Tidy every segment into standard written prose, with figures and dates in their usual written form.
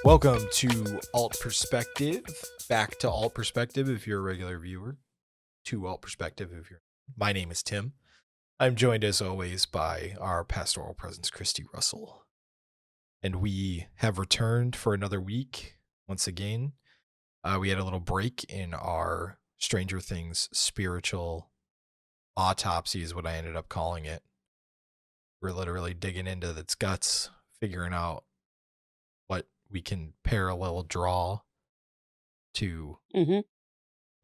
Welcome to Alt Perspective. Back to Alt Perspective if you're a regular viewer. To Alt Perspective if you're. My name is Tim. I'm joined as always by our pastoral presence, Christy Russell. And we have returned for another week once again. We had a little break in our Stranger Things spiritual autopsy, is what I ended up calling it. We're literally digging into its guts, figuring out what we can parallel draw to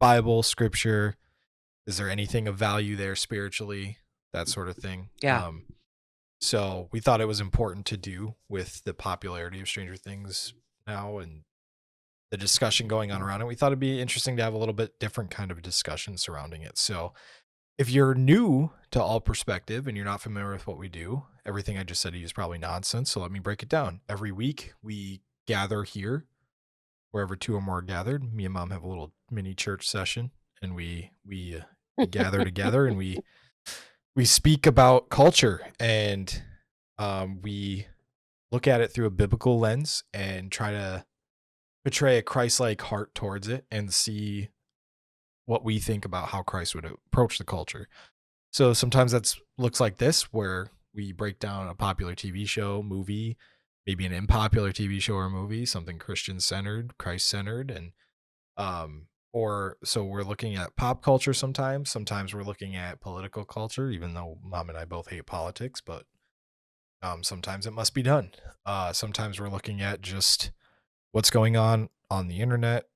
Bible, scripture. Is there anything of value there spiritually? That sort of thing. Yeah. So we thought it was important to do with the popularity of Stranger Things now and the discussion going on around it. We thought it'd be interesting to have a little bit different kind of discussion surrounding it. So if you're new to All Perspective and you're not familiar with what we do, everything I just said to you is probably nonsense. So let me break it down. Every week we gather here, wherever two or more are gathered. Me and Mom have a little mini church session, and we gather together and we speak about culture, and we look at it through a biblical lens and try to portray a Christ-like heart towards it and see what we think about how Christ would approach the culture. So sometimes that looks like this, where we break down a popular TV show, movie, maybe an unpopular TV show or movie, something Christian-centered, Christ-centered, and or so we're looking at pop culture sometimes. Sometimes we're looking at political culture, even though Mom and I both hate politics, but sometimes it must be done. Sometimes we're looking at just what's going on the internet,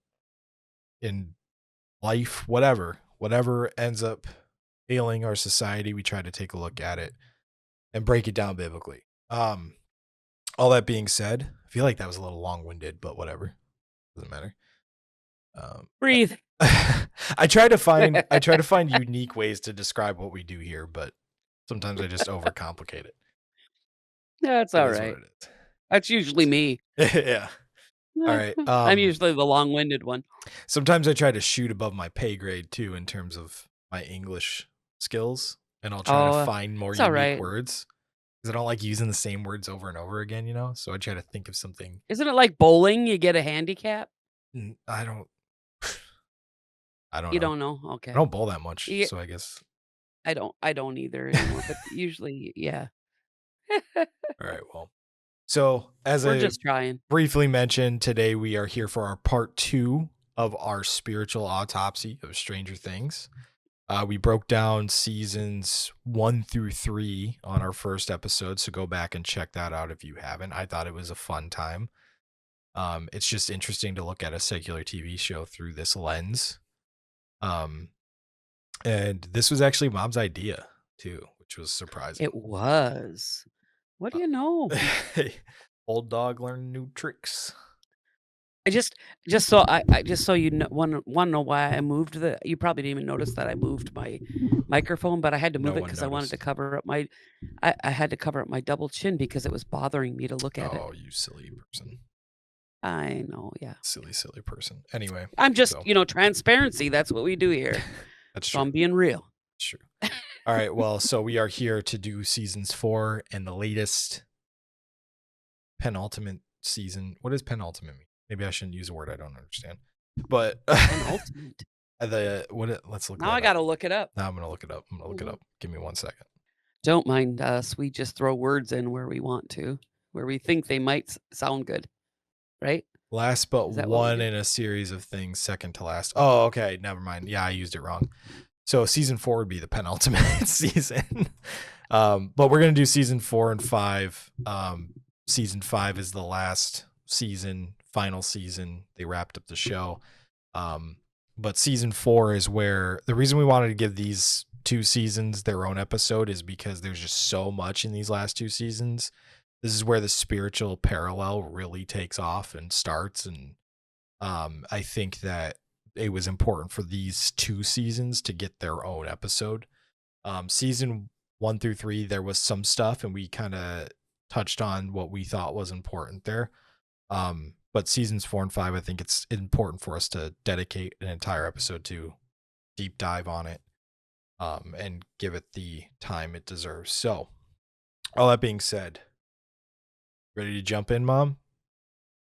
in life, whatever ends up ailing our society. We try to take a look at it and break it down biblically. All that being said, I feel like that was a little long-winded, but whatever, doesn't matter. Breathe. I try to find unique ways to describe what we do here, but sometimes I just overcomplicate it. That's all right. That's usually me. Yeah. All right. I'm usually the long-winded one. Sometimes I try to shoot above my pay grade too in terms of my English skills, and I'll try to find more unique words because I don't like using the same words over and over again, so I try to think of something. Isn't it like bowling? You get a handicap? I don't You know. don't know? Okay. I don't bowl that much, so I guess. I don't either anymore, but usually, yeah. All right, well. So as We're I just trying. briefly mentioned, today we are here for our part 2 of our spiritual autopsy of Stranger Things. We broke down seasons 1 through 3 on our first episode, so go back and check that out if you haven't. I thought it was a fun time. It's just interesting to look at a secular TV show through this lens. And this was actually Mom's idea too, which was surprising. It was. What do you know? Old dog learning new tricks. I just so you know, wanna know why I moved you probably didn't even notice that I moved my microphone, but I had to move it because I wanted to cover up my I had to cover up my double chin because it was bothering me to look at it. Oh, you silly person. I know, yeah. Silly person. Anyway. I'm just, transparency, that's what we do here. That's So true. I'm being real. That's true. All right, well, so we are here to do seasons 4 and the latest penultimate season. What does penultimate mean? Maybe I shouldn't use a word I don't understand. But Penultimate. Let's look. Now I gotta look it up. Now I'm gonna look it up. Give me 1 second. Don't mind us. We just throw words in where we want to, where we think they might sound good, right? Last but one in a series of things, second to last. Oh, okay. Never mind. Yeah, I used it wrong. So season 4 would be the penultimate season. But we're going to do season 4 and 5. Season 5 is the last season, final season. They wrapped up the show. But season 4 is where the reason we wanted to give these 2 seasons their own episode is because there's just so much in these last 2 seasons. This is where the spiritual parallel really takes off and starts. And I think that it was important for these 2 seasons to get their own episode. Season 1 through 3, there was some stuff, and we kind of touched on what we thought was important there. But seasons 4 and 5, I think it's important for us to dedicate an entire episode to deep dive on it, and give it the time it deserves. So, all that being said, ready to jump in, Mom?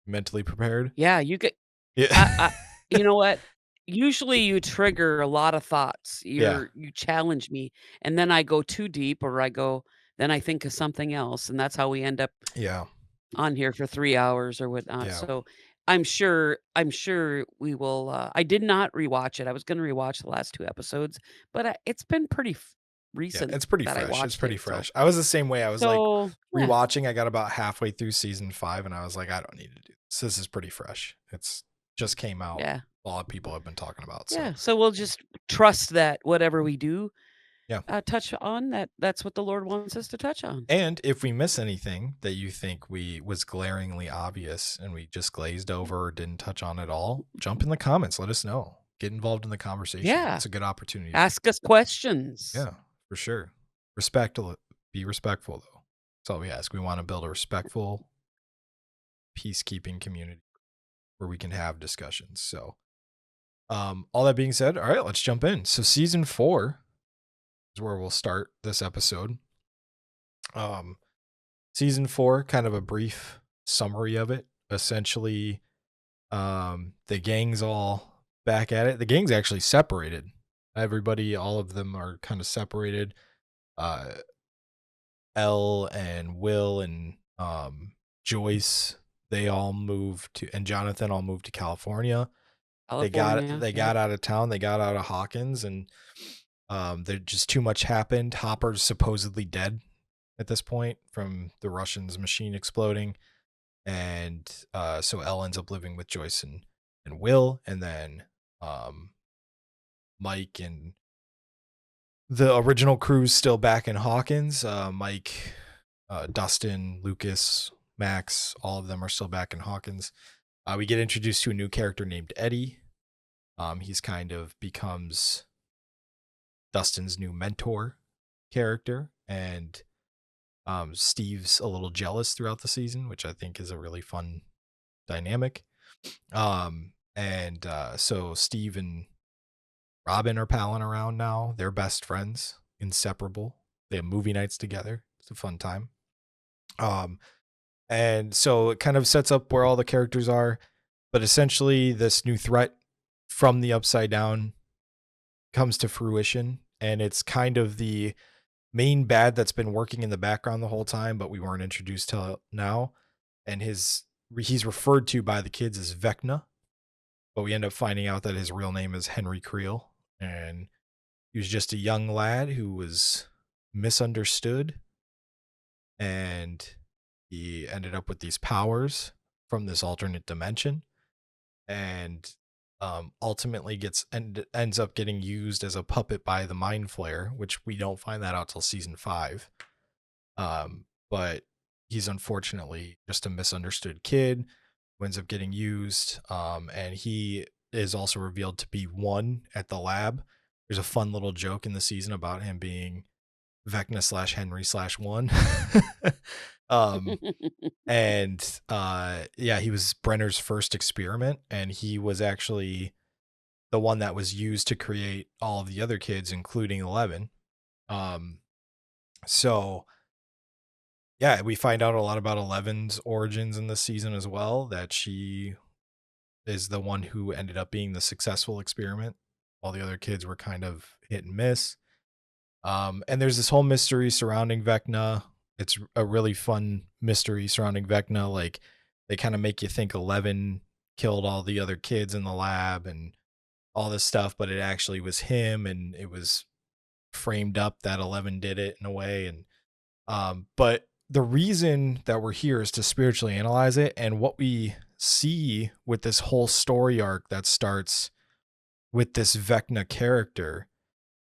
mentally prepared. Yeah, you get I Yeah. you know what? Usually you trigger a lot of thoughts. Yeah. You challenge me, and then I go too deep or then I think of something else, and that's how we end up Yeah. on here for 3 hours or whatnot. Yeah. So, I'm sure we will, I did not rewatch it. I was gonna rewatch the last 2 episodes, but, it's been pretty Yeah, recent it's pretty that I fresh, it's watched pretty it, so fresh. I was the same way, I was, like, yeah, rewatching, I got about halfway through season 5, and I was like, "I don't need to do this is pretty fresh." It's just came out, yeah, a lot of people have been talking about, so yeah. So we'll just trust that whatever we do, yeah. touch on, that's what the Lord wants us to touch on. And if we miss anything that you think we was glaringly obvious and we just glazed over or didn't touch on at all, jump in the comments, let us know. Get involved in the conversation. Yeah, It's a good opportunity. ask us questions. Yeah, for sure. Respect be respectful though. That's all we ask. We want to build a respectful peacekeeping community where we can have discussions. So, all that being said, all right, let's jump in. So, season 4 is where we'll start this episode. Um, season 4, kind of a brief summary of it. Essentially, the gang's all back at it. The gang's actually separated. Everybody, all of them are kind of separated. Uh, Elle and Will and Joyce, they all moved to, and Jonathan all moved to California. California, They yep. got out of town. They got out of Hawkins, and there just too much happened. Hopper's supposedly dead at this point from the Russians' machine exploding, and so Elle ends up living with Joyce and Will, and then um, Mike and the original crew's still back in Hawkins. Mike, Dustin, Lucas, Max, all of them are still back in Hawkins. We get introduced to a new character named Eddie. He's kind of becomes Dustin's new mentor character, and Steve's a little jealous throughout the season, which I think is a really fun dynamic. And so Steve and Robin are palling around now. They're best friends, inseparable. They have movie nights together. It's a fun time. Um, and so it kind of sets up where all the characters are, but essentially this new threat from the Upside Down comes to fruition, and it's kind of the main bad that's been working in the background the whole time, but we weren't introduced till now. And he's referred to by the kids as Vecna, but we end up finding out that his real name is Henry Creel, and he was just a young lad who was misunderstood, and he ended up with these powers from this alternate dimension, and ultimately ends up getting used as a puppet by the Mind Flayer, which we don't find that out till season 5. But he's unfortunately just a misunderstood kid who ends up getting used, and he is also revealed to be one at the lab. There's a fun little joke in the season about him being Vecna slash Henry slash one. um, and yeah, he was Brenner's first experiment, and he was actually the one that was used to create all of the other kids, including 11. Um, so yeah, we find out a lot about 11's origins in this season as well, that she is the one who ended up being the successful experiment. All the other kids were kind of hit and miss. And there's this whole mystery surrounding Vecna. It's a really fun mystery surrounding Vecna. Like, they kind of make you think 11 killed all the other kids in the lab and all this stuff, but it actually was him, and it was framed up that 11 did it in a way. And but the reason that we're here is to spiritually analyze it, and what we see with this whole story arc that starts with this Vecna character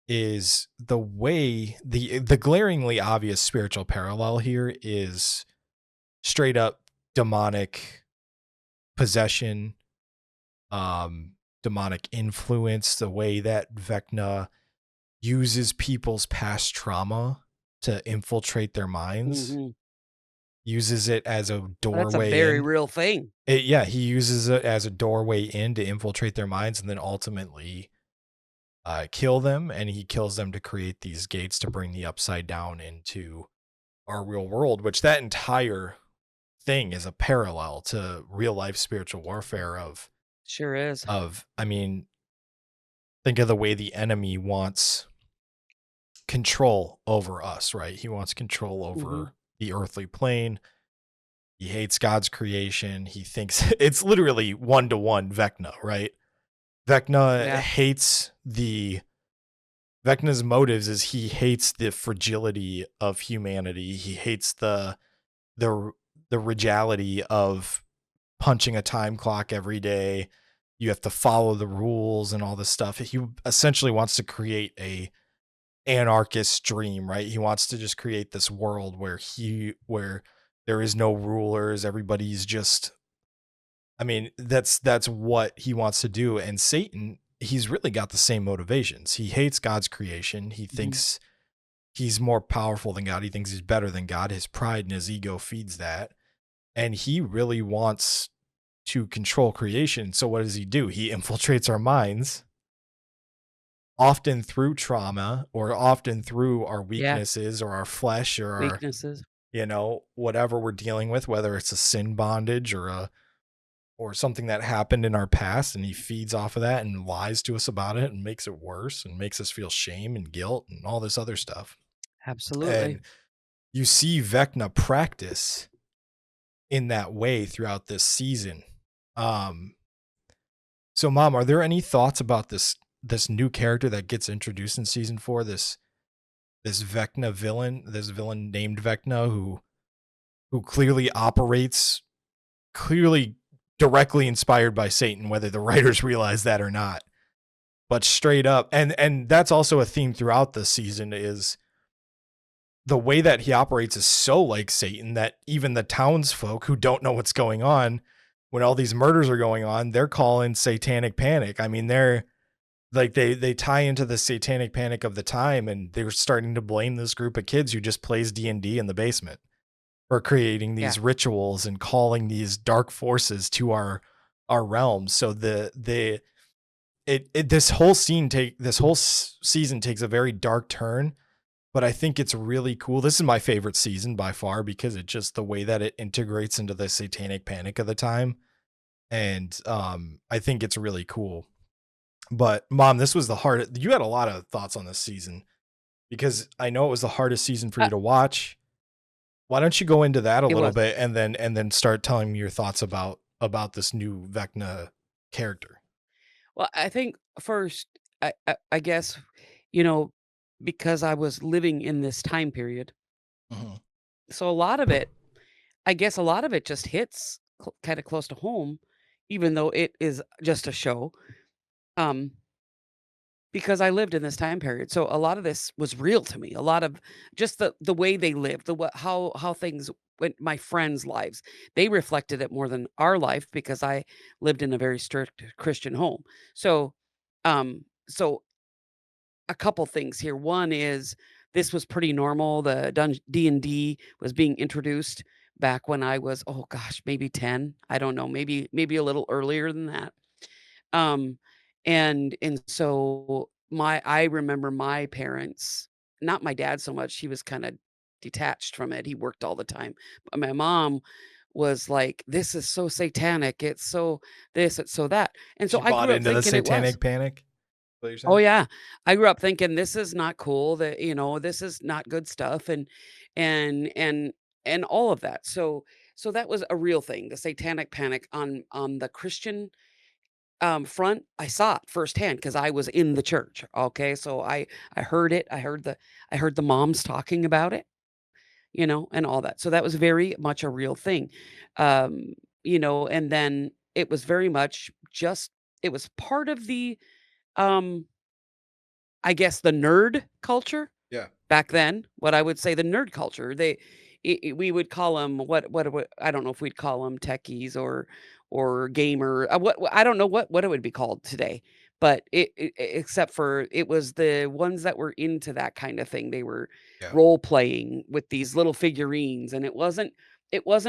is the way the glaringly obvious spiritual parallel here is straight up demonic possession, demonic influence, the way that Vecna uses people's past trauma to infiltrate their minds, Mhm. uses it as a That's a doorway very in. real thing. Yeah, he uses it as a doorway in to infiltrate their minds, and then ultimately kill them, and he kills them to create these gates to bring the Upside Down into our real world, which that entire thing is a parallel to real life spiritual warfare Sure is. I mean, think of the way the enemy wants control over us, right? He wants control Mhm. over the earthly plane. He hates God's creation. He thinks it's literally one to one Vecna, right? Vecna Yeah. hates the Vecna's motives is he hates the fragility of humanity. He hates the the regality of punching a time clock every day. You have to follow the rules and all this stuff. He essentially wants to create a anarchist dream, right? He wants to just create this world where there is no rulers, everybody's just I mean, that's what he wants to do. And Satan, he's really got the same motivations. He hates God's creation. He Mhm. thinks he's more powerful than God. He thinks he's better than God. His pride and his ego feeds that. And he really wants to control creation. So what does he do? He infiltrates our minds, often through trauma or often through our Yeah. weaknesses or our flesh or our, Weaknesses. whatever we're dealing with, whether it's a sin bondage or something that happened in our past, and he feeds off of that and lies to us about it and makes it worse and makes us feel shame and guilt and all this other stuff. Absolutely. And you see Vecna practice in that way throughout this season. Um, so mom, are there any thoughts about this new character that gets introduced in season 4, this Vecna villain, this villain named Vecna who clearly operates clearly directly inspired by Satan, whether the writers realize that or not. But straight up, and that's also a theme throughout the season is the way that he operates is so like Satan that even the townsfolk who don't know what's going on when all these murders are going on, they're calling satanic panic. I mean, they're like they tie into the satanic panic of the time, and they're starting to blame this group of kids who just plays D&D in the basement for creating Yeah. these rituals and calling these dark forces to our realms. So the it this whole season takes a very dark turn, but I think it's really cool. This is my favorite season by far because it just the way that it integrates into the satanic panic of the time. And I think it's really cool. But mom, this was the hard you had a lot of thoughts on this season because I know it was the hardest season for Uh, you to watch. Why don't you go into that a it little was. bit and then start telling me your thoughts about this new Vecna character? Well, I think first, I guess, you know, because I was living in this time period, Mhm. so a lot of it, I guess a lot of it just hits kind of close to home, even though it is just a show. Um, because I lived in this time period, so a lot of this was real to me. A lot of just the way they lived, the how things went, my friends' lives, they reflected it more than our life because I lived in a very strict Christian home. So, so a couple things here. One is this was pretty normal. The D&D was being introduced back when I was, oh gosh, maybe 10. I don't know, maybe a little earlier than that. Um, and so I remember my parents, not my dad so much, he was kinda detached from it, he worked all the time. But my mom was like, "This is so satanic, it's so this, it's so that." And so She I bought grew up into the thinking it was. satanic panic? What you're Oh, saying? yeah. I grew up thinking this is not cool, that, this is not good stuff, and and and all of that. So that was a real thing, the satanic panic on the Christian front. I saw it firsthand because I was in the church. Okay, so I heard it. I heard the moms talking about it, and all that. So that was very much a real thing, and then it was very much just it was part of the um, I guess the nerd culture. Yeah. Back then, what I would say the nerd culture, we would call them I don't know if we'd call them techies or gamer, I don't know what it would be called today, but except for it was the ones that were into that kind of thing. They were Yeah. role playing with these little figurines, and it wasn't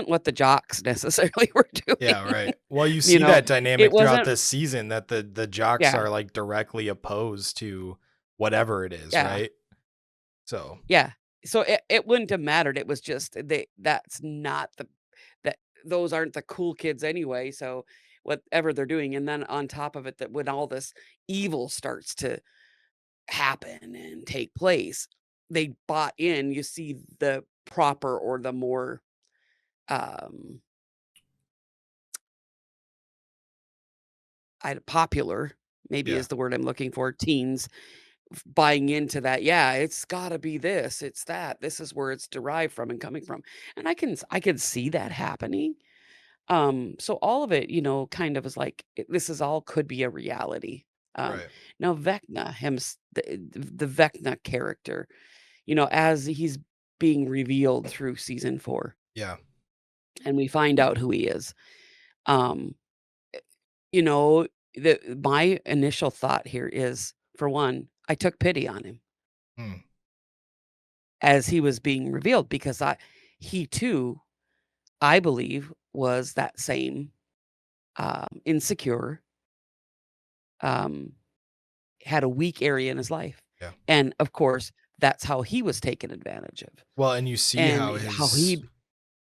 what the jocks necessarily were Yeah, doing, right. Well, you you see know? that It dynamic throughout wasn't. this season that the jocks Yeah, are, like, directly opposed to whatever it is, yeah. right? So Yeah. So it wouldn't have mattered. It was just that's not the that those aren't the cool kids anyway, so whatever they're doing, and then on top of it, that when all this evil starts to happen and take place, they bought in. You see the proper or the more, um, popular, maybe Yeah. is the word I'm looking for, teens buying into that. Yeah, it's gotta be this, it's that. This is where it's derived from and coming from. And I can see that happening. So all of it, kind of is like this is all could be a reality. Right. Now Vecna, the Vecna character, as he's being revealed through season 4, Yeah. and we find out who he is. Um, you know, my initial thought here is, for one, I took pity on him Mm. as he was being revealed because he too, I believe, was that same insecure, um, had a weak area in his life. Yeah. And of course, that's how he was taken advantage of. Well, and you see And how how his he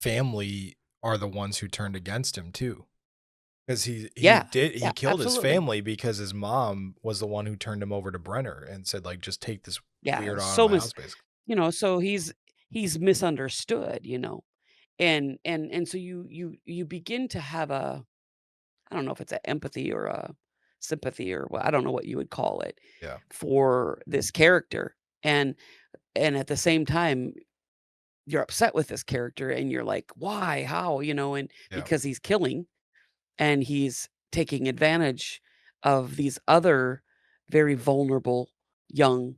family are the ones who turned against him too. Because Yeah, he yeah, killed his absolutely. family because his mom was the one who turned him over to Brenner and said, like, "Just take this Yeah, weirdo out of so my house," basically. so he's misunderstood, and so you begin to have a, I don't know if it's a empathy or a sympathy or what, I don't know what you would call it, Yeah. for this character. And at the same time, you're upset with this character and you're like, "Why? How?" And Yeah. because he's killing and he's taking advantage of these other very vulnerable young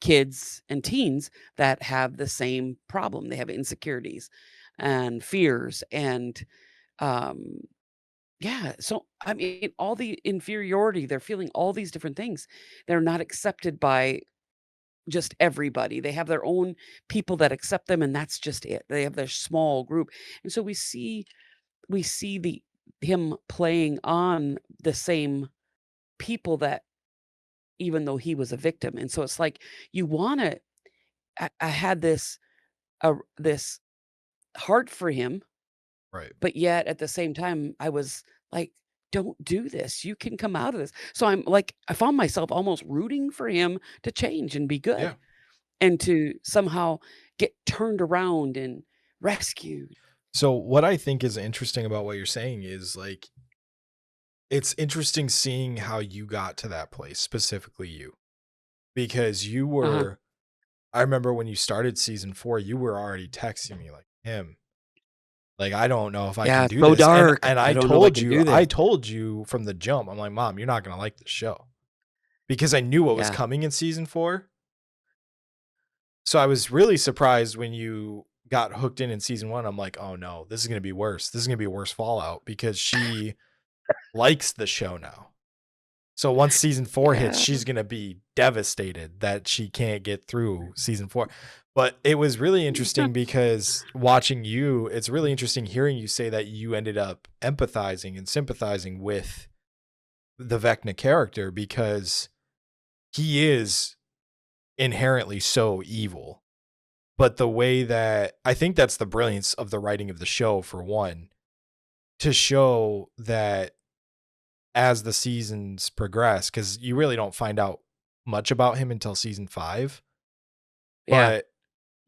kids and teens that have the same problem. They have insecurities and fears and, um yeah, so, I mean, all the inferiority, they're feeling all these different things. They're not accepted by just everybody. They have their own people that accept them, and that's just it. They have their small group. And so we see the him playing on the same people that, even though he was a victim. And so it's like you wanna I had this heart for him. Right. But yet at the same time, I was like, "Don't do this. You can come out of this." So I'm like, I found myself almost rooting for him to change and be Yeah. good and to somehow get turned around and rescued. So what I think is interesting about what you're saying is like it's interesting seeing how you got to that place, specifically you. Because you Uh-huh. were I remember when you started season 4, you were already texting me like, "Him, like, I don't know if I Yeah, can it's do so this." And dark. and I I don't know if I told can you do I this. told you from the jump, I'm like, "Mom, you're not gonna like the show." Because I knew what was Yeah. coming in season 4. So I was really surprised when you got hooked in season 1. I'm like, "Oh no, this is gonna be worse. This is gonna be a worse fallout," because she likes the show now. So once season 4 hits, Yeah. she's gonna be devastated that she can't get through season 4. But it was really interesting because watching you, it's really interesting hearing you say that you ended up empathizing and sympathizing with the Vecna character because he is inherently so evil. But the way that I think that's the brilliance of the writing of the show, for one, to show that as the seasons progress, because you really don't find out much about him until season 5. Yeah. But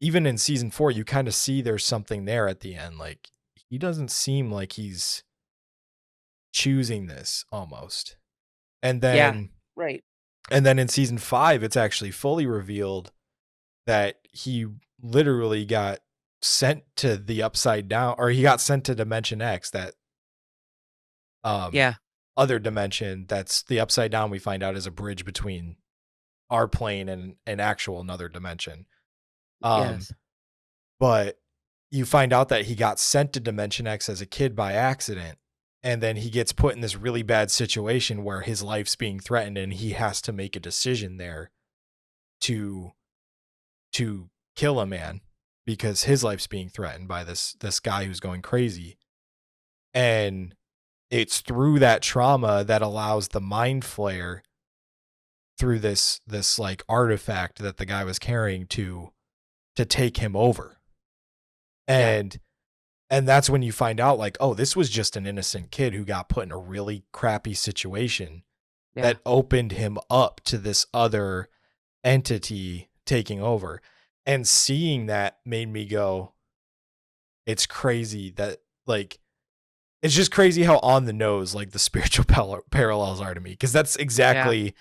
even in season 4, you kind of see there's something there at the end. Like he doesn't seem like he's choosing this almost. And Yeah. then Right. in season 5, it's actually fully revealed that he literally got sent to the upside down, or he got sent to Dimension X, that um Yeah. other dimension that's the upside down, we find out is a bridge between our plane and an actual another dimension. Um, Yes. but you find out that he got sent to Dimension X as a kid by accident, and then he gets put in this really bad situation where his life's being threatened, and he has to make a decision there to kill a man because his life's being threatened by this guy who's going crazy. And it's through that trauma that allows the mind flare through this like artifact that the guy was carrying to take him over. Yeah. And And that's when you find out, like, oh, this was just an innocent kid who got put in a really crappy situation Yeah, that opened him up to this other entity taking over. And seeing that made me go, it's crazy that, like, it's just crazy how on the nose, like, the spiritual parallels are to me, because that's yeah, exactly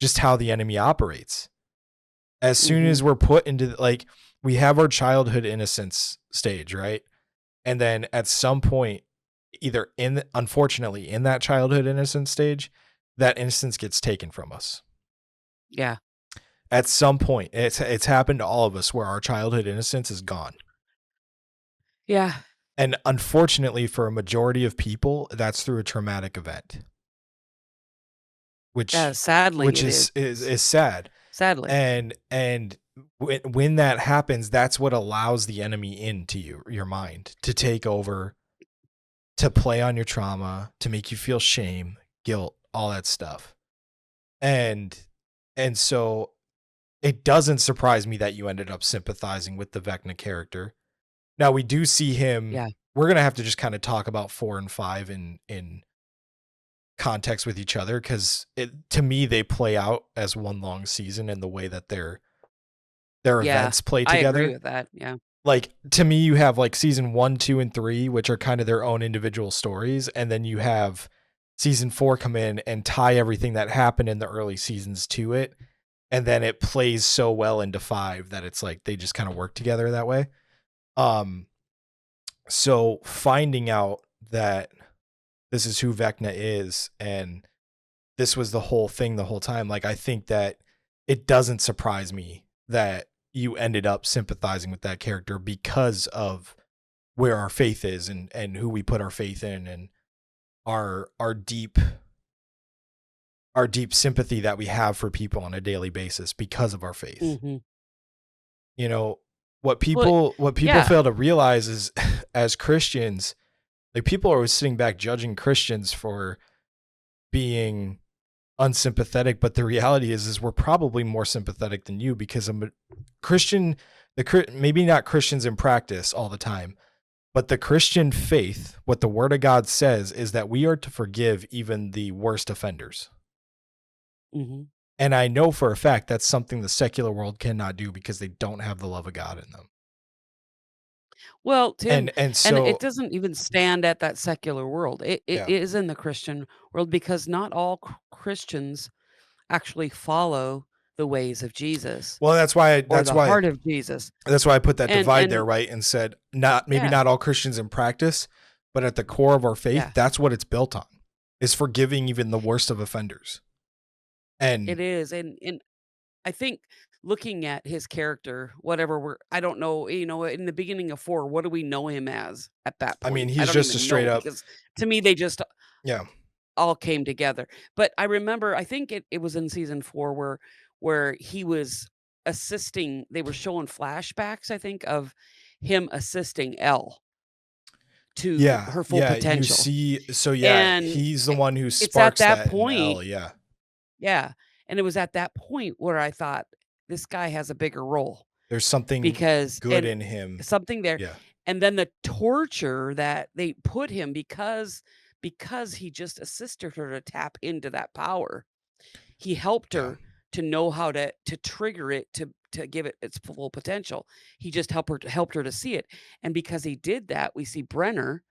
just how the enemy operates. As soon mhm, as we're put into, like, we have our childhood innocence stage, right? And then at some point, either unfortunately, in that childhood innocence stage, that innocence gets taken from us. yeah, At some point, it's happened to all of us where our childhood innocence is gone. yeah, And unfortunately, for a majority of people, that's through a traumatic event, yeah, which sadly which it is sad. sadly. And when that happens, that's what allows the enemy into your mind to take over, to play on your trauma, to make you feel shame, guilt, all that stuff. And so it doesn't surprise me that you ended up sympathizing with the Vecna character. Now we do see him. Yeah, We're gonna have to just kind of talk about 4 and 5 in context with each other, because it, to me, they play out as one long season in the way that their yeah, events play I agree together. with that, yeah, Like, to me, you have like season 1, 2, and 3, which are kind of their own individual stories, and then you have season 4 come in and tie everything that happened in the early seasons to it, and then it plays so well into 5 that it's like they just kind of work together that way. Um, so finding out that this is who Vecna is, and this was the whole thing the whole time, like, I think that it doesn't surprise me that you ended up sympathizing with that character because of where our faith is, and who we put our faith in, and our deep our deep sympathy that we have for people on a daily basis because of our faith. mhm. You know, Well, what people yeah, fail to realize is as Christians, like, people are always sitting back judging Christians for being unsympathetic, but the reality is we're probably more sympathetic than you, because I'm a Christian. Maybe not Christians in practice all the time, but the Christian faith, what the Word of God says, is that we are to forgive even the worst offenders. mhm. And I know for a fact that's something the secular world cannot do because they don't have the love of God in them. Well, Tim, And and it so, doesn't even stand at that secular world. It yeah. is in the Christian world because not all Christians actually follow the ways of Jesus Well, or the heart of Jesus. that's why I put that divide there, And right? And said, not, maybe yeah, not all Christians in practice, but at the core of our faith, yeah, that's what it's built on, is forgiving even the worst of offenders. it And is. And I think looking at his character, whatever I don't know, in the beginning of 4, what do we know him as at that I mean, point? I he's don't just a even straight know up, because to me they just yeah. all came together. But I remember, I think it was in season 4 where he was assisting, they were showing flashbacks, I think, of him assisting Elle to Yeah, her full yeah, you potential. see, so yeah, And he's the I one who it's at sparks that that in point, L, yeah. yeah, and it was at that point where I thought, "This guy has a bigger role," There's something because good and in him. something there, Yeah, and then the torture that they put him because he just assisted her to tap into that power. He helped yeah, her to know how to trigger it to give it its full potential. He just helped her to see it, and because he did that, we see Brenner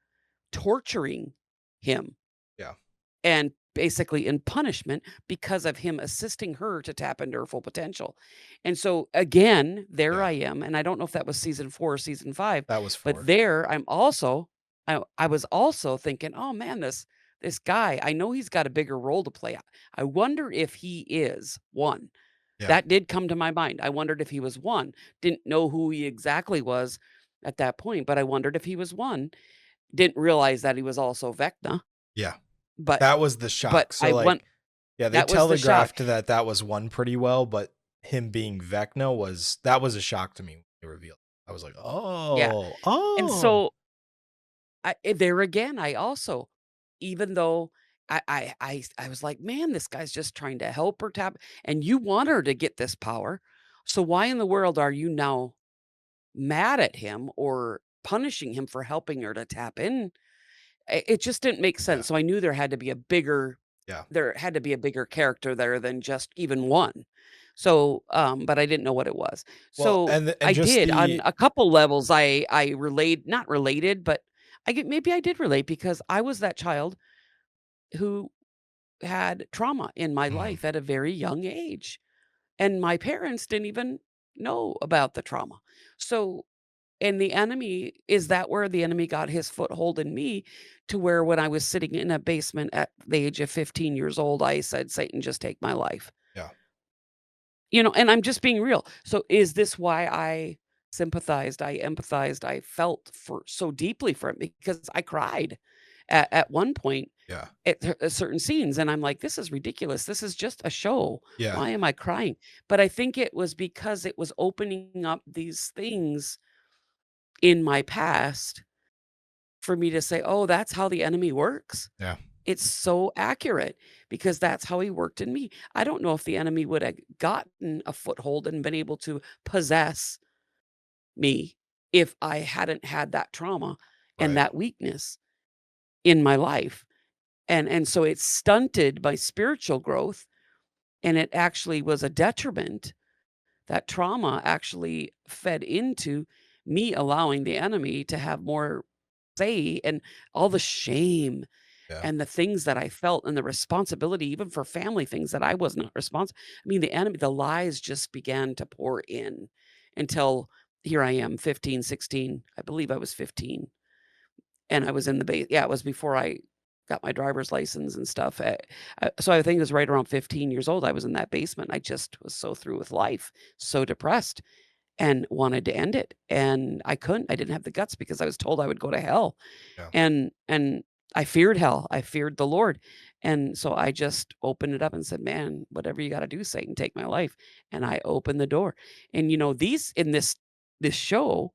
torturing him, yeah, and basically in punishment because of him assisting her to tap into her full potential. And so again, there yeah. I am, and I don't know if that was season 4 or season 5, That was but 4. there I was also thinking, "Oh man, this guy, I know he's got a bigger role to play. I wonder if he is one." Yeah, That did come to my mind. I wondered if he was one. Didn't know who he exactly was at that point, but I wondered if he was one. Didn't realize that he was also Vecna, yeah. but That was the shock. So, I want like, yeah, they that was the shock. telegraphed that was 1 pretty well, but him being Vecna was a shock to me when they revealed. I was like, Yeah, "Oh, and oh." so, there again, I also even though I was like, "Man, this guy's just trying to help her tap," and you want her to get this power, so why in the world are you now mad at him or punishing him for helping her to tap in. It just didn't make Yeah. sense, so I knew Yeah. there had to be a bigger character there than just even one. So, but I didn't know what it was. Well, So, and I just did on the a couple levels, I relate not related, but maybe I did relate because I was that child who had trauma in my mhm, life at a very young age, and my parents didn't even know about the trauma. So, and the enemy is that where the enemy got his foothold in me to where when I was sitting in a basement at the age of 15 years old, I said, "Satan, just take my life." yeah. And I'm just being real. So is this why I sympathized, I empathized, I felt for so deeply for him because I cried at one point Yeah. at certain scenes and I'm like, this is ridiculous. This is just a show. Yeah. Why am I crying? But I think it was because it was opening up these things in my past for me to say, "Oh, that's how the enemy works." Yeah. It's so accurate because that's how he worked in me. I don't know if the enemy would have gotten a foothold and been able to possess me if I hadn't had that trauma and Right. that weakness in my life. And so it stunted my spiritual growth and it actually was a detriment. That trauma actually fed into me allowing the enemy to have more say and all the shame Yeah. and the things that I felt and the responsibility even for family things that I was not responsible. I mean, the lies just began to pour in until here I am 15, 16. I believe I was 15 and I was in the base. Yeah, it was before I got my driver's license and stuff. So I think it was right around 15 years old. I was in that basement. I just was so through with life, so depressed and wanted to end it. And I couldn't. I didn't have the guts because I was told I would go to hell Yeah. and I feared hell, I feared the Lord, and so I just opened it up and said, "Man, whatever you gotta do, Satan, take my life," and I opened the door, and, these in this show,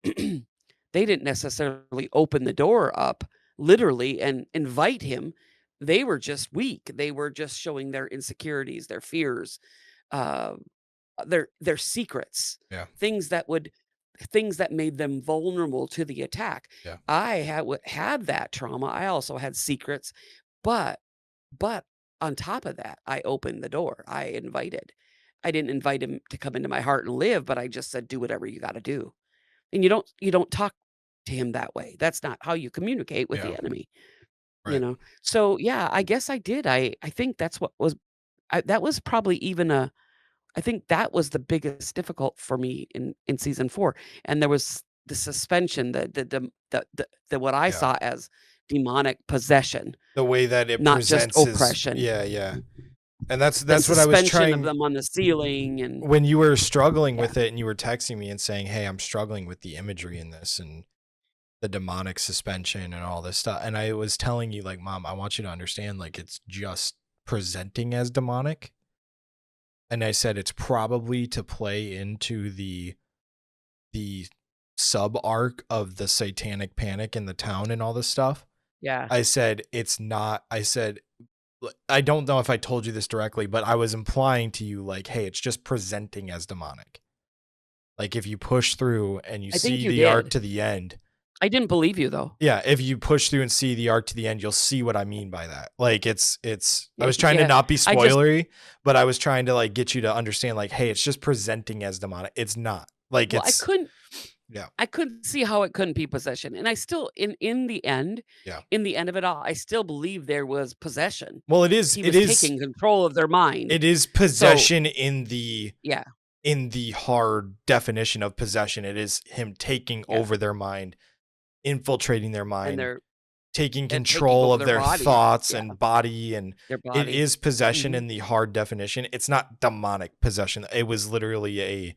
they didn't necessarily open the door up literally and invite him, they were just weak, they were just showing their insecurities, their fears, uh their secrets, Yeah. things that would things that made them vulnerable to the attack. Yeah. I had that trauma. I also had secrets, but but on top of that, I opened the door. I invited. I didn't invite him to come into my heart and live, but I just said, "Do whatever you got to do." And you don't talk to him that way. That's not how you communicate with Yeah. the enemy, you Right. know. So yeah, I guess I did. I think that's what was that was probably even a I think that was the biggest difficult for me in season 4, and there was the suspension, the what I Yeah. saw as demonic possession, The way that it not just presents is oppression. yeah, yeah. And that's The that's what I was suspension of trying them on the ceiling and when you were struggling yeah. with it and you were texting me and saying, "Hey, I'm struggling with the imagery in this and the demonic suspension and all this stuff." And I was telling you like, "Mom, I want you to understand like it's just presenting as demonic." And I said it's probably to play into the sub arc of the satanic panic in the town and all this stuff. Yeah. I said it's not I said I don't know if I told you this directly, but I was implying to you like, "Hey, it's just presenting as demonic." Like if you push through and you I think see you the arc did. to the end, I didn't believe you, though. yeah, if you push through and see the arc to the end, you'll see what I mean by that. Like it's I Yeah, was trying to yeah. not be I just spoilery, but I was trying to like get you to understand like, hey, it's just presenting as demonic. It's not. Like well, it's yeah, I couldn't see how it couldn't be possession, and I still yeah. in the end of it all, I still believe there was possession. Well, He it was is taking control of their mind. it is So, possession yeah, in the hard definition of possession. It is him taking yeah, over their mind, infiltrating their and mind, they're taking taking control over of their their body. thoughts Yeah, and body, and their it body. is possession Mhm. in the hard definition. It's not demonic possession. It was literally a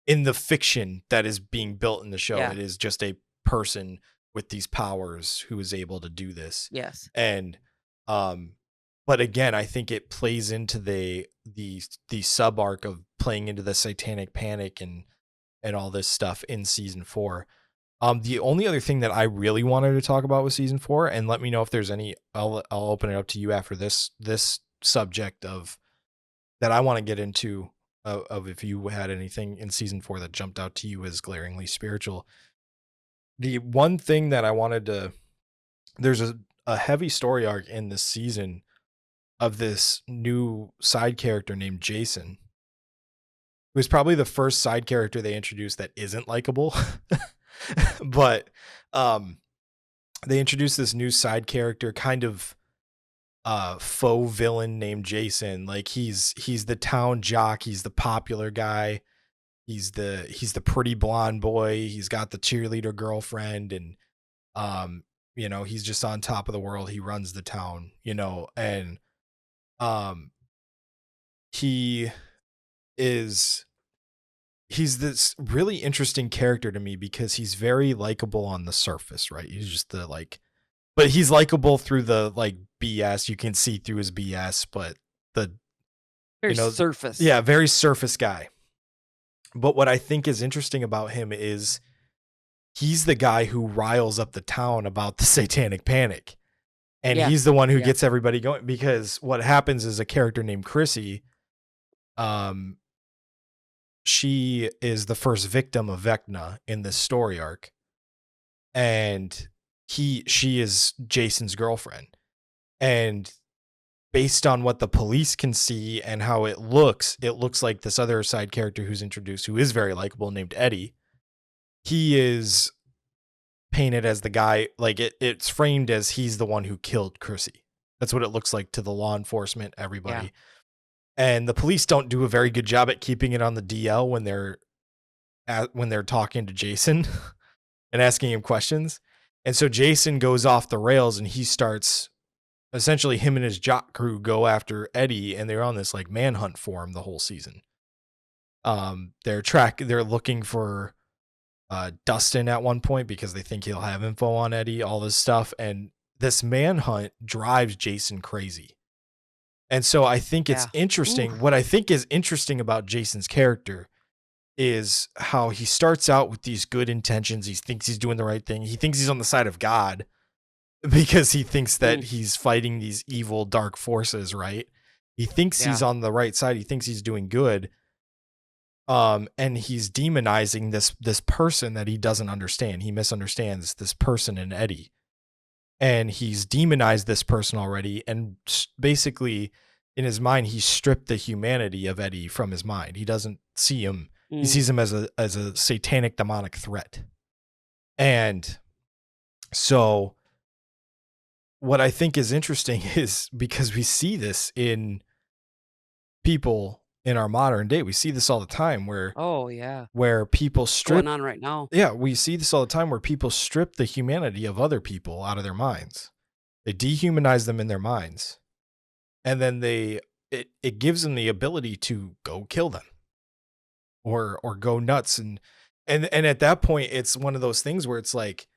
in the fiction that is being built in the show. Yeah, It is just a person with these powers who is able to do this. yes. And um but again, I think it plays into the sub arc of playing into the satanic panic and all this stuff in season 4. The only other thing that I really wanted to talk about with season 4, and let me know if there's any, I'll open it up to you after this subject of that I want to get into of if you had anything in season 4 that jumped out to you as glaringly spiritual. The one thing that I wanted to there's a heavy story arc in this season of this new side character named Jason, who's probably the first side character they introduced that isn't likable. But um they introduced this new side character, kind of faux villain named Jason. Like he's the town jock, he's the popular guy, he's the pretty blonde boy, he's got the cheerleader girlfriend, and um he's just on top of the world, he runs the town, and um he is he's this really interesting character to me because he's very likable on the surface, right? He's just the like but he's likable through the like BS. You can see through his BS, but the Very you know surface. yeah, very surface guy. But what I think is interesting about him is he's the guy who riles up the town about the satanic panic. And Yeah. he's the one who Yeah. gets everybody going, because what happens is a character named Chrissy, um, she is the first victim of Vecna in this story arc. And she is Jason's girlfriend. And based on what the police can see and how it looks like this other side character who's introduced, who is very likable, named Eddie. He is painted as the guy, like it's framed as he's the one who killed Chrissy. That's what it looks like to the law enforcement, Yeah. everybody. And the police don't do a very good job at keeping it on the DL when they're talking to Jason and asking him questions. And so Jason goes off the rails, and he starts, essentially him and his jock crew go after Eddie, and they're on this like manhunt for him the whole season. They're looking for Dustin at one point because they think he'll have info on Eddie, all this stuff. And this manhunt drives Jason crazy. And so I think it's Yeah. Ooh. interesting. What I think is interesting about Jason's character is how he starts out with these good intentions. He thinks he's doing the right thing. He thinks he's on the side of God because he thinks that Mm. he's fighting these evil dark forces, right? He thinks he's Yeah. on the right side. He thinks he's doing good. And he's demonizing this person that he doesn't understand. He misunderstands this person in Eddie. And he's demonized this person already, and basically in his mind he stripped the humanity of Eddie from his mind. He doesn't see him. He Mm. sees him as a satanic demonic threat. And so what I think is interesting is because we see this in people in our modern day. We see this all the time Oh, yeah. where people It's going strip on right now. yeah, we see this all the time where people strip the humanity of other people out of their minds. They dehumanize them in their minds. And then it gives them the ability to go kill them or go nuts. And at that point it's one of those things where it's like,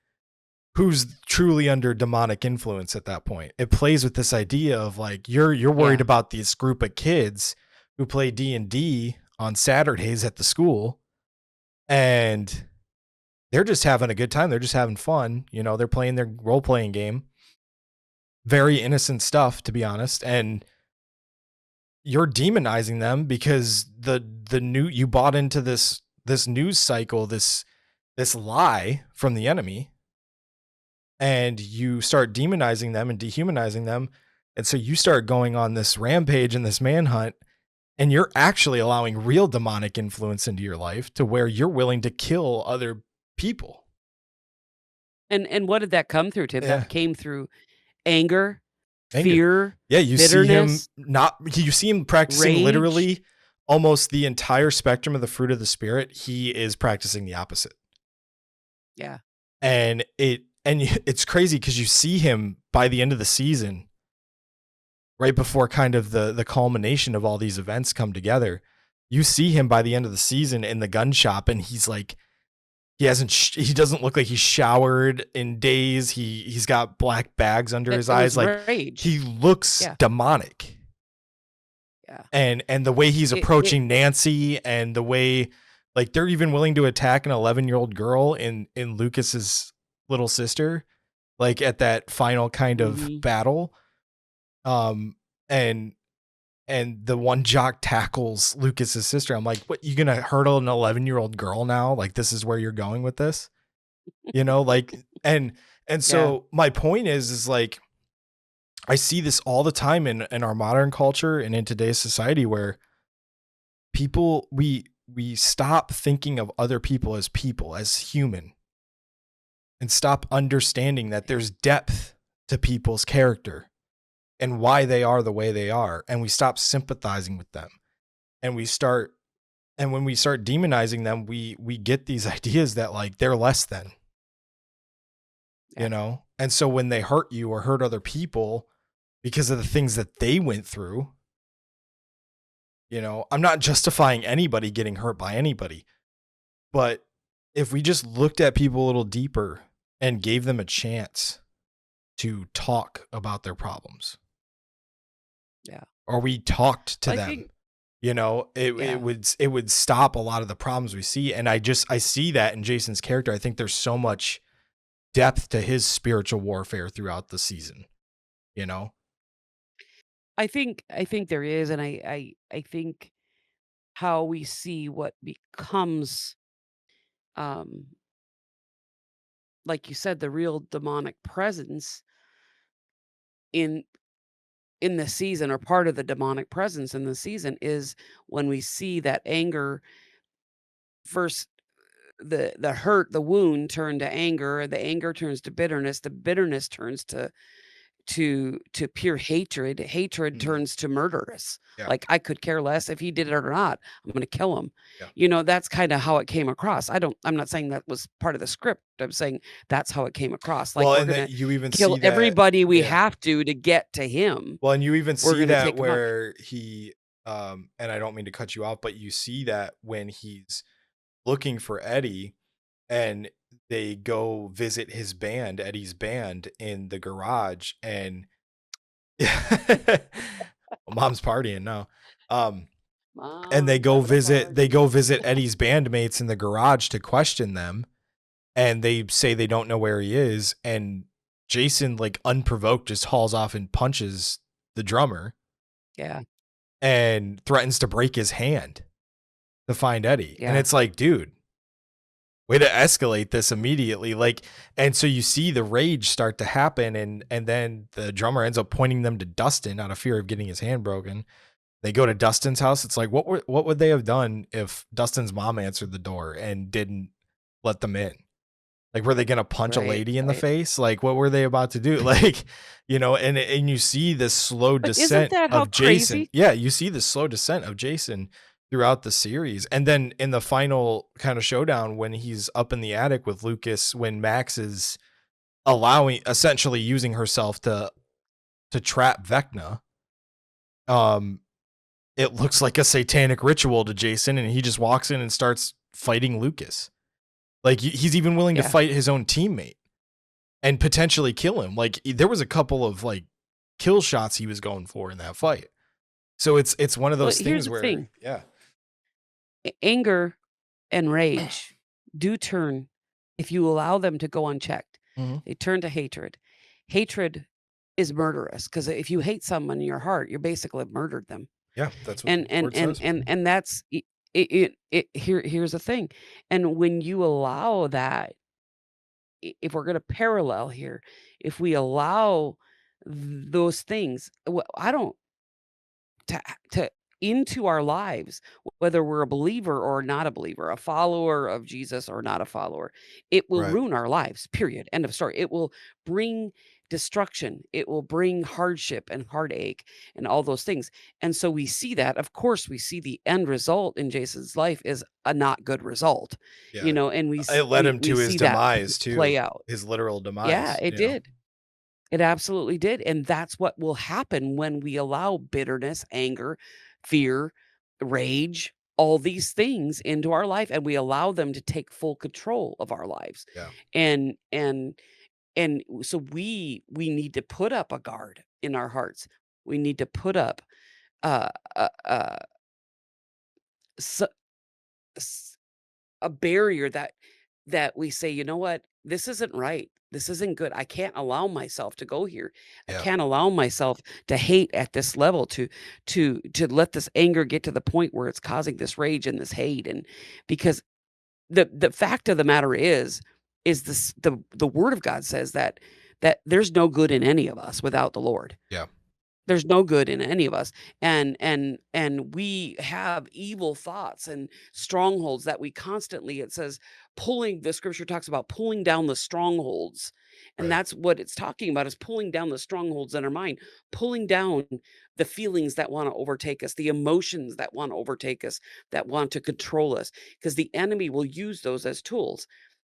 who's truly under demonic influence at that point? It plays with this idea of like, you're worried Yeah. about this group of kids who play D&D on Saturdays at the school, and they're just having a good time. They're just having fun. They're playing their role-playing game. Very innocent stuff, to be honest. And you're demonizing them because you bought into this news cycle, this lie from the enemy, and you start demonizing them and dehumanizing them. And so you start going on this rampage and this manhunt, and you're actually allowing real demonic influence into your life to where you're willing to kill other people. And what did that come through, Tim? Yeah. That came through anger, Anger. fear, Yeah, you bitterness, see him practicing rage. literally almost the entire spectrum of the fruit of the spirit. He is practicing the opposite. Yeah. And it's crazy because you see him by the end of the season, right before kind of the culmination of all these events come together. You see him by the end of the season in the gun shop, and he's like, he doesn't look like he's showered in days. He's got black bags under his It eyes. was Like, rage. he looks Yeah. demonic. Yeah. And the way he's approaching Nancy, and the way, like, they're even willing to attack an 11-year-old girl in Lucas's little sister, like at that final kind of battle. And the one jock tackles Lucas's sister. I'm like, what, you gonna hurdle an 11-year-old girl now? Like, this is where you're going with this? like and Yeah. so my point is like I see this all the time in our modern culture and in today's society where people we stop thinking of other people as human and stop understanding that there's depth to people's character and why they are the way they are, and we stop sympathizing with them, and when we start demonizing them, we get these ideas that like they're less than, Yeah. and so when they hurt you or hurt other people because of the things that they went through, I'm not justifying anybody getting hurt by anybody, but if we just looked at people a little deeper and gave them a chance to talk about their problems, Yeah. or we talked to I them, think it yeah. would stop a lot of the problems we see. And I see that in Jason's character. I think there's so much depth to his spiritual warfare throughout the season, you know? I think there is, and I think how we see what becomes, um, like you said, the real demonic presence in in the season, or part of the demonic presence in the season, is when we see that anger first, the hurt, the wound turn to anger, the anger turns to bitterness, the bitterness turns to pure hatred, hatred Mhm. turns to murderous. Yeah. Like, I could care less if he did it or not. I'm gonna kill him. Yeah. That's kinda how it came across. I'm not saying that was part of the script. I'm saying that's how it came across. Like, Well, we're and gonna that you even kill see that. everybody we Yeah. have to get to him. Well, and you even We're see gonna that take him out. where and I don't mean to cut you off, but you see that when he's looking for Eddie and they go visit his band, Eddie's band in the garage, and mom's partying now. And Mom's having a they party. go visit Eddie's bandmates in the garage to question them, and they say they don't know where he is, and Jason, like unprovoked, just hauls off and punches the drummer Yeah, and threatens to break his hand to find Eddie. And yeah, it's like, dude, way to escalate this immediately. Like, and so you see the rage start to happen, and then the drummer ends up pointing them to Dustin out of fear of getting his hand broken. They go to Dustin's house. It's like, what would they have done if Dustin's mom answered the door and didn't let them in? Like, were they gonna punch a right, lady in the right. face? Like, what were they about to do? Like, and you see this slow But isn't descent that how of Jason. crazy? Yeah, you see the slow descent of Jason throughout the series. And then in the final kind of showdown when he's up in the attic with Lucas, when Max is essentially using herself to trap Vecna, um, it looks like a satanic ritual to Jason, and he just walks in and starts fighting Lucas. Like he's even willing to Yeah. fight his own teammate and potentially kill him. Like there was a couple of like kill shots he was going for in that fight. So it's one of Well, those here's things the where thing. yeah. Anger and rage do turn, if you allow them to go unchecked, Mhm. they turn to hatred. Hatred is murderous, because if you hate someone in your heart, you're basically murdered them. Yeah, that's what the And word and says. and and that's here's the thing. And when you allow that, if we're gonna parallel here, if we allow those things, I don't to into our lives, whether we're a believer or not a believer, a follower of Jesus or not a follower, it will Right. ruin our lives, period, end of story. It will bring destruction, it will bring hardship and heartache and all those things. And so we see that, of course, we see the end result in Jason's life is a not good result, Yeah. and It led him we to his see that demise play too. out. His literal Yeah, demise, it did. It absolutely did, and that's what will happen when we allow bitterness, anger, fear, rage, all these things into our life, and we allow them to take full control of our lives. Yeah. And and so we need to put up a guard in our hearts. We need to put up uh, a a s s a barrier that we say, "You know what? This isn't right. This isn't good. I can't allow myself to go here. I Yeah. can't allow myself to hate at this level, to let this anger get to the point where it's causing this rage and this hate." And because the fact of the matter is is the word of God says that there's no good in any of us without the Lord. Yeah. There's no good in any of us, and we have evil thoughts and strongholds that we constantly, it says, pulling, the scripture talks about pulling down the strongholds, and Right. that's what it's talking about, is pulling down the strongholds in our mind, pulling down the feelings that wanna overtake us, the emotions that wanna overtake us, that want to control us, because the enemy will use those as tools,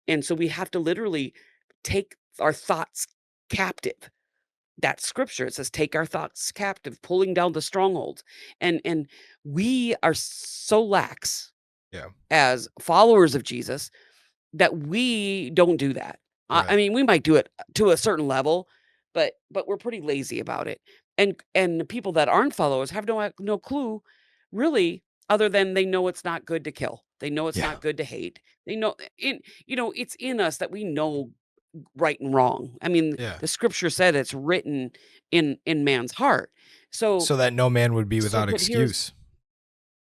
and so we have to literally take our thoughts captive. That scripture, it says, "Take our thoughts captive, pulling down the strongholds." And we are so lax Yeah. as followers of Jesus that we don't do that. I Right. mean, we might do it to a certain level, but we're pretty lazy about it. And the people that aren't followers have no clue, really, other than they know it's not good to kill. They know it's Yeah. not good to hate. They know it's in us that we know right and wrong. I mean, Yeah. the scripture said it's written in man's heart. So So that no man would be so without but here's excuse.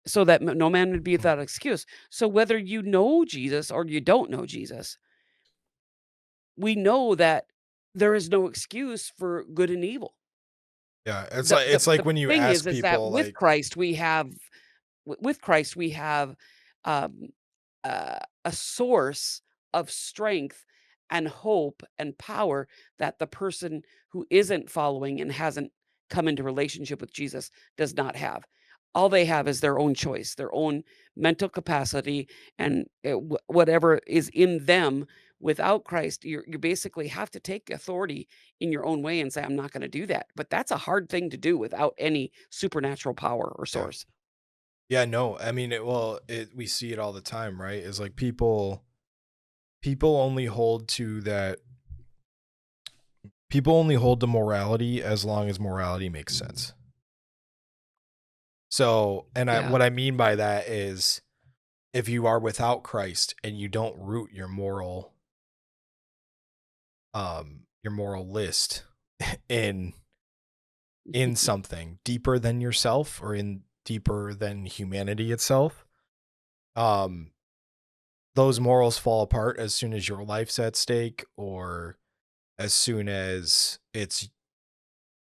so that no man would be Mm. without excuse. So whether you know Jesus or you don't know Jesus, we know that there is no excuse for good and evil. Yeah. The the It's like the when you thing ask is that people with like, Christ we have with Christ we have um a source of strength and hope and power that the person who isn't following and hasn't come into relationship with Jesus does not have. All they have is their own choice, their own mental capacity, and whatever is in them. Without Christ, you basically have to take authority in your own way and say, "I'm not going to do that." But that's a hard thing to do without any supernatural power or yeah. source. Yeah, no. I mean, we see it all the time, right? Is like people only hold to that people only hold to morality as long as morality makes sense. So, Yeah, what I mean by that is if you are without Christ and you don't root your moral list in something deeper than yourself or in deeper than humanity itself, um those morals fall apart as soon as your life's at stake or as soon as it's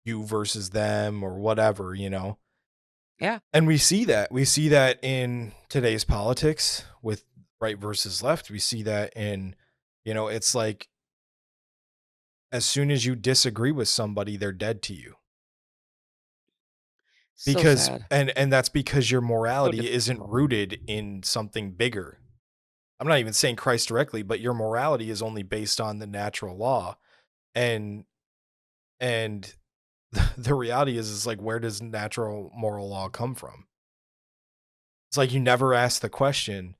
you versus them or whatever, you know. yeah, And we see that in today's politics with right versus left. We see that in, it's like as soon as you disagree with somebody, they're dead to you. so Because sad, and that's because your so morality isn't despicable. rooted in something bigger. I'm not even saying Christ directly, but your morality is only based on the natural law. And and the reality is like, where does natural moral law come from? It's like you never ask the question,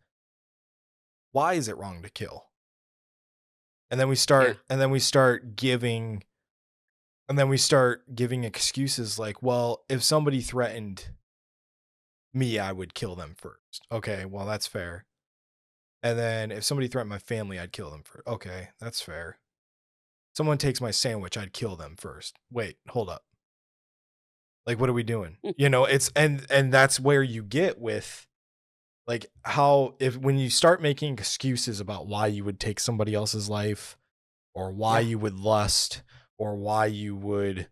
why is it wrong to kill? Yeah, And then we start giving excuses like, well, if somebody threatened me, I would kill them first. Okay, well, that's fair. And then if somebody threatened my family, I'd kill them first. Okay, that's fair. Someone takes my sandwich, I'd kill them first. Wait, hold up. Like, what are we doing? It's and that's where you get with like how if when you start making excuses about why you would take somebody else's life or why yeah, you would lust or why you would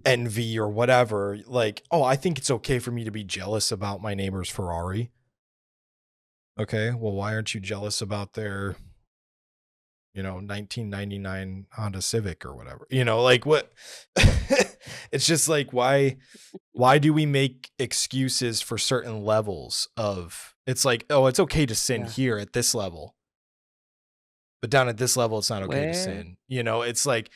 envy or whatever, like, oh, I think it's okay for me to be jealous about my neighbor's Ferrari. Okay, well, why aren't you jealous about their 1999 Honda Civic or whatever? Like what? It's just like why do we make excuses for certain levels of it's like, oh, it's okay to sin yeah. here at this level, but down at this level, it's not okay to Well, sin. It's like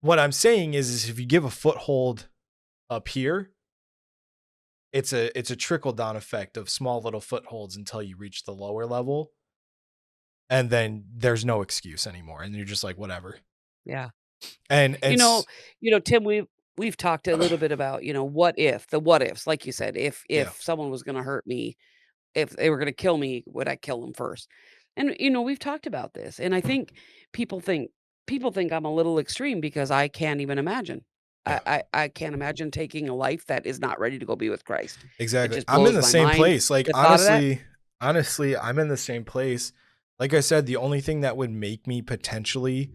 what I'm saying is if you give a foothold up here, it's a trickle down effect of small little footholds until you reach the lower level. And then there's no excuse anymore. And you're just like, whatever. yeah. And You know it's Tim, we've talked a little bit about, what if, the what ifs, like you said, yeah, if someone was gonna hurt me, if they were gonna kill me, would I kill them first? And, we've talked about this, and I think people think people think I'm a little extreme because I can't even imagine. yeah. I can't imagine taking a life that is not ready to go be with Christ. It Exactly. just I'm in blows the my same mind, place. Like the thought of that. honestly, I'm in the same place. Like I said, the only thing that would make me potentially,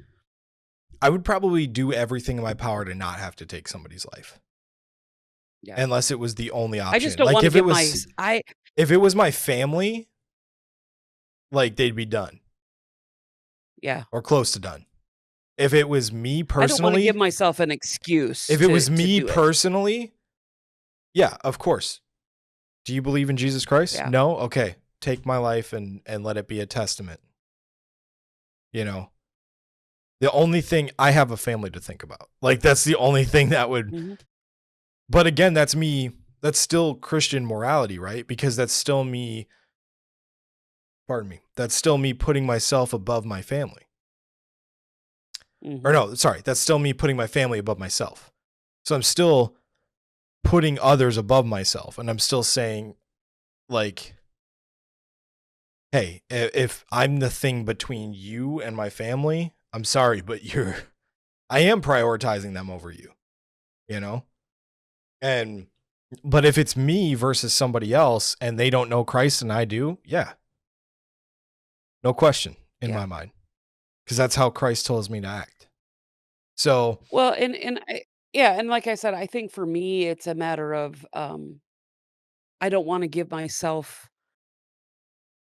I would probably do everything in my power to not have to take somebody's life. Yeah. Unless it was the only I just option. don't Like wanna if it give my was I if it was my family, like they'd be done Yeah. or close to done. If it was me I don't wanna give personally, myself an excuse if it was to me do it. personally, yeah, of course. Do you believe in Jesus Christ? Yeah. No? Okay. Take my life and let it be a testament. You know, the only thing, I have a family to think about. Like that's the only thing that would, Mhm. but again, that's me. That's still Christian morality, right? Because that's still me, pardon me. That's still me putting myself above my family. Or Mhm. no, sorry, that's still me putting my family above myself. So I'm still putting others above myself. And I'm still saying, like, hey, if I'm the thing between you and my family, I'm sorry, but I am prioritizing them over you, you know? And, but if it's me versus somebody else and they don't know Christ and I do, yeah, no question in Yeah. my mind, because that's how Christ tells me to act. So, Well, and I yeah, and like I said, I think for me, it's a matter of, I don't wanna give myself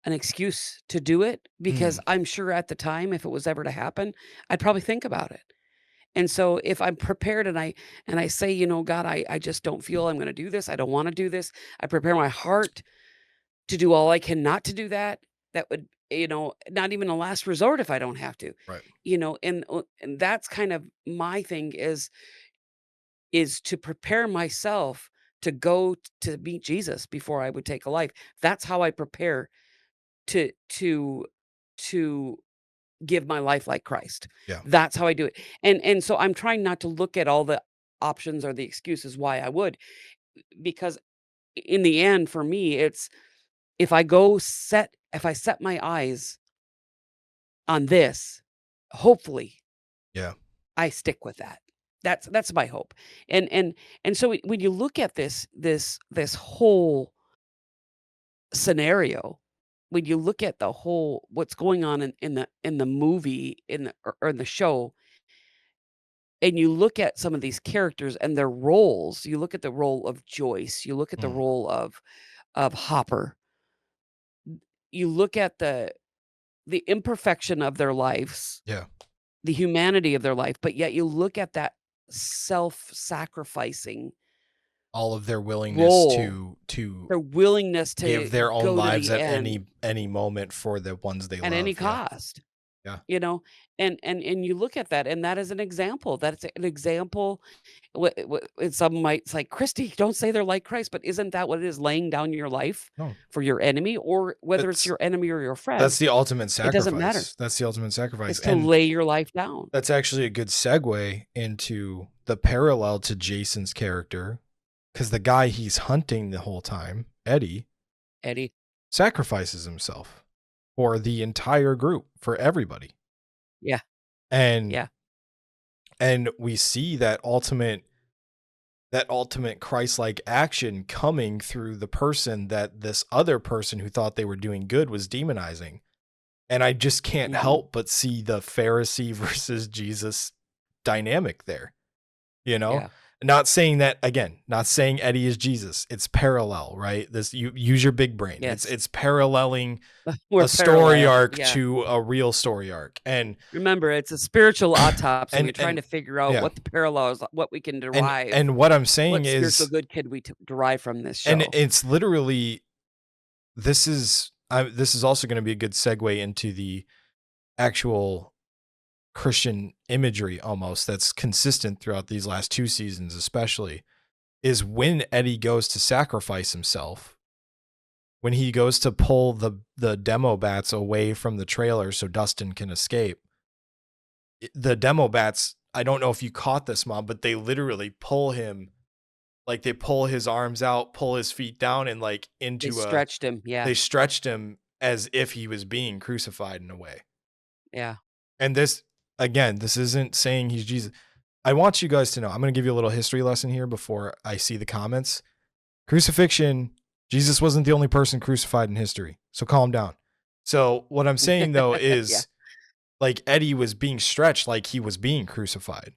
an excuse to do it because mm, I'm sure at the time, if it was ever to happen, I'd probably think about it. And so if I'm prepared and I say, God, I just don't feel I'm gonna do this. I don't wanna do this. I prepare my heart to do all I can not to do that. That would, not even a last resort if I don't have to. right. And that's kind of my thing is to prepare myself to go to meet Jesus before I would take a life. That's how I prepare to to to give my life like Christ. Yeah. That's how I do it. And so I'm trying not to look at all the options or the excuses why I would, because in the end for me it's if I set my eyes on this, hopefully Yeah. I stick with that. That's my hope. And so when you look at this whole scenario, when you look at the whole what's going on in the movie or in the show, and you look at some of these characters and their roles, you look at the role of Joyce, you look at the Mm, role of Hopper, you look at the imperfection of their lives, yeah. the humanity of their life, but yet you look at that self-sacrificing All of their willingness role, to their willingness to give their own go to lives the at end any moment for the ones they at any love. Yeah. cost. Yeah. You know, and you look at that, and that is an example. That's an example. And some might say, Christy, don't say they're like Christ, but isn't that what it is? Laying down your life No. for your enemy, or whether it's That's your enemy or your that's friend, the ultimate it doesn't matter. sacrifice. That's the ultimate sacrifice. It's to And lay your life down. that's actually a good segue into the parallel to Jason's character, because the guy he's hunting the whole time, Eddie, Eddie. sacrifices himself for the entire group, for everybody. Yeah, And yeah. we see that ultimate Christ-like action coming through the person that this other person who thought they were doing good was demonizing. And I just can't Mhm. help but see the Pharisee versus Jesus dynamic there, you know? Yeah. Not saying that, again, not saying Eddie is Jesus. It's parallel, right? This, you use your big brain. Yes. It's paralleling We're a story parallel. arc Yeah. to a real story arc. And Remember, it's a spiritual autopsy. We're trying and to figure out yeah. what the parallels, what we can And derive, what I'm saying what spiritual is, good could we derive from this and show. it's literally, this is also going to be a good segue into the actual Christian imagery almost that's consistent throughout these last two seasons, especially, is when Eddie goes to sacrifice himself, when he goes to pull the demo bats away from the trailer so Dustin can escape. The demo bats, I don't know if you caught this, Mom, but they literally pull him, like they pull his arms out, pull his feet down, and like They into a, stretched him. Yeah. they stretched him as if he was being crucified in a way. Yeah. And this, again, this isn't saying he's Jesus. I want you guys to know, I'm going to give you a little history lesson here before I see the comments. Crucifixion, Jesus wasn't the only person crucified in history. So calm down. So what I'm saying though Yeah. is like Eddie was being stretched like he was being crucified.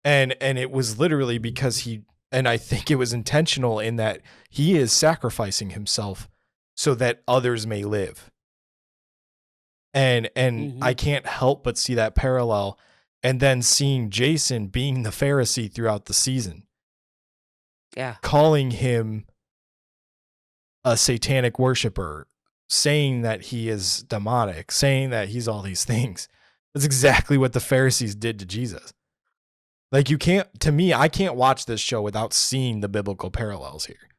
And it was literally because he and I think it was intentional in that he is sacrificing himself so that others may live. And I Mhm. can't help but see that parallel and then seeing Jason being the Pharisee throughout the season, Yeah. calling him a satanic worshiper, saying that he is demonic, saying that he's all these things. That's exactly what the Pharisees did to Jesus. Like you can't to me, I can't watch this show without seeing the biblical parallels here,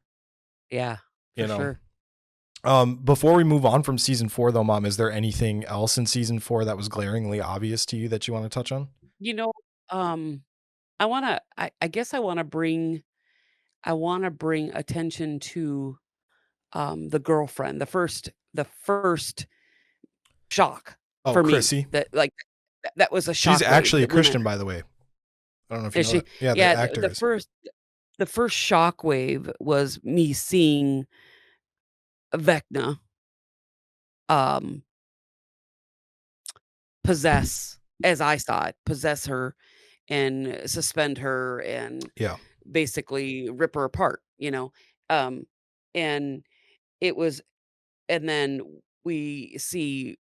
Yeah, you for know. sure. Before we move on from season 4 though, Mom, is there anything else in season 4 that was glaringly obvious to you that you want to touch on? You know, um, I guess I wanna bring attention to, the girlfriend, the first shock Oh, for me Chrissy. that, like, that was a She's shockwave actually a that when I Christian, by the way. I don't know if you is know that. she Yeah, the yeah, actor is. the first shockwave was me seeing Vecna, um, possess as I saw it, possess her and suspend her and Yeah. basically rip her apart, you know? Um, and it was and then we see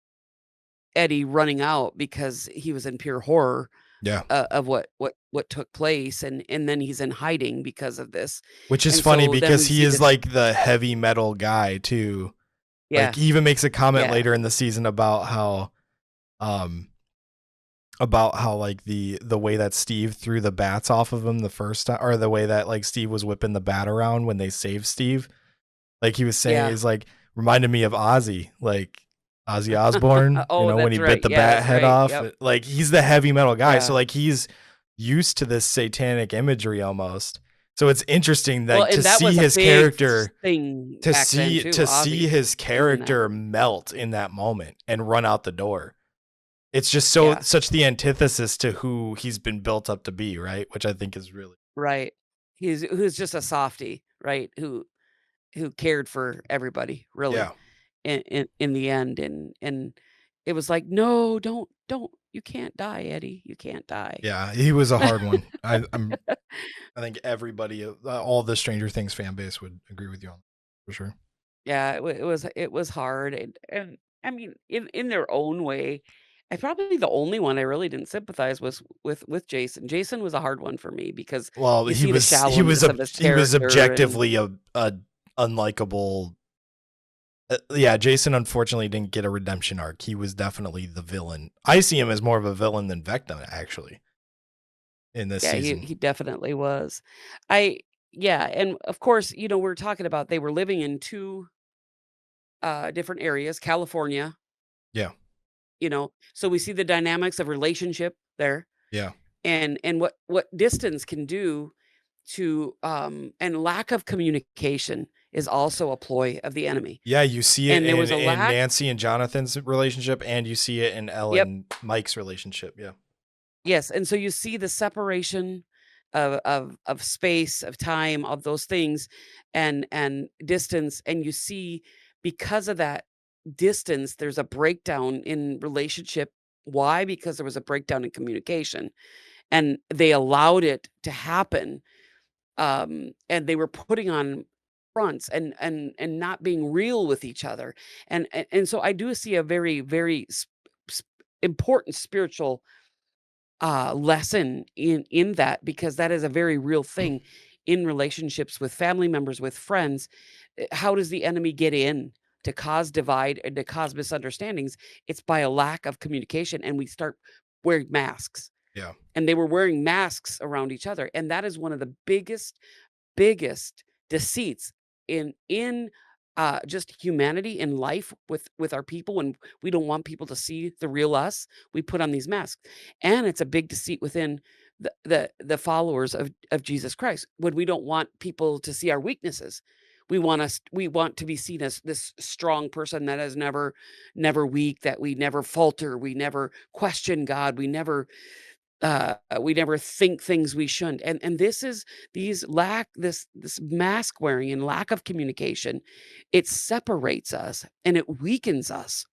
Eddie running out because he was in pure horror, Yeah. of what took place, and then he's in hiding because of this, Which is and funny so then because we he see is this like the heavy metal guy too. Like yeah, he even makes a comment yeah, later in the season um about how like the way that Steve threw the bats off of him the first time, or the way that like Steve was whipping the bat around when they saved Steve. Like he was saying yeah. is like reminded me of Ozzy, like Ozzy Osbourne, you Oh, know, when he that's bit right, the yeah, bat that's head right, off. yep, Like he's the heavy metal guy. So yeah. like he's used to this satanic imagery almost. So it's interesting Well, like to and that see was a his big character thing back then too, to see Ozzy his doing that. character melt in that moment and run out the door. It's just Yeah, such the antithesis to who he's been built up to be, right? Which I think is really right. Who's just a softie, right? Who cared for everybody, really, yeah. in the end, and it was like, "No, don't you can't die, Eddie, you can't die." Yeah, he was a hard one. I think everybody, all the Stranger Things fan base would agree with you on for sure. Yeah, it was hard, and I mean, in their own way, I probably the only one I really didn't sympathize was with Jason. Jason was a hard one for me because Well, you see the he was shallowness of his he was character and objectively a unlikable. Yeah, Jason unfortunately didn't get a redemption arc. He was definitely the villain. I see him as more of a villain than Vecna actually in this yeah, he season. he definitely was. I yeah, and of course, we're talking about they were living in 2, different areas, California, Yeah, so we see the dynamics of relationship there yeah, and what distance can do to and lack of communication is also a ploy of the enemy. yeah. You see it And there was a in lack Nancy and Jonathan's relationship, and you see it in Yep. Ellen Mike's relationship. Yeah, Yes, and so you see the separation of space, of time, of those things and distance, and you see because of that distance, there's a breakdown in relationship. Why? Because there was a breakdown in communication, and they allowed it to happen, and they were putting on fronts and not being real with each other, and so I do see a very, very important spiritual lesson in that because that is a very real thing in relationships with family members, with friends. How does the enemy get in to cause divide and to cause misunderstandings? It's by a lack of communication, and we start wearing masks. yeah, And they were wearing masks around each other, and that is one of the biggest deceits in just humanity in life with our people when we don't want people to see the real us, we put on these masks. And it's a big deceit within the followers of Jesus Christ when we don't want people to see our weaknesses. We want to be seen as this strong person that is never weak, that we never falter, we never question God, we never think things we shouldn't. And this is these lack this mask wearing and lack of communication, it separates us and it weakens us.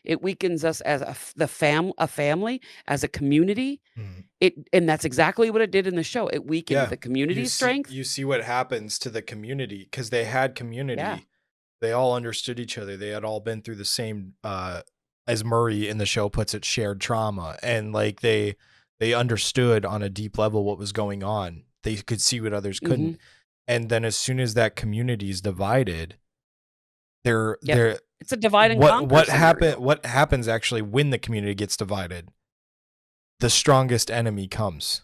It weakens us as a family, as a community. Mhm. And that's exactly what it did in the show. It weakened Yeah. the community strength. You see what happens to the community because they had Yeah. community. They all understood each other. They had all been through the same, as Murray in the show puts it, shared trauma, and, like, they understood on a deep level what was going on. They could see what others couldn't, Mhm. and then as soon as that community is divided, Yep. they're It's a divide and conquer scenario. what happens actually when the community gets divided? The strongest enemy comes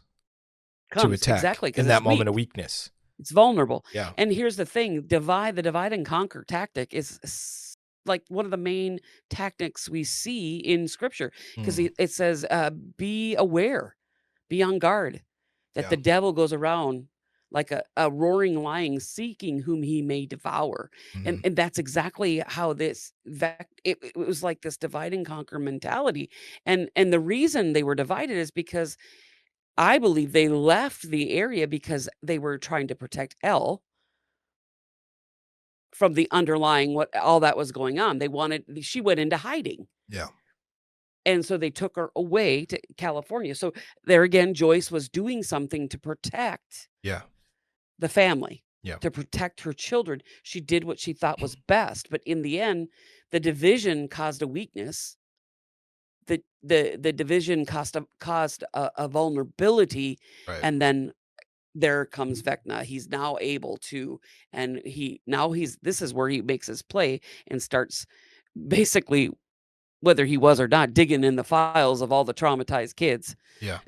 to Comes, attack exactly, in because that it's moment of weak. weakness. It's vulnerable. Yeah. And here's the thing, the divide and conquer tactic is like one of the main tactics we see in scripture, 'cause Mm, it says, "Be aware, be on guard, that yeah. the devil goes around like a roaring lion seeking whom he may devour." Mhm. And that's exactly how it was like this divide and conquer mentality. And the reason they were divided is because I believe they left the area because they were trying to protect Elle from the underlying what all that was going on. She went into hiding, Yeah. and so they took her away to California. So there again, Joyce was doing something to protect Yeah. the family, Yeah. to protect her children. She did what she thought was best, but in the end, the division caused a weakness. The division caused a vulnerability, Right. and then there comes Vecna. He's now able to, and he's this is where he makes his play and starts basically, whether he was or not, digging in the files of all the traumatized kids. Yeah.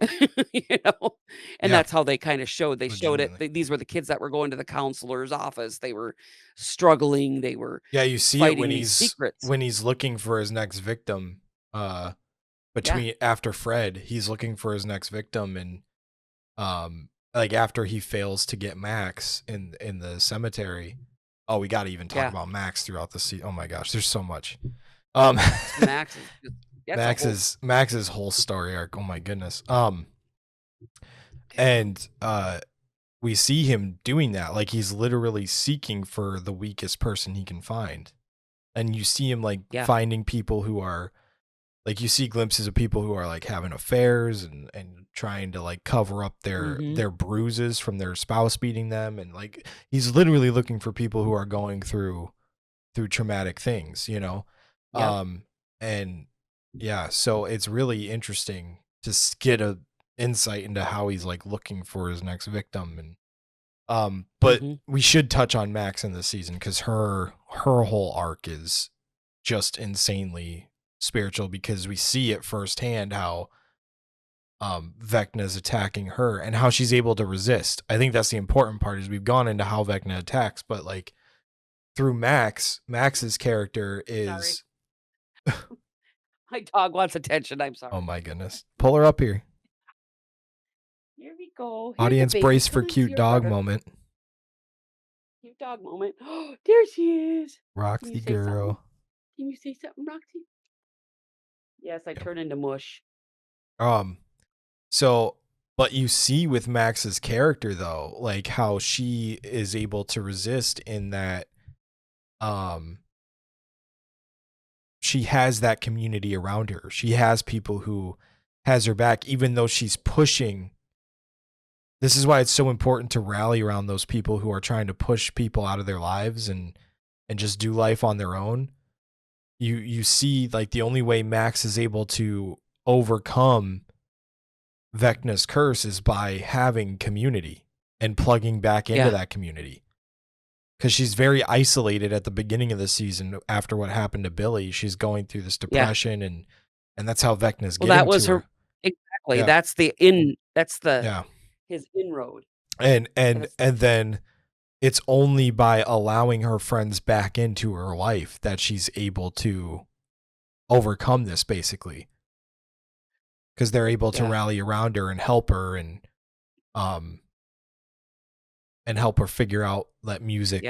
You know? And Yeah. that's how they showed it. Legitimately. These were the kids that were going to the counselor's office. They were struggling. They were Yeah, you see it fighting these secrets. when he's looking for his next victim, Yeah, between after Fred, he's looking for his next victim and, like, after he fails to get Max in the cemetery. Oh, we gotta even talk yeah. about Max throughout the oh my gosh, there's so much. Um, Max is just that's a whole Max's whole story arc, oh my goodness. yeah. And, we see him doing that, like, he's literally seeking for the weakest person he can find. And you see him, like, Yeah. finding people who are like, you see glimpses of people who are, like, having affairs and trying to, like, cover up Mhm. their bruises from their spouse beating them, and, like, he's literally looking for people who are going through traumatic things, you know? Yep. And yeah, so it's really interesting to get a insight into how he's, like, looking for his next victim, and but Mhm. we should touch on Max in this season because her whole arc is just insanely spiritual because we see it firsthand how Vecna's attacking her and how she's able to resist. I think that's the important part is we've gone into how Vecna attacks, but like through Max's character Sorry. is My dog wants attention, I'm oh sorry. my goodness. Pull her up here. Here we go. Here's the Audience baby. brace Come for and see cute your dog brother. moment. Cute dog moment. Oh, there she is. Can you Roxy say something? girl. Can you say something, Roxy? Yes, I Yeah. turn into mush. Um So, but you see with Max's character though, like how she is able to resist in that um she has that community around her. She has people who has her back even though she's pushing. This is why it's so important to rally around those people who are trying to push people out of their lives and just do life on their own. You see like the only way Max is able to overcome Vecna's curse is by having community and plugging back into Yeah, that community. Because she's very isolated at the beginning of the season after what happened to Billy. She's going through this yeah. depression and that's how Vecna's Well, that getting was to her her. exactly. Yeah. That's the Yeah. his inroad. And And and it's and then it's only by allowing her friends back into her life that she's able to overcome this basically. Because they're able to yeah, rally around her um and help her figure out that yeah, music,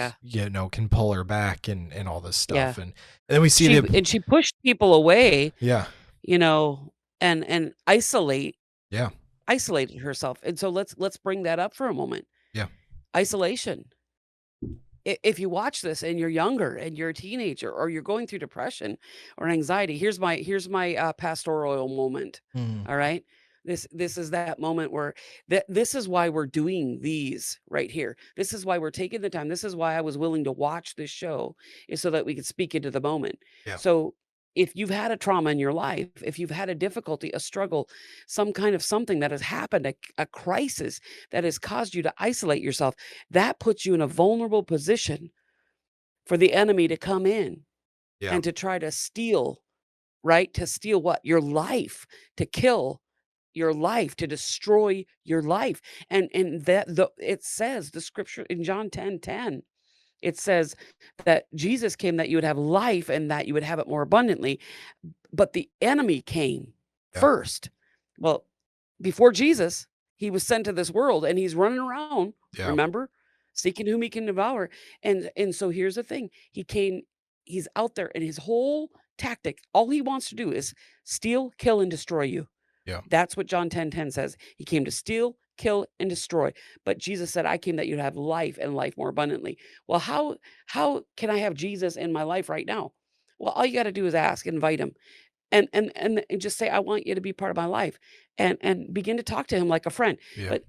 can pull her back and all this yeah. stuff. And then we see the She pushed people away, yeah, you know, and yeah, isolated herself. And so let's bring that up for a moment. yeah, Isolation. if you watch this and you're younger and you're a teenager or you're going through depression or anxiety, here's my pastoral moment. Mhm. All right. This is that moment where this is why we're doing these right here. This is why we're taking the time. This is why I was willing to watch this show is so that we could speak into the moment. Yeah. So if you've had a trauma in your life, if you've had a difficulty, a struggle, some kind of something that has happened, a crisis that has caused you to isolate yourself, that puts you in a vulnerable position for the enemy to come in Yeah. and to try to steal, right? To steal what? Your life, to kill your life, to destroy your life. And that it says the scripture in John 10:10, it says that Jesus came that you would have life and that you would have it more abundantly. But the enemy came Yeah. first. Well, before Jesus, he was sent to this world and he's running around, Yeah. remember? Seeking whom he can devour. And so here's the thing. He's out there and his whole tactic, all he wants to do is steal, kill, and destroy you. Yeah. That's what John 10:10 says. He came to steal, kill, and destroy. But Jesus said, I came that you'd have life and life more abundantly. Well, how can I have Jesus in my life right now? Well, all you got to do is ask, invite him and just say, "I want you to be part of my life," and begin to talk to him like a friend. Yeah. But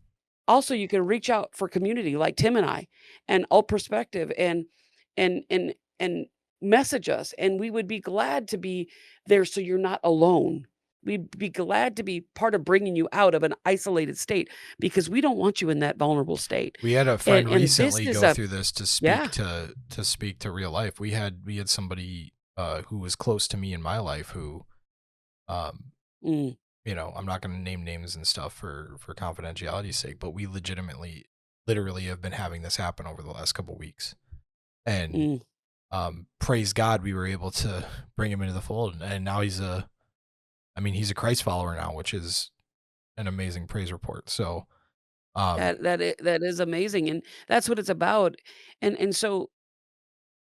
also, you can reach out for community like Tim and I, and All Perspective, and message us, and we would be glad to be there so you're not alone. We'd be glad to be part of bringing you out of an isolated state because we don't want you in that vulnerable state. We had a friend And this recently is go a through this yeah. to speak to real life. We had somebody who was close to me in my life who um Mm, I'm not going to name names and stuff for confidentiality's sake, but we legitimately literally have been having this happen over the last couple weeks. And mm. praise God we were able to bring him into the fold, and now he's a Christ follower now, which is an amazing praise report. So, um That is amazing, and that's what it's about. And so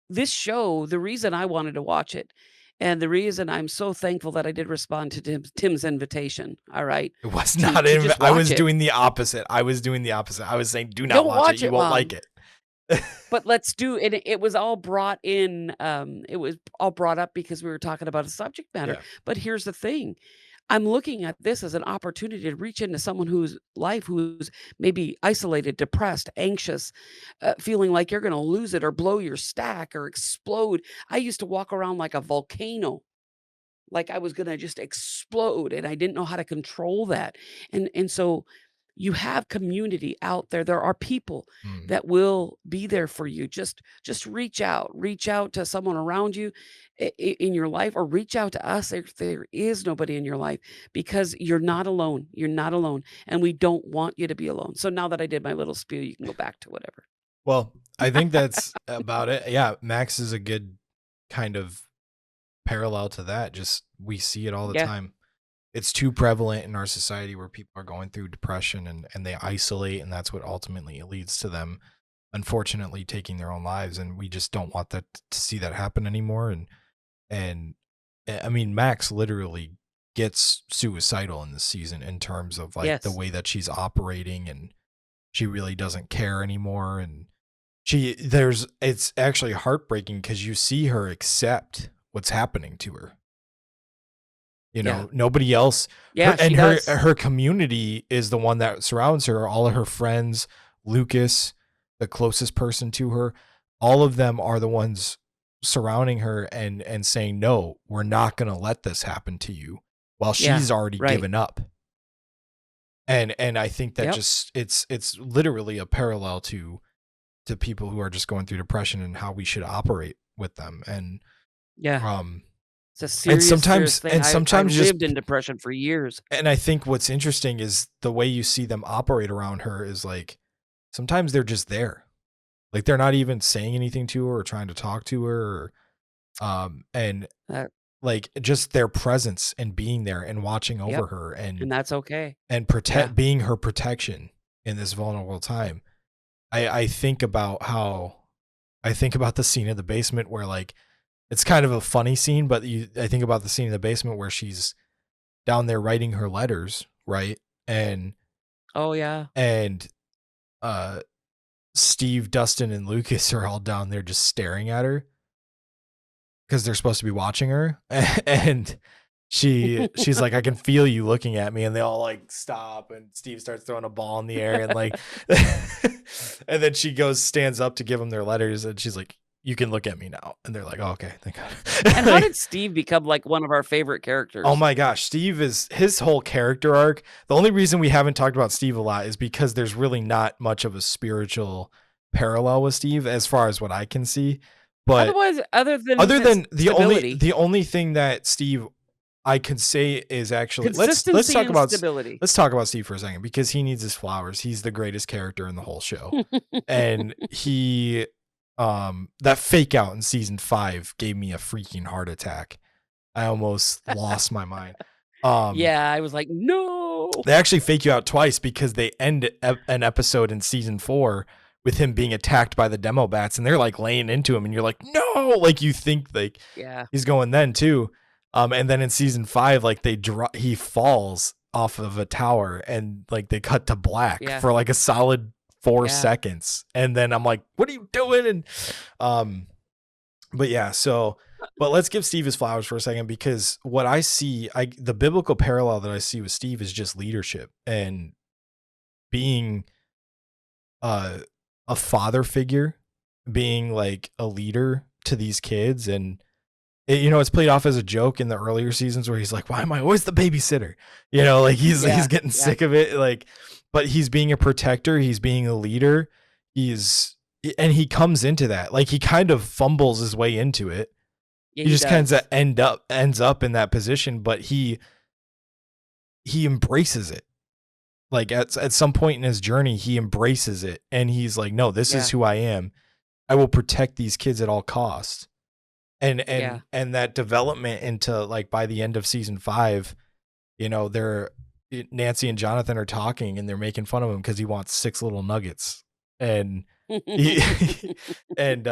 this show, the reason I wanted to watch it, and the reason I'm so thankful that I did respond to Tim's invitation, all right, it was to not to in just I watch was it. doing the opposite. I was doing the opposite. I was saying, "Do not "Don't watch it. watch You it, won't mom." like it." But let's do and it was all brought in, it was all brought up because we were talking about a subject matter. Yeah. But here's the thing, I'm looking at this as an opportunity to reach into someone who's maybe isolated, depressed, anxious, feeling like you're gonna lose it or blow your stack or explode. I used to walk around like a volcano, like I was gonna just explode, and I didn't know how to control that. And so you have community out there. There are people Mm. that will be there for you. Just reach out to someone around you in your life, or reach out to us if there is nobody in your life, because you're not alone. You're not alone, and we don't want you to be alone. So now that I did my little spiel, you can go back to whatever. Well, I think that's about it. Yeah, Max is a good kind of parallel to that. Just we see it all the Yeah, time. It's too prevalent in our society where people are going through depression and they isolate, and that's what ultimately leads to them unfortunately taking their own lives, and we just don't want that to see that happen anymore. And I mean, Max literally gets suicidal in this season in terms of like the yes, way that she's operating, and she really doesn't care anymore. And it's actually heartbreaking because you see her accept what's happening to her. yeah, Nobody else, her yeah, she and her does. her community is the one that surrounds her. All of her friends, Lucas, the closest person to her, all of them are the ones surrounding her and saying, "No, we're not going to let this happen to you," while Yeah, she's already right. given up. And I think that Yep. just it's literally a parallel to people who are just going through depression and how we should operate with them. Yeah. Um It's a and serious, serious sometimes thing. and I sometimes just lived in depression for years. and I think what's interesting is the way you see them operate around her is like sometimes they're just there. Like they're not even saying anything to her or trying to talk to her and Uh, like just their presence and being there and watching over yep, her and that's okay. and Yeah. protect being her protection in this vulnerable time. I think about the scene in the basement where like it's kind of a funny scene, but I think about the scene in the basement where she's down there writing her letters, right? And Oh, yeah. and uh Steve, Dustin, and Lucas are all down there just staring at her because they're supposed to be watching her, and she's like, I can feel you looking at me, and they all like stop, and Steve starts throwing a ball in the air, and like, and then she stands up to give them their letters, and she's like, you can look at me now, and they're like, oh, okay, thank And God. how Like, did Steve become, like, one of our favorite oh characters? my gosh, Steve is his whole character arc. The only reason we haven't talked about Steve a lot is because there's really not much of a spiritual parallel with Steve as far as what I can see. But Otherwise, other than other his than stability, the only thing that Steve I could say is actually consistency and stability. let's talk about Steve for a second because he needs his flowers. He's the greatest character in the whole show. And he that fake out in season 5 gave me a freaking heart attack. I almost lost my mind. Yeah, I was like, "No." They actually fake you out twice because they end an episode in season 4 with him being attacked by the demo bats, and they're like laying into him, and you're like, no, like you think like Yeah, he's going then too. And then in season 5, like he falls off of a tower, and like they cut to black yeah, for like a solid 4 yeah, seconds, and then I'm like, what are you doing? And um, but yeah, so but let's give Steve his flowers for a second because what I see, the biblical parallel that I see with Steve is just leadership and being uh, a father figure, being like a leader to these kids. And it's played off as a joke in the earlier seasons where he's like, why am I always the babysitter? Like he's yeah, getting yeah, sick of it. Like, but he's being a protector, he's being a leader, and he comes into that. Like he kind of fumbles his way into it. yeah, He he just kind of does. ends up in that position, but he embraces it. Like at some point in his journey, he embraces it, and he's like, no, this is Yeah, who I am. I will protect these kids at all costs. yeah. And that development into like by the end of season 5, they're Nancy and Jonathan are talking, and they're making fun of him because he wants 6 little nuggets. And he and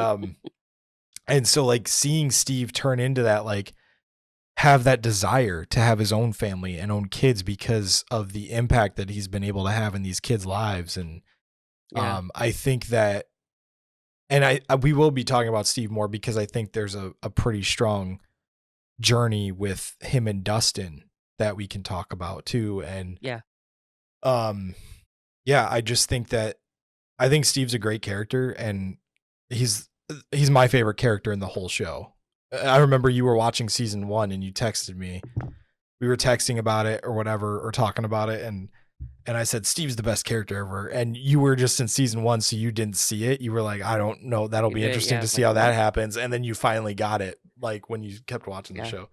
and so like seeing Steve turn into that, like have that desire to have his own family and own kids because of the impact that he's been able to have in these kids' lives. And Yeah, I think that, and we will be talking about Steve more because I think there's a pretty strong journey with him and Dustin that we can talk about too. And yeah, um yeah, I just think that I think Steve's a great character, and he's my favorite character in the whole show. I remember you were watching season 1 and you texted me. We were texting about it or whatever, or talking about it, and I said Steve's the best character ever, and you were just in season 1, so you didn't see it. You were like, I don't know, that'll be interesting yeah, to see like, how that happens, and then you finally got it, like when you kept watching the yeah. show.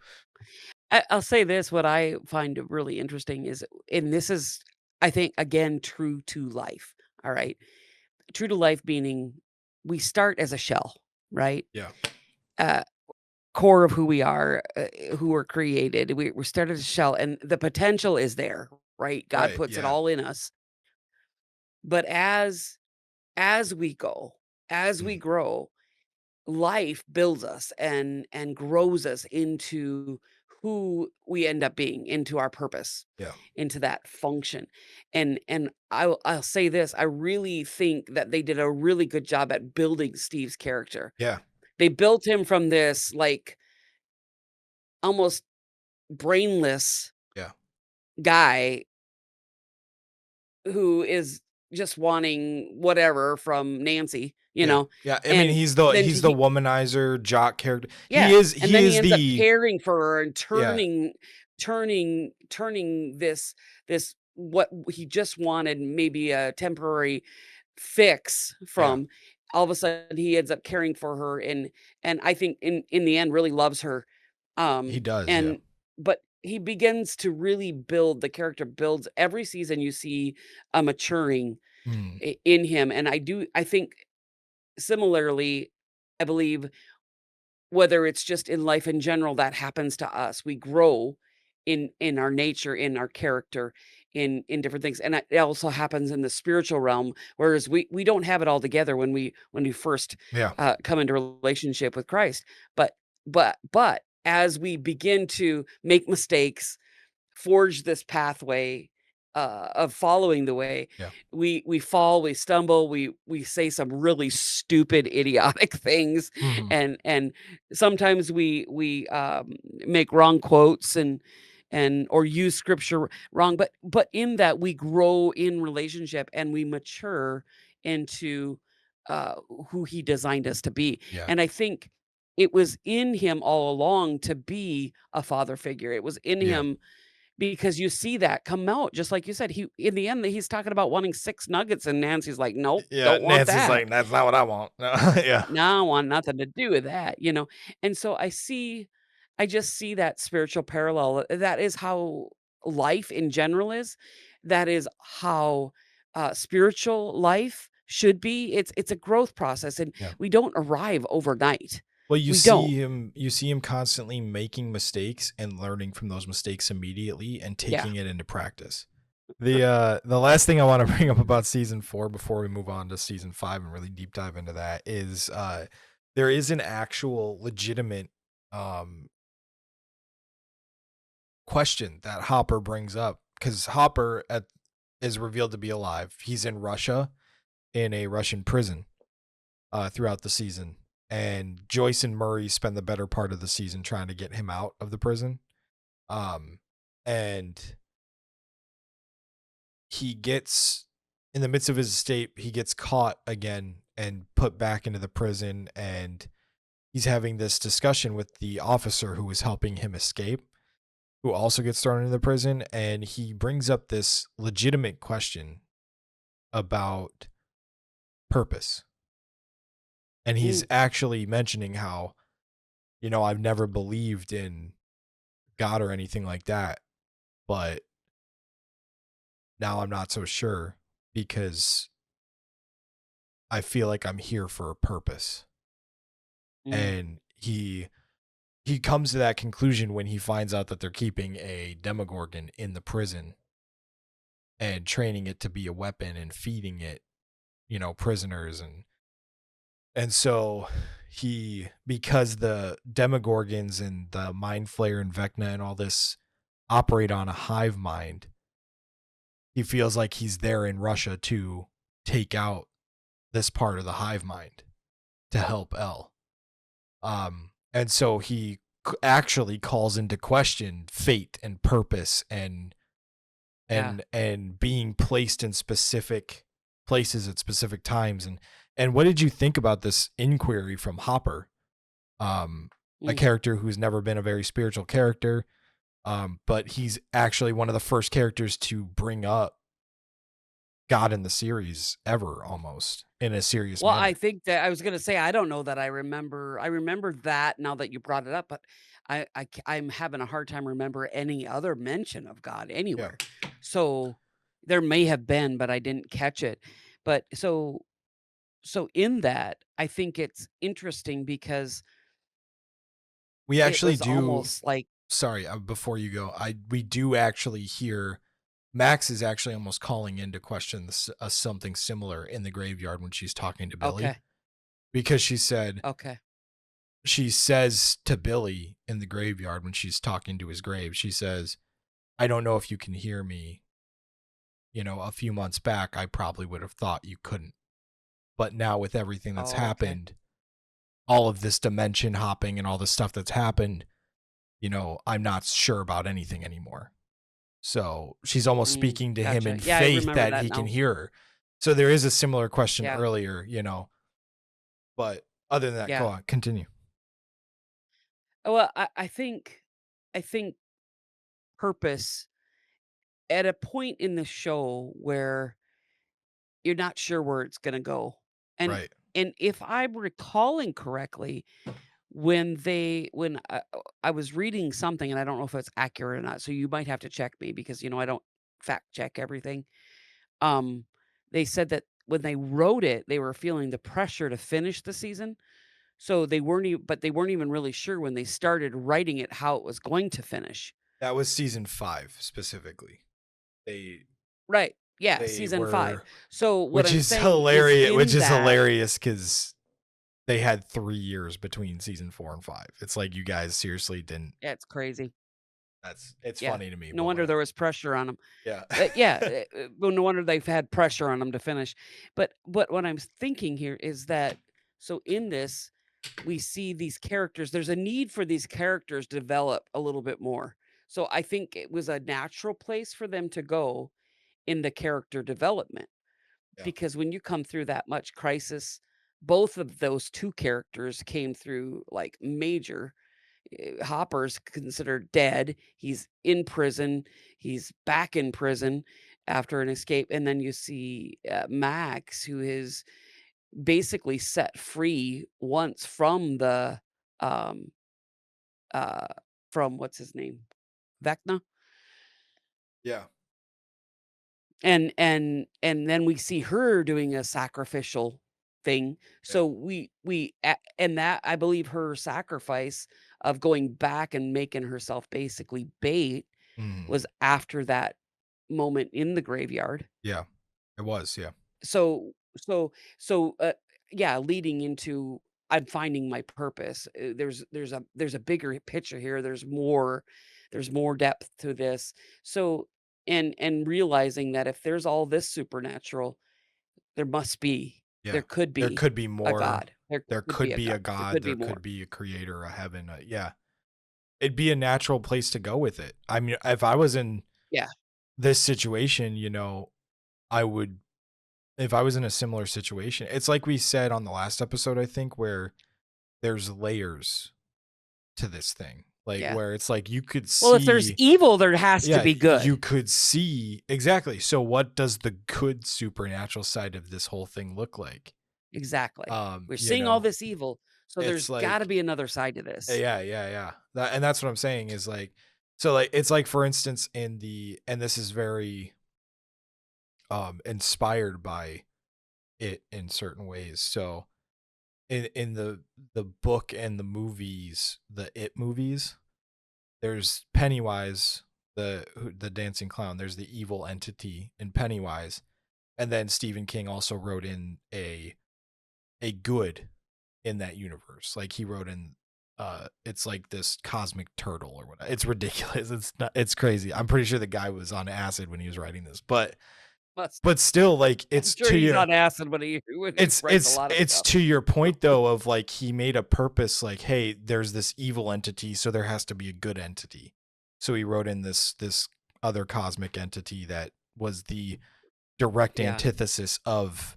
I'll say this, what I find really interesting is and this is, I think, again, true to life, all right? True to life meaning we start as a shell, right? Yeah, Uh, core of who we are, who we're created. We start as a shell, and the potential is there, right? God right, puts it yeah, all in us. But as we go, as we mm, grow, life builds us and grows us into who we end up being, into our purpose, yeah, into that function. And I'll say this, I really think that they did a really good job at building Steve's character. yeah, They built him from this, like, almost brainless yeah, guy who is just wanting whatever from Nancy, yeah, yeah. I mean, and then he's the he womanizer jock character. yeah, and He then he is ends up the caring for her and yeah, turning this what he just wanted, maybe a temporary fix yeah. from, all of a sudden he ends up caring for her and I think in the end really loves her. He does, yeah. And but he begins to really build the character, builds every season you see a maturing Mm, in him. And I think similarly, I believe whether it's just in life in general, that happens to us. We grow in our nature, in our character, in different things, and it also happens in the spiritual realm. Whereas we don't have it all together when we first yeah, come into relationship with Christ. But but as we begin to make mistakes, forge this pathway of following the way, Yeah. we fall, we stumble, we say some really stupid, idiotic things, Mhm. and sometimes we make wrong quotes and or use scripture wrong, but in that we grow in relationship and we mature into uh, who he designed us to be. Yeah. And I think it was in him all along to be a father figure. It was in Yeah. him because you see that come out, just like you said, he in the end, he's talking about wanting 6 nuggets, and Nancy's like, "Nope, Yeah, don't want Nancy's that. like, "That's not what I want." No, yeah. No, I want nothing to do with that," you know? And so I just see that spiritual parallel. That is how life in general is. That is how, spiritual life should be. It's a growth process, and Yeah. we don't arrive overnight. Well, We don't. you see him constantly making mistakes and learning from those mistakes immediately and Yeah. taking it into practice. The last thing I wanna bring up about season 4 before we move on to season 5 and really deep dive into that is, there is an actual legitimate, um, question that Hopper brings up because Hopper is revealed to be alive. He's in Russia, in a Russian prison, throughout the season, and Joyce and Murray spend the better part of the season trying to get him out of the prison. Um, and he gets in the midst of his escape, he gets caught again and put back into the prison, and he's having this discussion with the officer who was helping him escape, who also gets thrown into the prison, and he brings up this legitimate question about purpose. And he's Mm, actually mentioning how, I've never believed in God or anything like that, but now I'm not so sure because I feel like I'm here for a purpose. mm. And he comes to that conclusion when he finds out that they're keeping a demogorgon in the prison and training it to be a weapon and feeding it, prisoners, and so because the demogorgons and the mind flayer and Vecna and all this operate on a hive mind, he feels like he's there in Russia to take out this part of the hive mind to help L. And so he actually calls into question fate and purpose and Yeah. being placed in specific places at specific times. And what did you think about this inquiry from Hopper? A Mm. character who's never been a very spiritual character, but he's actually one of the first characters to bring up God in the series ever, almost in a serious Well, I manner. think that I was gonna say, I don't know that I remember that now that you brought it up, but I'm having a hard time remember any other mention of God Yeah. anywhere. So, there may have been, but I didn't catch it. But so in that, I think it's interesting because We it actually was do. almost like Sorry, before you go, we do actually hear Max is actually almost calling into question something similar in the graveyard when she's talking to Billy, okay, because okay. she says to Billy in the graveyard when she's talking to his grave, she says, "I don't know if you can hear me. A few months back, I probably would have thought you couldn't, but now with everything that's Oh, okay. happened, all of this dimension hopping and all this stuff that's happened, I'm not sure about anything anymore." So she's almost Mm, speaking to him gotcha. in Yeah, I faith remember that that he can now. hear her. So there is a similar question Yeah, earlier, but other than that, go yeah. on, continue. Well, I think purpose at a point in the show where you're not sure where it's gonna go. And Right. and if I'm recalling correctly, when I was reading something, and I don't know if it's accurate or not, so you might have to check me because, I don't fact check everything. Um, they said that when they wrote it, they were feeling the pressure to finish the season, so they weren't even really sure when they started writing it how it was going to finish. That was season 5 specifically. They Right. Yeah, they season 5. were So what I'm saying is which in is that hilarious cuz they had 3 years between season 4 and 5. It's like you guys seriously didn't yeah, it's crazy. It's Yeah. funny to me, No but wonder whatever. there was pressure on 'em. Yeah. Yeah, well, no wonder they've had pressure on them to finish. But what I'm thinking here is that so in this, we see these characters there's a need for these characters to develop a little bit more. So I think it was a natural place for them to go in the character development, Yeah. because when you come through that much crisis, both of those 2 characters came through, like, major Hopper's considered dead. He's in prison. He's back in prison after an escape. And then you see Max, who is basically set free once from the um uh from what's his name? Vecna. Yeah. And then we see her doing a sacrificial thing. Yeah. So and that I believe her sacrifice of going back and making herself basically bait Mhm. was after that moment in the graveyard. Yeah. It was, yeah. So so yeah, leading into I'm finding my purpose. There's a bigger picture here. There's more depth to this. So and realizing that if there's all this supernatural, there must be Yeah. there could There be could be a more. God. There There could be could a be God. a There God, could be there could more. be a creator, a heaven, yeah. It'd be a natural place to go with it. I mean, if I was in Yeah, this situation, I would if I was in a similar situation. It's like we said on the last episode, I think, where there's layers to this thing. Like yeah. where it's like you could Well, if there's see, evil, there has to yeah, be you good. could see exactly. So what does the good supernatural side of this whole thing look like? Exactly. Um, We're you seeing all know, this evil, so it's there's gotta like be another side to this. yeah, yeah, yeah. And that's what I'm saying is like so like it's like for instance and this is very inspired by it in certain ways. So in the book and the movies, the It movies, there's Pennywise, the dancing clown. There's the evil entity in Pennywise, and then Stephen King also wrote in a good in that universe. Like he wrote in it's like this cosmic turtle or whatever. It's ridiculous. It's not it's crazy. I'm pretty sure the guy was on acid when he was writing this. Must But still like I'm it's sure to he's your on acid when he it's writes a it's lot of it's stuff. to your point though of like he made a purpose like hey there's this evil entity so there has to be a good entity, so he wrote in this other cosmic entity that was the direct Yeah, antithesis of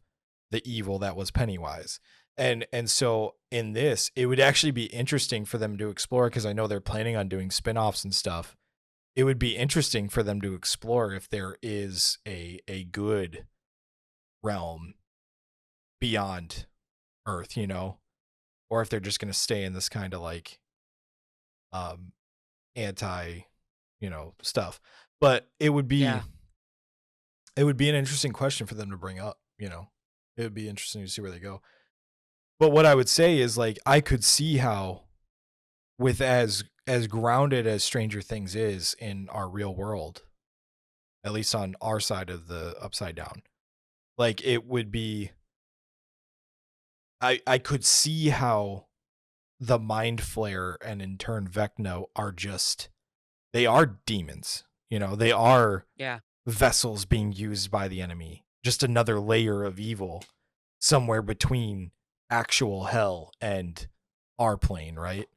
the evil that was Pennywise. And so in this it would actually be interesting for them to explore because I know they're planning on doing spin-offs and stuff. It would be interesting for them to explore if there is a good realm beyond Earth, or if they're just going to stay in this kind of like um anti, stuff. But yeah, it would be an interesting question for them to bring up. It would be interesting to see where they go. But what I would say is like I could see how with as grounded as Stranger Things is in our real world, at least on our side of the upside down, like it would be I could see how the Mind Flare and in turn Vecna are just they are demons. They are yeah, vessels being used by the enemy. Just another layer of evil somewhere between actual hell and our plane, right?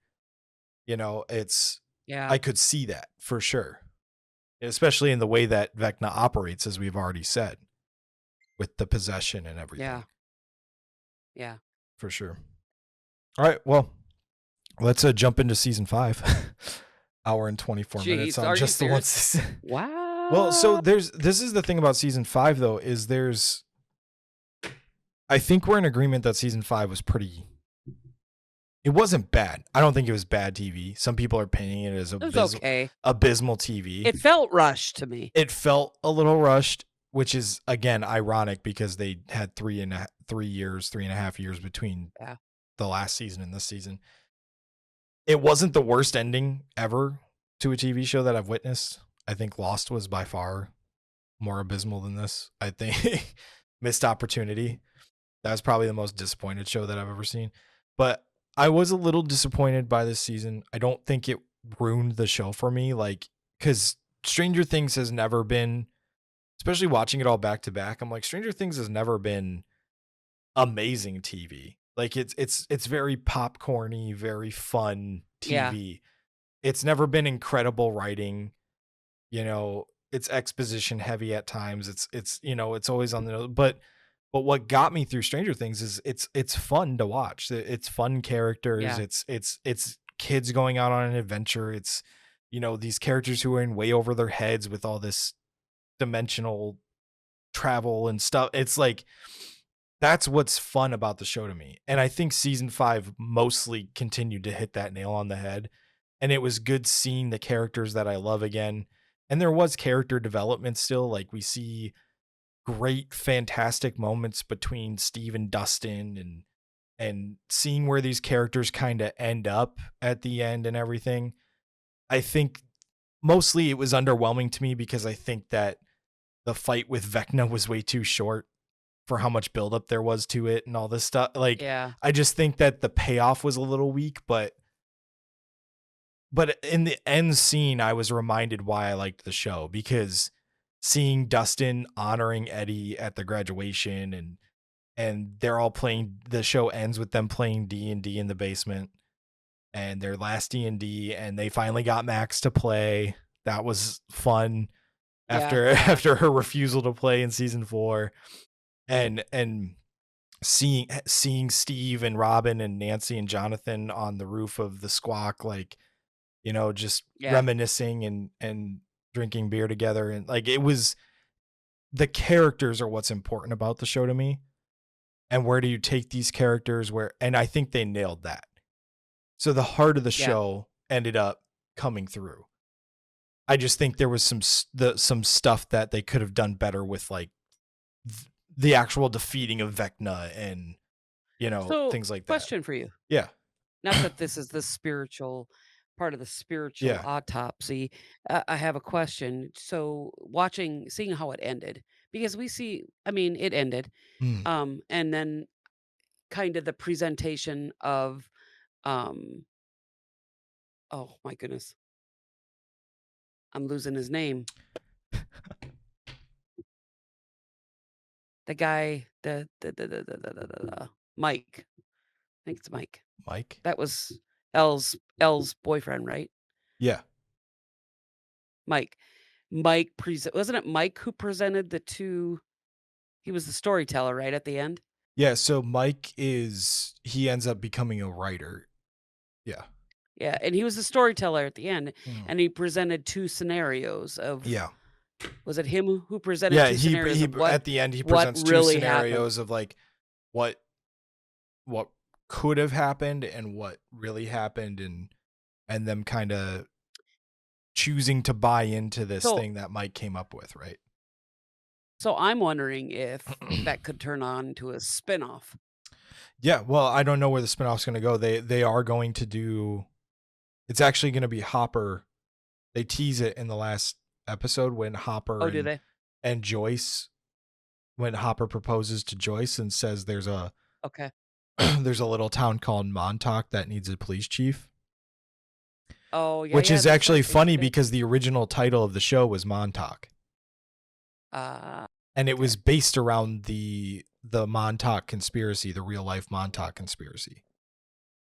It's yeah, I could see that for sure. Especially in the way that Vecna operates, as we've already said, with the possession and yeah, everything. yeah. For sure. All right, well, let's jump into season 5. Hour and 24 minutes Jeez, on are you just the one serious? season. Well, so Wow. this is the thing about season 5 though is I think we're in agreement that season 5 was pretty it wasn't bad. I don't think it was bad TV. Some people are painting it as It was okay. abysmal TV. It felt rushed to me. It felt a little rushed, which is again ironic because they had 3.5 years between Yeah, the last season and this season. It wasn't the worst ending ever to a TV show that I've witnessed. I think Lost was by far more abysmal than this. I think Missed Opportunity. That was probably the most disappointed show that I've ever seen. But I was a little disappointed by this season. I don't think it ruined the show for me. Like because Stranger Things has never been, especially watching it all back to back. I'm like, Stranger Things has never been amazing TV. Like it's very popcorny, very fun Yeah, TV. It's never been incredible writing. It's exposition heavy at times. It's always on the, but what got me through Stranger Things is it's fun to watch. It's fun characters. yeah, It's kids going out on an adventure. It's these characters who are in way over their heads with all this dimensional travel and stuff. It's like that's what's fun about the show to me. And I think season 5 mostly continued to hit that nail on the head. And it was good seeing the characters that I love again. And there was character development still. Like we see great, fantastic moments between Steve and Dustin and seeing where these characters kind of end up at the end and everything. I think mostly it was underwhelming to me because I think that the fight with Vecna was way too short for how much buildup there was to it and all this stuff. Like, yeah, I just think that the payoff was a little weak, but in the end scene, I was reminded why I liked the show because seeing Dustin honoring Eddie at the graduation and they're all playing, the show ends with them playing D&D in the basement and their last D&D and they finally got Max to play. That was fun yeah, after yeah, after her refusal to play in season 4 and seeing Steve and Robin and Nancy and Jonathan on the roof of the Squawk, like, just yeah. reminiscing and drinking beer together. And like, it was, the characters are what's important about the show to me. And where do you take these characters and I think they nailed that. So the heart of the Yeah. show ended up coming through. I just think there was some stuff that they could have done better with, like the actual defeating of Vecna and So, things like that. question for you. Yeah. Not that this is the spiritual part of the spiritual Yeah. autopsy. I have a question. So, seeing how it ended, because I mean, it ended, Mm. and then kind of the presentation of, um, oh my goodness, I'm losing his name. The guy, the Mike. I think it's Mike. Mike. That was Elle's boyfriend, right? Yeah. Mike. Wasn't it Mike who presented the 2? He was the storyteller, right, at the end? Yeah. So Mike he ends up becoming a writer. Yeah. Yeah, and he was the storyteller at the end, Mm. and he presented 2 scenarios Yeah. was it him who presented Yeah. 2 scenarios He of at the end he what presents two really happened? scenarios of like what what could have happened and what really happened and them kind of choosing to buy into this So thing that Mike came up with, right? so I'm wondering if that could turn on to a spinoff. Yeah, well, I don't know where the spinoff's going to go. They are going to do, it's actually going to be Hopper. They tease it in the last episode when Hopper Oh, do they? and Joyce, when Hopper proposes to Joyce and says Okay. there's a little town called Montauk that needs a police chief, Oh, yeah, which yeah, is that's actually right, they funny said that. because the original title of the show was Montauk Ah, and it was okay. based around the Montauk conspiracy, the real life Montauk conspiracy.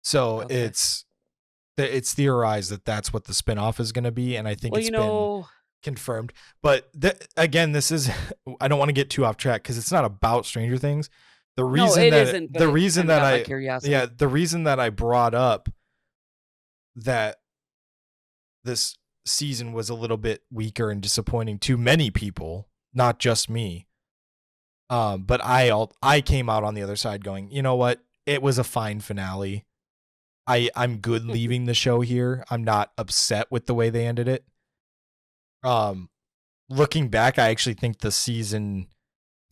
So Okay. it's theorized that that's what the spinoff is going to be, and I think Well, it's been confirmed. But again, this is I don't want to get too off track because it's not about Stranger Things. The no, reason it that isn't, but the it reason kinda that got my I curiosity. yeah the reason that I brought up that this season was a little bit weaker and disappointing to many people, not just me. But I came out on the other side going, you know what? It was a fine finale. I'm good leaving the show here. I'm not upset with the way they ended it. Um, Looking back, I actually think the season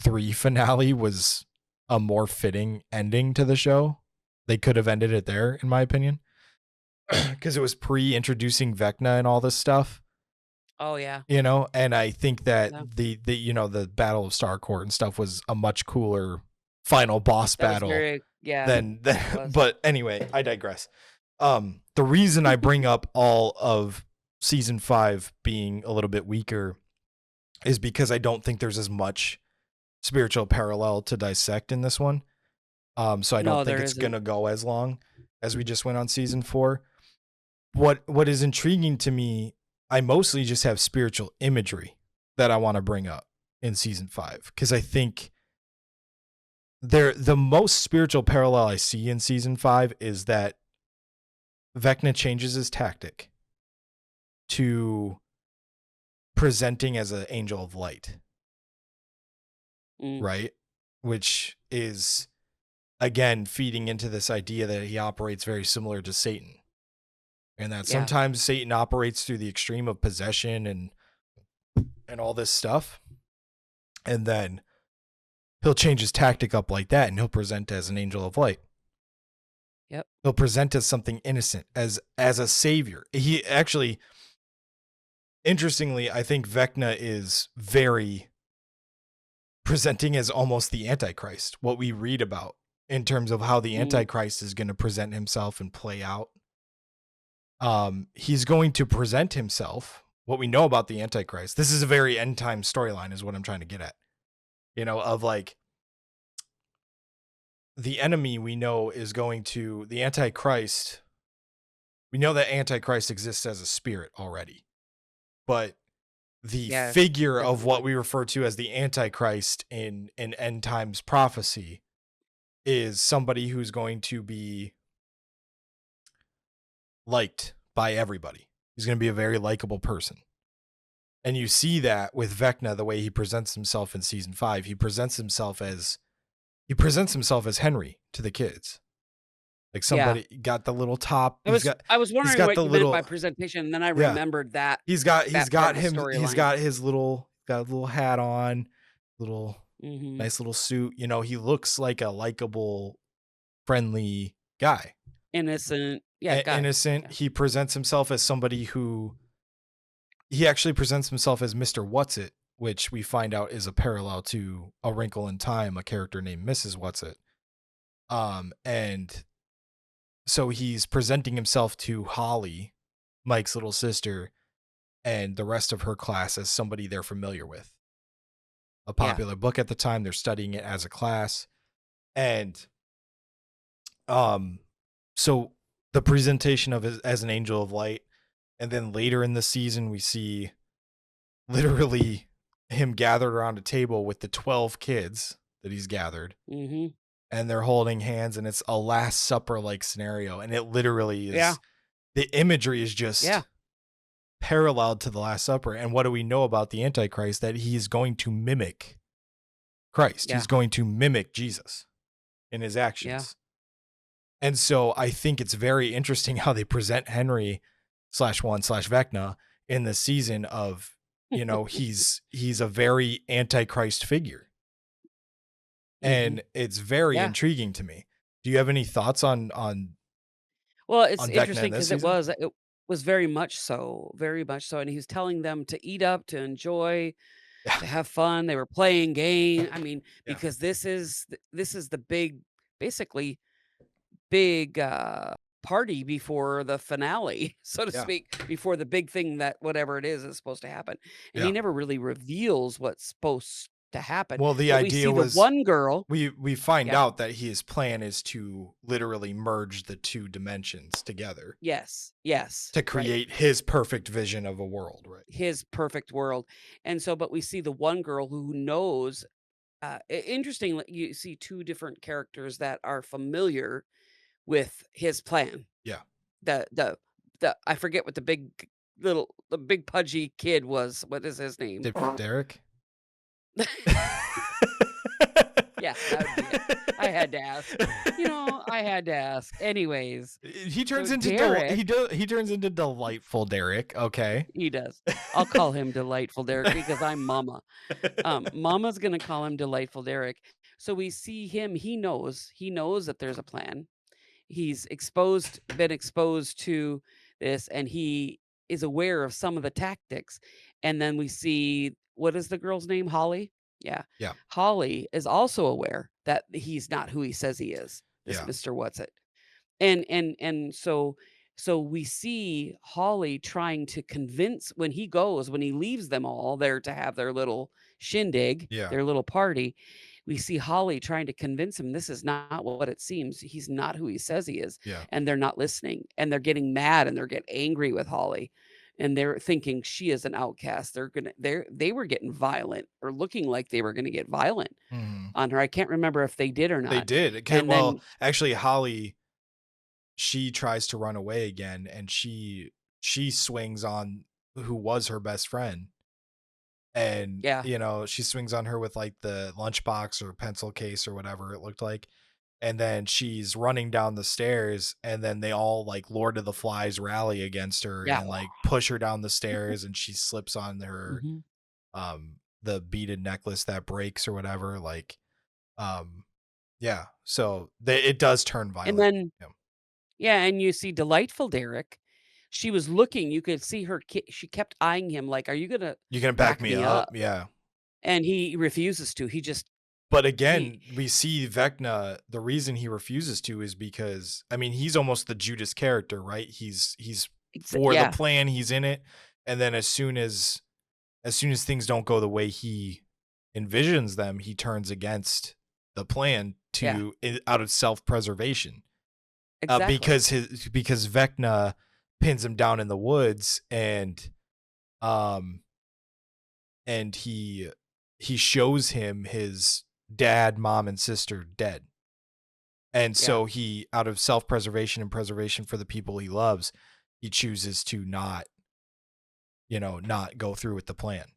3 finale was a more fitting ending to the show. They could have ended it there, in my opinion, because it was pre-introducing Vecna and all this stuff, Oh, yeah. and I think that Yeah. the Battle of Starcourt and stuff was a much cooler final boss That was battle very yeah, than it was. but anyway, I digress. The reason I bring up all of season 5 being a little bit weaker is because I don't think there's as much spiritual parallel to dissect in this one. So I don't No, think there it's isn't. gonna go as long as we just went on season 4. What is intriguing to me, I mostly just have spiritual imagery that I want to bring up in season 5 because I think the most spiritual parallel I see in season 5 is that Vecna changes his tactic to presenting as an angel of light, Mm, right? Which is again feeding into this idea that he operates very similar to Satan. And that yeah. sometimes Satan operates through the extreme of possession and all this stuff. And then he'll change his tactic up like that and he'll present as an angel of light. Yep. He'll present as something innocent, as a savior. He actually, interestingly, I think Vecna is very presenting as almost the Antichrist, what we read about in terms of how the Mm, Antichrist is going to present himself and play out. He's going to present himself, what we know about the Antichrist. This is a very end time storyline, is what I'm trying to get at. Of like the enemy we know is going to the Antichrist. We know that Antichrist exists as a spirit already, but the yeah, figure of what definitely. we refer to as the Antichrist in end times prophecy is somebody who's going to be liked by everybody. He's going to be a very likable person. And you see that with Vecna, the way he presents himself in season 5. He presents himself as Henry to the kids. Like Yeah. somebody got the little top. I was I was He's wondering got what the you meant by little presentation, and then I yeah. remembered that He's got he's that part got of the him he's storyline. got his little got a little hat on, little Mhm. nice little suit. He looks like a likable, friendly guy. Innocent. Yeah, guy. Innocent. Yeah. He presents himself as somebody who he actually presents himself as Mr. Whatsit, which we find out is a parallel to A Wrinkle in Time, a character named Mrs. Whatsit. And so he's presenting himself to Holly, Mike's little sister, and the rest of her class as somebody they're familiar with. A Yeah. popular book at the time, they're studying it as a class. And um so the presentation of it as an angel of light, and then later in the season we see literally him gathered around a table with the 12 kids that he's gathered, Mhm. and they're holding hands, and it's a last supper like scenario, and it literally Yeah. is the imagery is Yeah. just paralleled to the last supper. And what do we know about the Antichrist? That he is going to mimic Christ. Yeah. He's going to mimic Jesus in his Yeah. actions. And so I think it's very interesting how they present Henry slash one slash Vecna in the season of, he's a very antichrist figure. Mhm. And it's very Yeah. intriguing to me. Do you have any thoughts on Well, it's Vecna in interesting this because season? it was very much so, and he was telling them to eat up, to enjoy, Yeah. to have fun. They were playing game. I mean, Yeah. because this is the big, basically big party before the finale, so to Yeah. speak, before the big thing that whatever it is supposed to happen. And he Yeah. never really reveals what's supposed to happen. Well, the But we see idea the was one girl. we find Yeah. out that his plan is to literally merge the two dimensions together Yes. Yes. to Right. create his perfect vision of a world, right? His perfect world. And so, but we see the one girl who knows. Interestingly, you see two different characters that are familiar with his plan. Yeah. The the I forget what the big pudgy kid was. What is his name? Derek? Yeah, that would be it. I had to ask. I had to ask. Anyways, He so turns into Derek, he turns into delightful Derek, okay. he does. I'll call him Delightful Derek because I'm Mama. Mama's gonna call him Delightful Derek. So we see him. He knows that there's a plan. He's been exposed to this, and he is aware of some of the tactics. And then we see, what is the girl's name? Holly? Yeah. Yeah, Holly is also aware that he's not who he says he is, this yeah, Mr. What's It. And so So we see Holly trying to convince when he leaves them all there to have their little shindig, Yeah. their little party, we see Holly trying to convince him this is not what it seems. He's not who he says he is. Yeah. And they're not listening. And they're getting mad and they're getting angry with Holly. And they're thinking she is an outcast. They were getting violent or looking like they were gonna get violent Mhm. on her. I can't remember if they did or They not. did. And Well, then actually, Holly, she tries to run away again, and she swings on who was her best friend, and, yeah, she swings on her with, like, the lunchbox or pencil case or whatever it looked like, and then she's running down the stairs, and then they all, like, Lord of the Flies rally against her yeah. and, like, push her down the stairs, and she slips on her, Mhm. the beaded necklace that breaks or whatever, like, um yeah, so it does turn And violent. then Yeah. yeah, and you see delightful Derek. She was looking, you could see her she kept eyeing him like, "Are you gonna "You gonna back back me me up?" up?" Yeah. And he refuses to. But He again, we see Vecna, the reason he refuses to is because, I mean, he's almost the Judas character, right? He's for the yeah, plan, he's in it, and then as soon as things don't go the way he envisions them, he turns against the plan yeah, out of self-preservation. exactly. Because Vecna pins him down in the woods, um and he shows him his dad, mom, and sister dead. And Yeah. so he, out of self-preservation and preservation for the people he loves, he chooses to not go through with the plan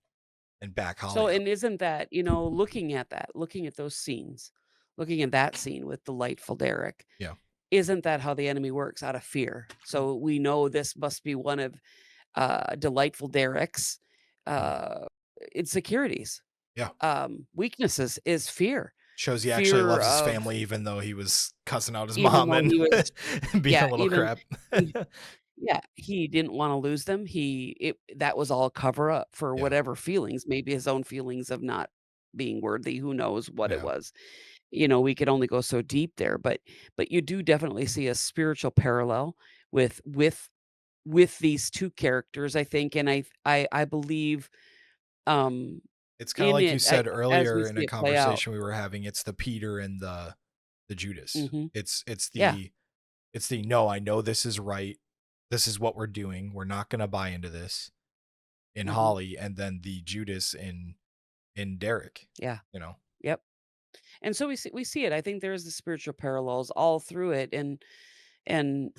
and back So, Holly up. and isn't that, looking at those scenes, looking at that scene with delightful Derek, Yeah. isn't that how the enemy works? Out of fear. So we know this must be one of, delightful Derek's, Mhm. uh, insecurities, Yeah. weaknesses is fear. Shows he actually Fear loves his of family even though he was cussing out his even mom though and he was and being yeah, a little even crap. he yeah, he didn't wanna lose them. That was all a cover up for Yeah. whatever feelings, maybe his own feelings of not being worthy, who knows what it Yeah. was. We could only go so deep there, but you do definitely see a spiritual parallel with these 2 characters, I think, and I believe, um, It's kinda in like you it, said as we earlier in see a it play out. conversation we were having, it's the Peter and the Judas. Mhm. It's Yeah. no, I know this is right. This is what we're doing. We're not gonna buy into this in Mhm. Holly, and then the Judas in Derek, Yeah. you know? Yep. And so we see it. I think there's the spiritual parallels all through it, and in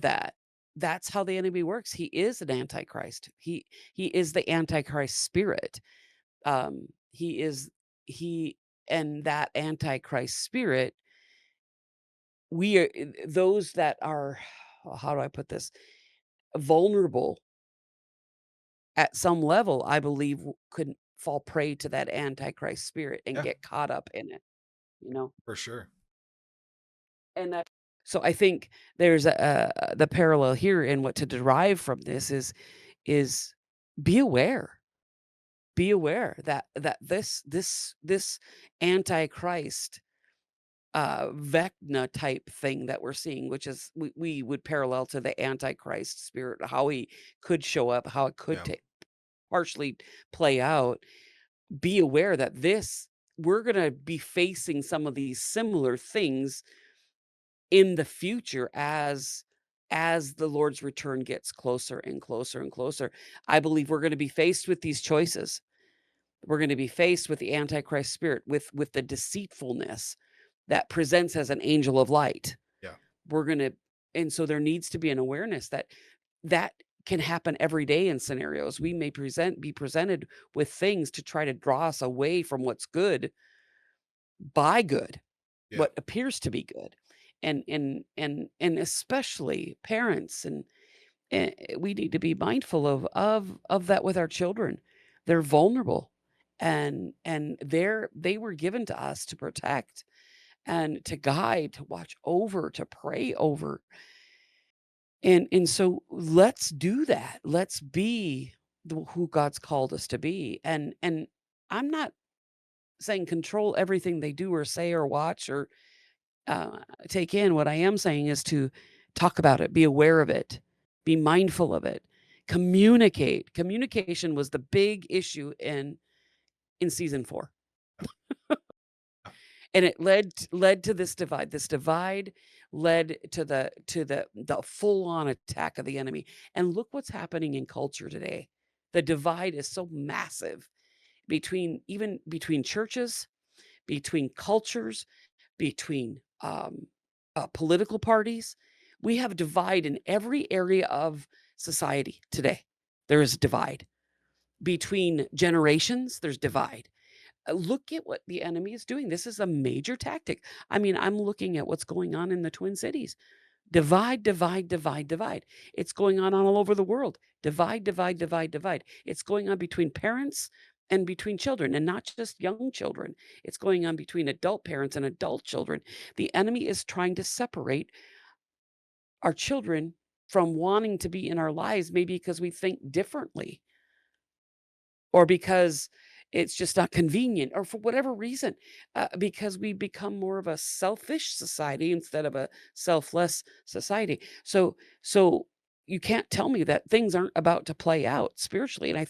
that, that's how the enemy works. He is an antichrist. He is the antichrist spirit. He is he and that antichrist spirit. We are those that are. How do I put this? Vulnerable at some level. I believe could fall prey to that antichrist spirit and Yeah, get caught up in it. You know. for sure. And that so I think there's the parallel here in what to derive from this is be aware. Be aware that this antichrist, Vecna type thing that we're seeing, which is we would parallel to the antichrist spirit, how he could show up, how it could Yeah, partially play out. Be aware that we're gonna be facing some of these similar things in the future as the Lord's return gets closer and closer and closer. I believe we're gonna be faced with these choices. We're gonna be faced with the Antichrist spirit, with the deceitfulness that presents as an angel of light. yeah, We're gonna and so there needs to be an awareness that that can happen every day in scenarios. We may be presented with things to try to draw us away from what's good by good. yeah, What appears to be good. And especially parents we need to be mindful of that with our children. They're vulnerable and they were given to us to protect and to guide, to watch over, to pray over. And so let's do that. Let's be who God's called us to be. And I'm not saying control everything they do or say or watch or take in. What I am saying is to talk about it, be aware of it, be mindful of it, communicate. Communication was the big issue in season 4. And it led to this divide. This divide led to the full-on attack of the enemy. And look what's happening in culture today. The divide is so massive between churches, between cultures, between political parties. We have divide in every area of society today. There is a divide. Between generations, there's divide. Look at what the enemy is doing. This is a major tactic. I mean, I'm looking at what's going on in the Twin Cities. Divide, divide, divide, divide. It's going on all over the world. Divide, divide, divide, divide. It's going on between parents and between children, and not just young children. It's going on between adult parents and adult children. The enemy is trying to separate our children from wanting to be in our lives, maybe because we think differently or because it's just not convenient or for whatever reason, because we become more of a selfish society instead of a selfless society. So you can't tell me that things aren't about to play out spiritually. And I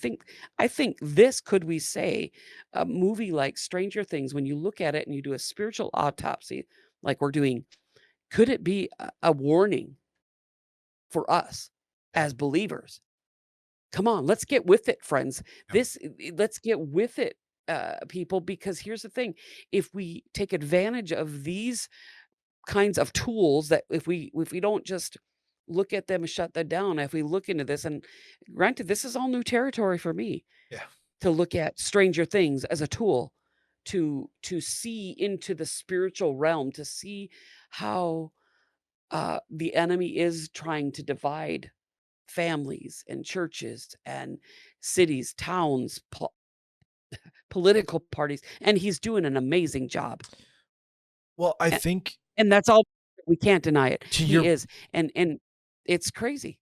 think this, could we say, a movie like Stranger Things, when you look at it and you do a spiritual autopsy like we're doing, could it be a warning for us Yeah. as believers? Come on, let's get with it, friends. Yeah. Let's get with it, people, because here's the thing. If we take advantage of these kinds of tools, that if we don't just look at them and shut them down, if we look into this, and granted, this is all new territory for me, Yeah. to look at Stranger Things as a tool to see into the spiritual realm, to see how the enemy is trying to divide families and churches and cities, towns, political parties, and he's doing an amazing job. Well, I A think and that's all, we can't deny it. to He your is, and it's crazy.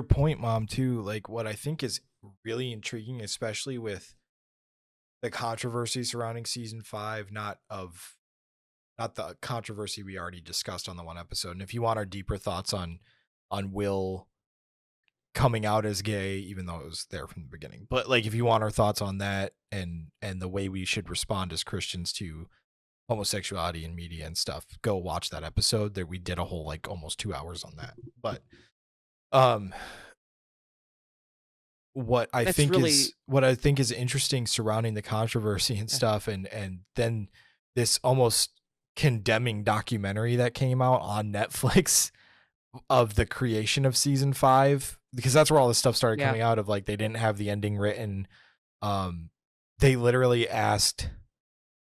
point, mom, too, like what I think is really intriguing, especially with the controversy surrounding season 5, not the controversy we already discussed on the one episode. And if you want our deeper thoughts on Will coming out as gay, even though it was there from the beginning, but like if you want our thoughts on that and the way we should respond as Christians to homosexuality in media and stuff, go watch that episode. There we did a whole like almost 2 hours on that. But um That's really, what I think is interesting surrounding the controversy and yeah, stuff, and then this almost condemning documentary that came out on Netflix of the creation of season 5, because that's where all this stuff started yeah, coming out of, like they didn't have the ending written. They literally asked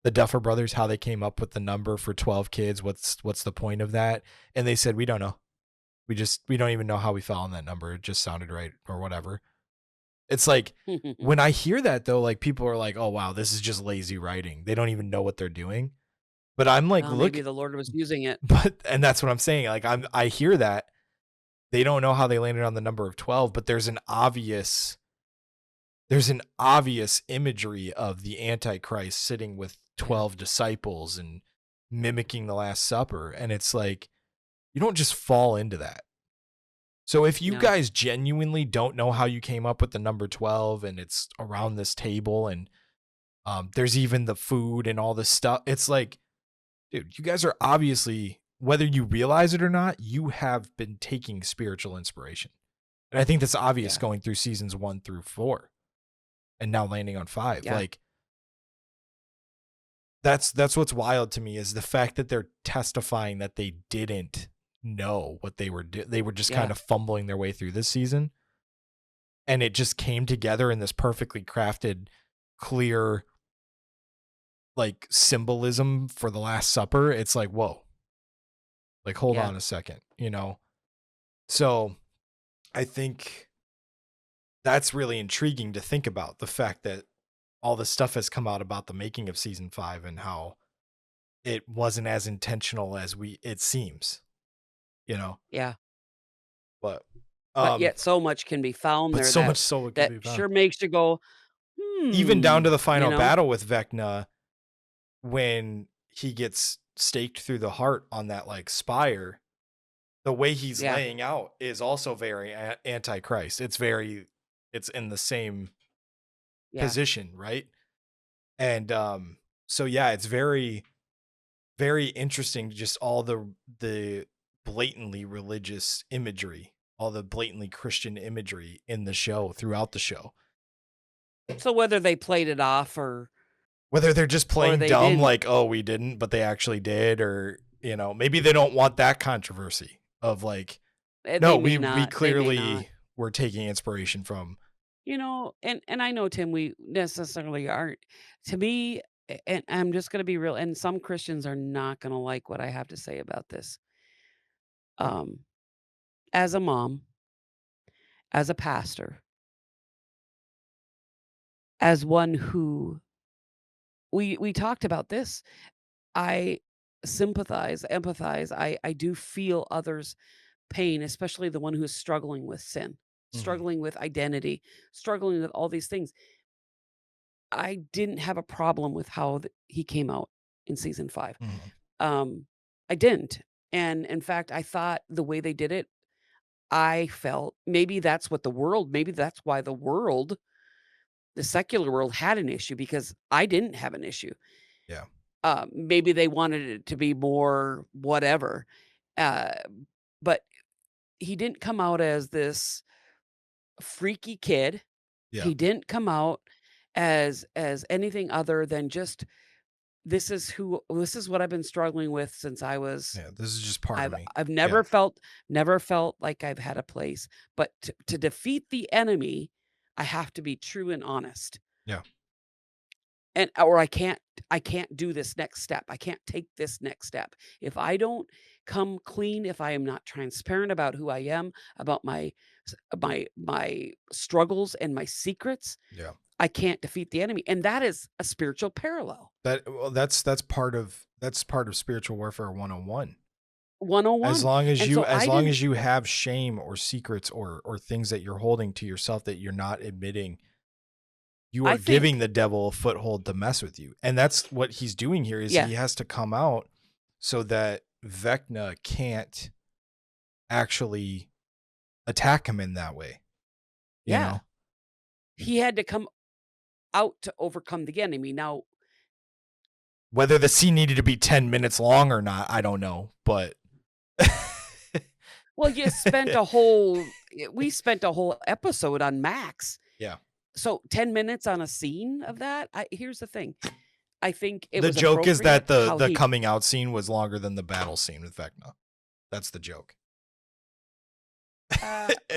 the Duffer Brothers how they came up with the number for 12 kids. What's the point of that? And they said, we don't know. We don't even know how we fell on that number. It just sounded right or whatever. It's like when I hear that though, like people are like, "Oh wow, this is just lazy writing. They don't even know what they're doing." But I'm like, well, maybe "Look," the Lord was using it. but and that's what I'm saying. Like I hear that they don't know how they landed on the number of 12, but there's an obvious imagery of the Antichrist sitting with Yeah, 12 disciples and mimicking the Last Supper, and it's like you don't just fall into that. So if you no, guys genuinely don't know how you came up with the number 12 and it's around this table and there's even the food and all this stuff, it's like, dude, you guys are obviously, whether you realize it or not, you have been taking spiritual inspiration. And I think that's obvious yeah, going through seasons 1 through 4 and now landing on 5. yeah, Like that's what's wild to me is the fact that they're testifying that they didn't know what they were they were just kind yeah, of fumbling their way through this season, and it just came together in this perfectly crafted, clear, like symbolism for the Last Supper. It's like, whoa, like hold yeah, on a second, you know? So I think that's really intriguing to think about, the fact that all this stuff has come out about the making of season 5 and how it wasn't as intentional as it seems, you know? yeah. But But um yet so much can be found but there so much that so it could that be found. sure makes you go, Even down "Hmm," to the you final know? battle with Vecna when he gets staked through the heart on that like spire, the way he's Yeah, laying out is also very antichrist. It's in the same yeah. position, right? And so yeah, it's very very interesting, just all the blatantly religious imagery, all the blatantly Christian imagery in the show throughout the show. So whether they played it off Whether they're just or playing they dumb didn't, like, "Oh, we didn't," but they actually did, or, maybe they don't want that controversy of like, "No, they may we not, they may not. clearly were taking inspiration from." And I know, Tim, we necessarily aren't. To me, and I'm just gonna be real, and some Christians are not gonna like what I have to say about this. Um, as a mom, as a pastor, as one who we talked about this, I sympathize, empathize, I do feel others' pain, especially the one who is struggling with sin, Mhm, struggling with identity, struggling with all these things. I didn't have a problem with how he came out in season 5. mhm, Um, I didn't, and in fact, I thought the way they did it, I felt maybe that's why the secular world had an issue because I didn't have an issue. yeah, Maybe they wanted it to be more whatever, uh, but he didn't come out as this freaky kid. yeah, He didn't come out as anything other than just, this is what I've been struggling with since I was. yeah, this is just part of me. I've Yeah, never felt like I've had a place, but to defeat the enemy, I have to be true and honest. yeah, And or I can't do this next step. I can't take this next step. If I don't come clean, if I am not transparent about who I am, about my struggles and my secrets, yeah. I can't defeat the enemy. And that is a spiritual parallel. That's part of spiritual warfare 101. As 101. long as And you so as I long didn't as you have shame or secrets or things that you're holding to yourself that you're not admitting, you I are giving think the devil a foothold to mess with you. And that's what he's doing here is yeah, he has to come out so that Vecna can't actually attack him in that way, you yeah. know? He had to come out to overcome the enemy. Now, Whether the scene needed to be 10 minutes long or not, I don't know, but well, we spent a whole episode on Max. yeah. So 10 minutes on a scene of that? Here's the thing. I think it The was joke is that appropriate how the he coming out scene was longer than the battle scene with Vecna. That's the joke.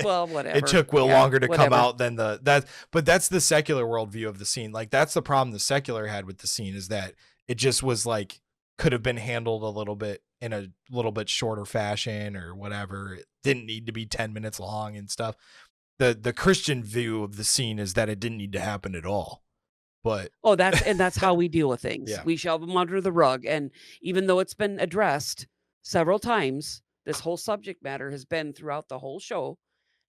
well, It whatever. took Will Yeah, longer to come whatever. out than but that's the secular worldview of the scene. Like that's the problem the secular had with the scene is that it just was like could have been handled a little bit in a little bit shorter fashion or whatever. It didn't need to be 10 minutes long and stuff. The Christian view of the scene is that it didn't need to happen at all. But Oh, that's how we deal with things. yeah. We shove them under the rug, and even though it's been addressed several times, this whole subject matter has been throughout the whole show.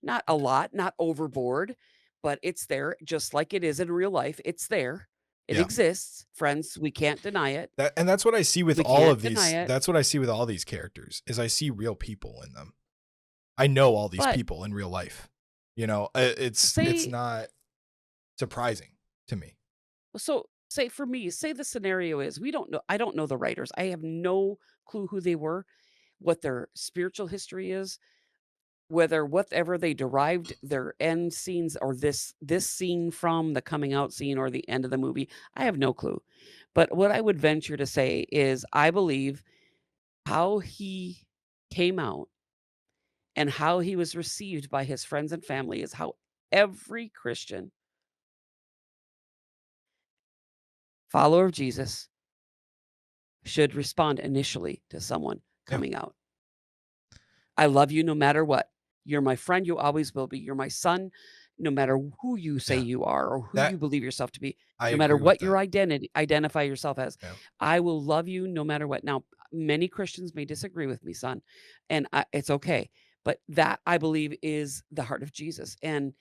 Not a lot, not overboard, but it's there just like it is in real life. It's there. It Yeah. exists. Friends, we can't deny it. And that's what I see with We all can't of deny these. it. That's what I see with all these characters is I see real people in them. I know all these But people in real life. It's say not surprising to me. so say for me, say the scenario is we don't know I don't know the writers. I have no clue who they were, what their spiritual history is, whether whatever they derived their end scenes or this scene from the coming out scene or the end of the movie, I have no clue. But what I would venture to say is I believe how he came out and how he was received by his friends and family is how every Christian follower of Jesus should respond initially to someone Yeah. coming out. I love you no matter what. You're my friend, you always will be. You're my son, no matter who you say Yeah. you are or who That you believe yourself to be, I no matter agree with what your that. identity identify yourself as. Yeah. I will love you no matter what. Now, many Christians may disagree with me, son, and it's okay. But that I believe is the heart of Jesus. And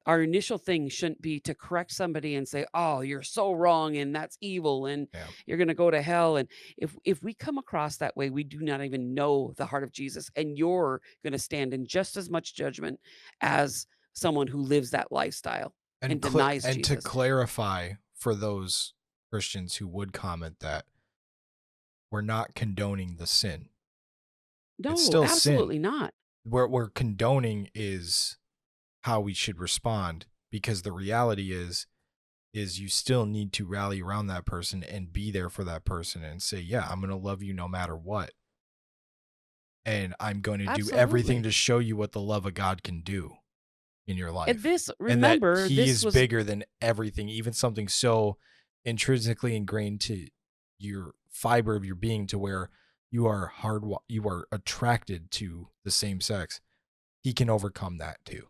our initial thing shouldn't be to correct somebody and say, "Oh, you're so wrong and that's evil and Yeah. you're gonna go to hell." And if we come across that way, we do not even know the heart of Jesus, and you're gonna stand in just as much judgment as someone who lives that lifestyle and denies And to Jesus. clarify for those Christians who would comment that we're not condoning the sin. It's No, still sin. absolutely not. What we're condoning is how we should respond, because the reality is you still need to rally around that person and be there for that person and say, "Yeah, I'm going to love you no matter what. And I'm going to do everything Absolutely. to show you what the love of God can do in your And life." this And that remember, he this is was bigger than everything, even something so intrinsically ingrained to your fiber of your being, to where you are attracted to the same sex. He can overcome that too.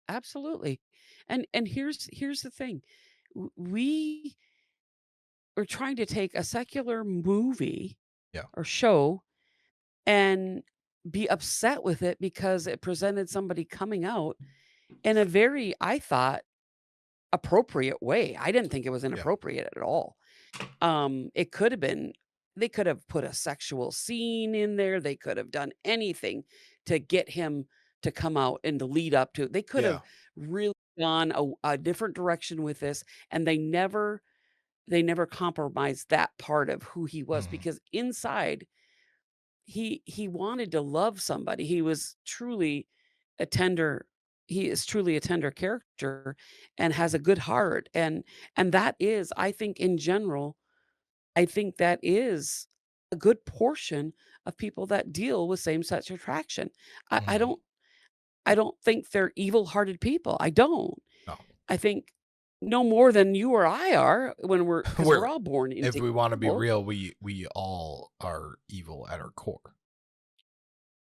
absolutely. And here's the thing. We are trying to take a secular movie Yeah. or show and be upset with it because it presented somebody coming out in a very, I thought, appropriate way. I didn't think it was Yeah. inappropriate at all. It could have been they could have put a sexual scene in there. They could have done anything to get him to come out and to lead up to. They could have Yeah. really gone a different direction with this, and they never compromised that part of who he was Mhm. because inside he wanted to love somebody. He is truly a tender character and has a good heart, and that is, I think in general, I think that is a good portion of people that deal with same-sex attraction. Mhm. I don't think they're evil-hearted people. I don't. No. I think no more than you or I are when we're because 'cause we're We're all born If into we wanna be evil. real, we all are evil at our core.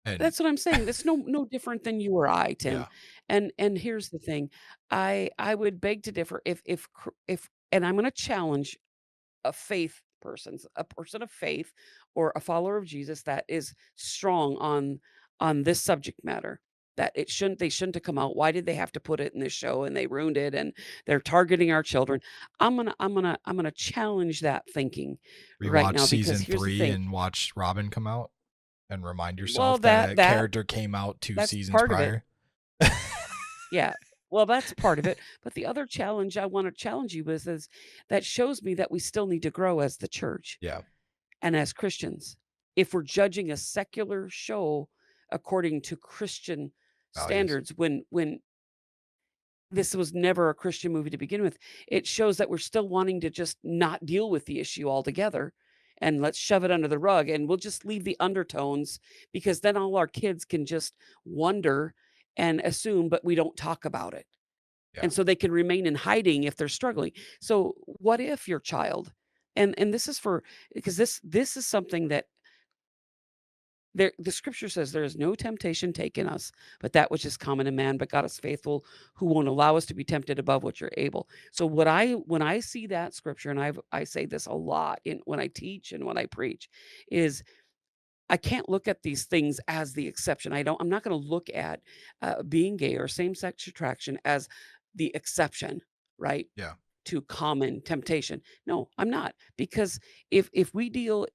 And That's what I'm saying. It's no different than you or I, Tim. yeah. And here's the thing. I would beg to differ if and I'm gonna challenge a person of faith or a follower of Jesus that is strong on this subject matter, that they shouldn't have come out. Why did they have to put it in this show and they ruined it and they're targeting our children? I'm gonna challenge that thinking right Rewatch now because season here's the 3 thing. and watch Robin come out, and remind Well, yourself that a character came out 2 that's seasons part of it. prior. Yeah. Well, that's part of it. But the other challenge I want to challenge you with is that shows me that we still need to grow as the church Yeah. and as Christians. If we're judging a secular show according to Christian Values. standards when this was never a Christian movie to begin with, it shows that we're still wanting to just not deal with the issue altogether and let's shove it under the rug and we'll just leave the undertones because then all our kids can just wonder and assume, but we don't talk about it. Yeah. And so they can remain in hiding if they're struggling. So what if your child and this is for because this is something that the scripture says there is no temptation taken us, but that which is common to man, but God is faithful, who won't allow us to be tempted above what you're able. So when I see that scripture, and I say this a lot in when I teach and when I preach, is I can't look at these things as the exception. I'm not going to look at being gay or same-sex attraction as the exception, right? Yeah. To common temptation. No, I'm not. Because if we deal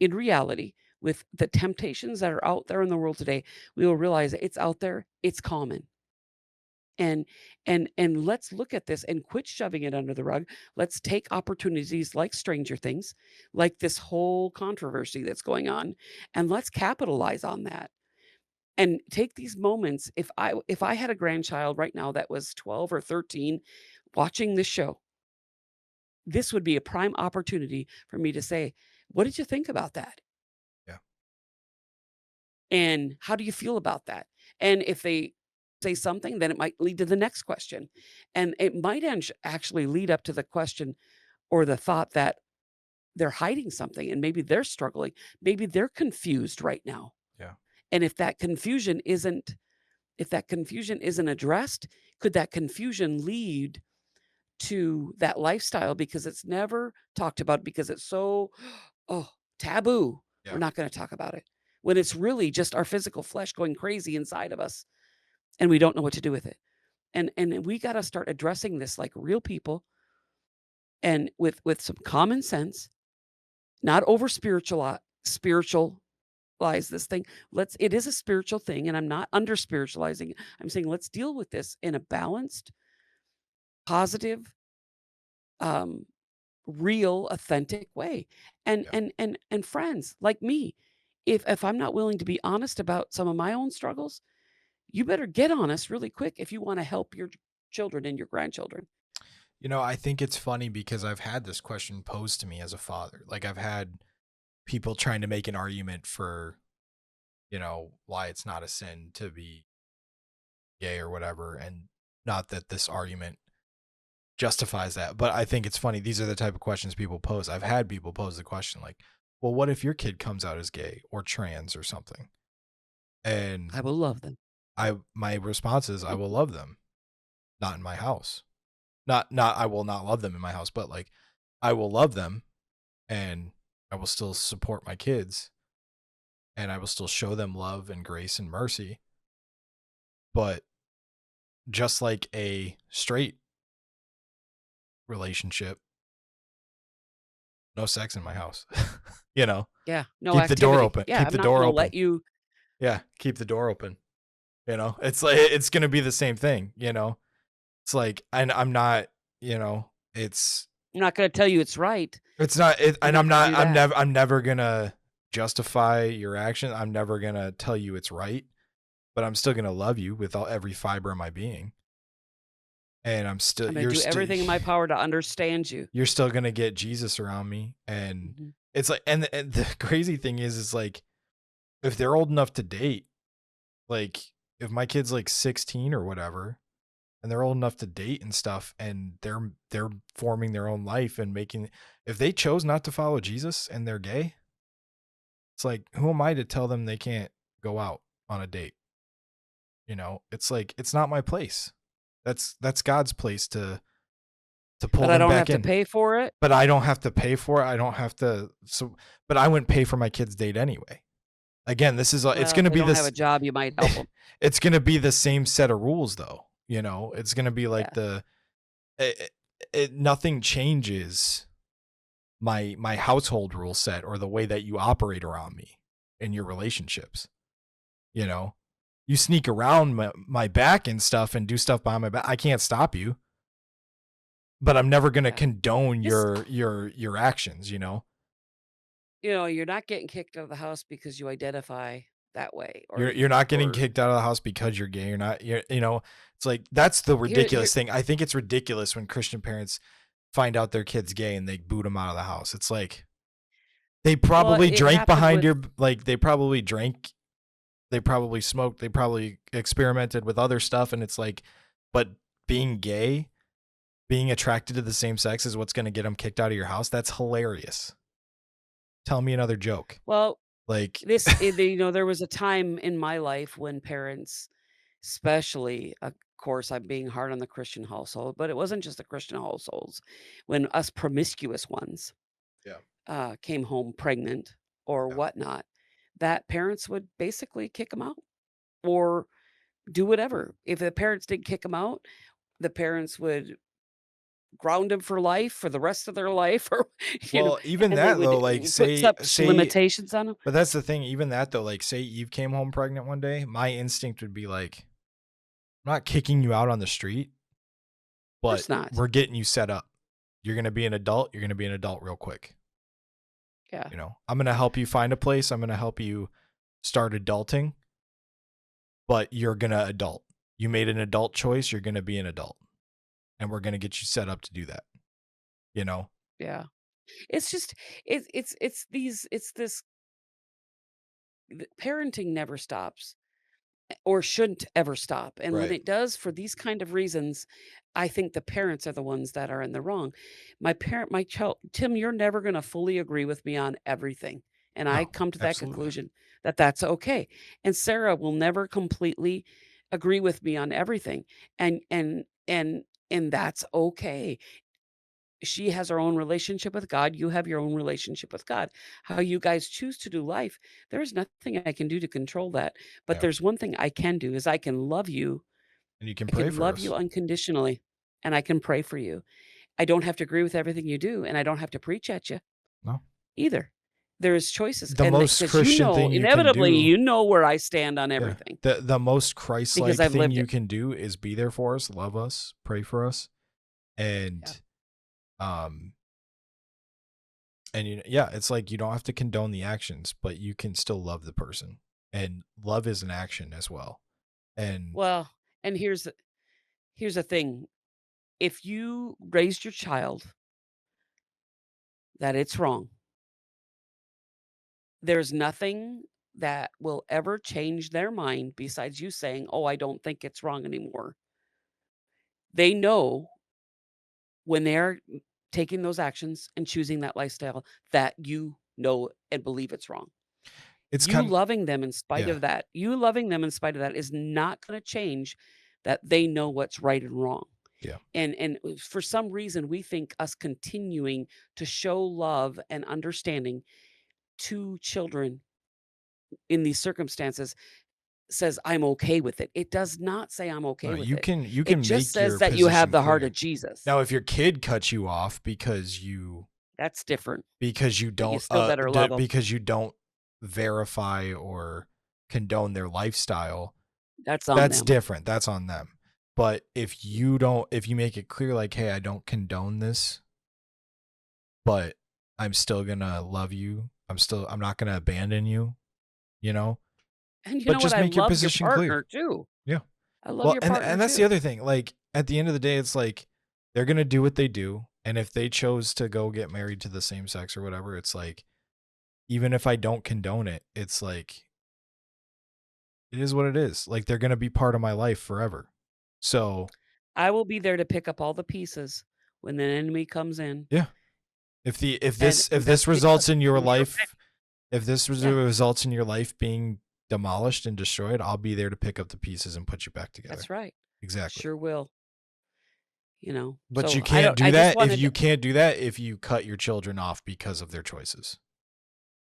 in reality with the temptations that are out there in the world today, we will realize that it's out there, it's common. And and let's look at this and quit shoving it under the rug. Let's take opportunities like Stranger Things, like this whole controversy that's going on, and let's capitalize on that. And take these moments. If I had a grandchild right now that was 12 or 13 watching this show, this would be a prime opportunity for me to say, "What did you think about that? Yeah. And how do you feel about that?" And if they say something, then it might lead to the next question. And it might actually lead up to the question or the thought that they're hiding something and maybe they're struggling. Maybe they're confused right now. Yeah. And if that confusion isn't addressed, could that confusion lead to that lifestyle because it's never talked about because it's so, oh, taboo. We're Yeah. not gonna talk about it. When it's really just our physical flesh going crazy inside of us, and we don't know what to do with it. And we gotta start addressing this like real people and with some common sense, not over spiritualize this thing. It is a spiritual thing, and I'm not under spiritualizing it. I'm saying let's deal with this in a balanced, positive, um, real, authentic way. And Yeah. and friends like me, if I'm not willing to be honest about some of my own struggles, you better get honest really quick if you wanna help your children and your grandchildren. I think it's funny because I've had this question posed to me as a father. Like I've had people trying to make an argument for, why it's not a sin to be gay or whatever. And not that this argument justifies that, but I think it's funny. These are the type of questions people pose. I've had people pose the question like, well, what if your kid comes out as gay or trans or something? And I will love them. my response is I will love them, not in my house. Not I will not love them in my house, but like I will love them and I will still support my kids and I will still show them love and grace and mercy. But just like a straight relationship, no sex in my house. you know, Yeah, no keep the door activity. open. Yeah, Keep I'm the not door gonna open. let you Yeah, keep the door open. It's like it's gonna be the same thing. It's like, and I'm not. It's I'm not gonna tell you it's right. it's not. I'm And not I'm gonna not. do that. I'm never gonna justify your action. I'm never gonna tell you it's right. But I'm still gonna love you with every fiber of my being. And I'm still I'm gonna do everything in my power to understand you. you're still gonna get Jesus around me. And Mhm. it's like, and the crazy thing is like, if they're old enough to date, like if my kid's like 16 or whatever, and they're old enough to date and stuff, and they're forming their own life and making, if they chose not to follow Jesus and they're gay, it's like, who am I to tell them they can't go out on a date? It's like, it's not my place. That's God's place to pull But I them don't back have to in. pay for it? But I don't have to pay for it. I don't have to. So, but I wouldn't pay for my kid's date anyway. Again, it's Well, going if to they be don't have this. a job, you might help them. It's going to be the same set of rules, though. It's going to be like Yeah. nothing changes my household rule set or the way that you operate around me in your relationships. You know, you sneak around my back and stuff and do stuff behind my back. I can't stop you, but I'm never going to Yeah. condone Just your actions. you're not getting kicked out of the house because you identify that way You're not getting or kicked out of the house because you're gay. You're not. It's like that's the here ridiculous thing. I think it's ridiculous when Christian parents find out their kid's gay and they boot them out of the house. It's like they well, probably it drank happened behind with your, like they probably drank, they probably smoked, they probably experimented with other stuff, and it's like, but being gay, being attracted to the same sex is what's going to get them kicked out of your house. That's hilarious. Tell me another joke. well, Like, there was a time in my life when parents, especially, of course, I'm being hard on the Christian household, but it wasn't just the Christian households. When us promiscuous ones, yeah, came home pregnant or yeah. whatnot, that parents would basically kick them out or do whatever. If the parents didn't kick them out, the parents would ground them for life for the rest of their life or, Well, even and they that would though, like put such limitations on them. but that's the thing. Even that though, like say Eve came home pregnant one day, my instinct would be like, I'm not kicking you out on the street, Of but course not. we're getting you set up. You're gonna be an adult. You're gonna be an adult real quick. Yeah, I'm gonna help you find a place. I'm gonna help you start adulting, but you're gonna adult. You made an adult choice. You're gonna be an adult, and we're gonna get you set up to do that. You know, yeah. It's just it's this parenting never stops. Or shouldn't ever stop, and when right? it does for these kind of reasons, I think the parents are the ones that are in the wrong. My child Tim, you're never gonna fully agree with me on everything, and I No, come to that absolutely. conclusion that that's okay, and Sarah will never completely agree with me on everything, and that's okay. She has her own relationship with God, you have your own relationship with God. How you guys choose to do life, there's nothing I can do to control that, but Yeah, there's one thing I can do is I can love you And you can I pray can for love you us. unconditionally, and I can pray for you. I don't have to agree with everything you do, and I don't have to preach at you No. either. There's choices, The and most because Christian thing you can inevitably, do, where I stand on yeah. everything The most because Christ-like I've thing lived you it. can do is be there for us, love us, pray for us, Yeah. and um yeah, it's like you don't have to condone the actions, but you can still love the person. And love is an action as well. And Well, and here's the thing. If you raised your child that it's wrong, there's nothing that will ever change their mind besides you saying, "Oh, I don't think it's wrong anymore." They know when they're taking those actions and choosing that lifestyle that you know and believe it's wrong. it's kind yeah, You loving them in spite of that is not gonna change that they know what's right and wrong. yeah. And for some reason, we think us continuing to show love and understanding to children in these circumstances says, "I'm okay with it." It does not say, "I'm No, okay with it." you It can just make says your that you have position the heart of clear. Jesus. Now, if your kid cuts you off That's different, because you but you don't still better love them. because you don't verify or condone their lifestyle, That's on that's them. different. That's on them. But if you make it clear like, "Hey, I don't condone this, but I'm still going to love you. I'm not going to abandon you," you know? And you But know what? just I make your love your position clear. partner too. Yeah. I love Well, your partner and that's the too. other thing. Like at the end of the day, it's like they're gonna do what they do, and if they chose to go get married to the same sex or whatever, it's like even if I don't condone it, it's like it is what it is. Like they're gonna be part of my life forever. So I will be there to pick up all the pieces when the enemy comes in, yeah, and if this that's results because in your you're life, if this yeah, results in your life being demolished and destroyed, I'll be there to pick up the pieces and put you back together. that's right. Exactly. Sure will, But you So can't do I just that wanted to if you cut your children off because of their choices.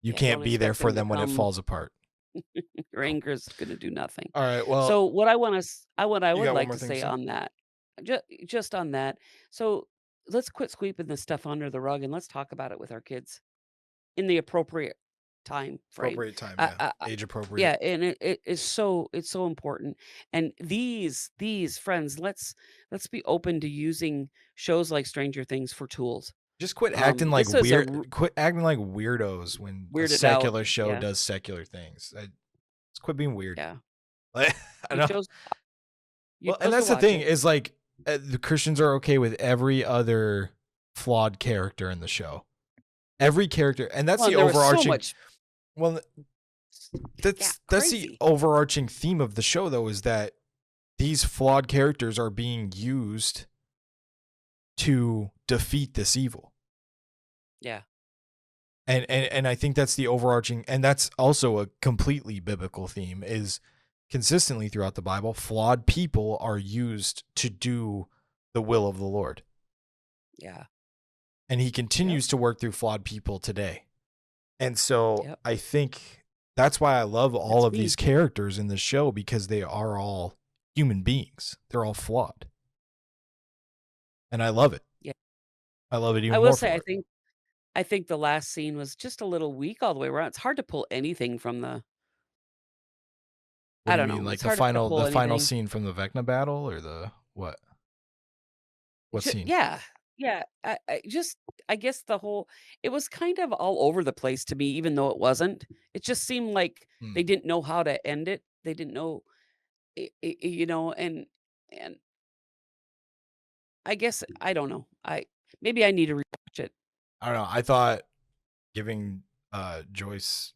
You yeah, don't can't be there expect for them to them when it come. falls apart. Your So, anger is gonna do nothing. all right. Well, So what I wanna s I what I you would got one like more to thing to say say? on that, just on that, so let's quit sweeping this stuff under the rug and let's talk about it with our kids in the appropriate time frame. Appropriate time, yeah. I Age appropriate. yeah, and it's so important. And these friends, let's be open to using shows like Stranger Things for tools. Just quit acting like This is a quit acting like weirdos when a weirded out. secular show Yeah, does secular things. Just quit being weird. yeah. Like, I You know. chose you Well, and chose to that's the watch thing it. is like the Christians are okay with every other flawed character in the show. Every character, and that's Well, the and there was so overarching. much Well, yeah, that's the crazy. overarching theme of the show, though, is that these flawed characters are being used to defeat this evil. Yeah. And I think that's the overarching, and that's also a completely biblical theme, is consistently throughout the Bible, flawed people are used to do the will of the Lord. Yeah. And he Yep. continues to work through flawed people today. And so Yep. I think that's why I love all That's of these me. characters in the show, because they are all human beings. They're all flawed. And I love it. Yeah. I love it I even will more say for it. I think the last scene was just a little weak all the way around. It's hard to pull anything from the What I do you don't mean? know. Like It's hard to pull the final anything. scene from the Vecna battle, or the what? What scene? Yeah. Yeah. I guess the whole it was kind of all over the place to me even though it wasn't. It just seemed like Hmm. they didn't know how to end it. They didn't know and I guess I don't know. I maybe I need to rewatch it. I don't know. I thought giving Joyce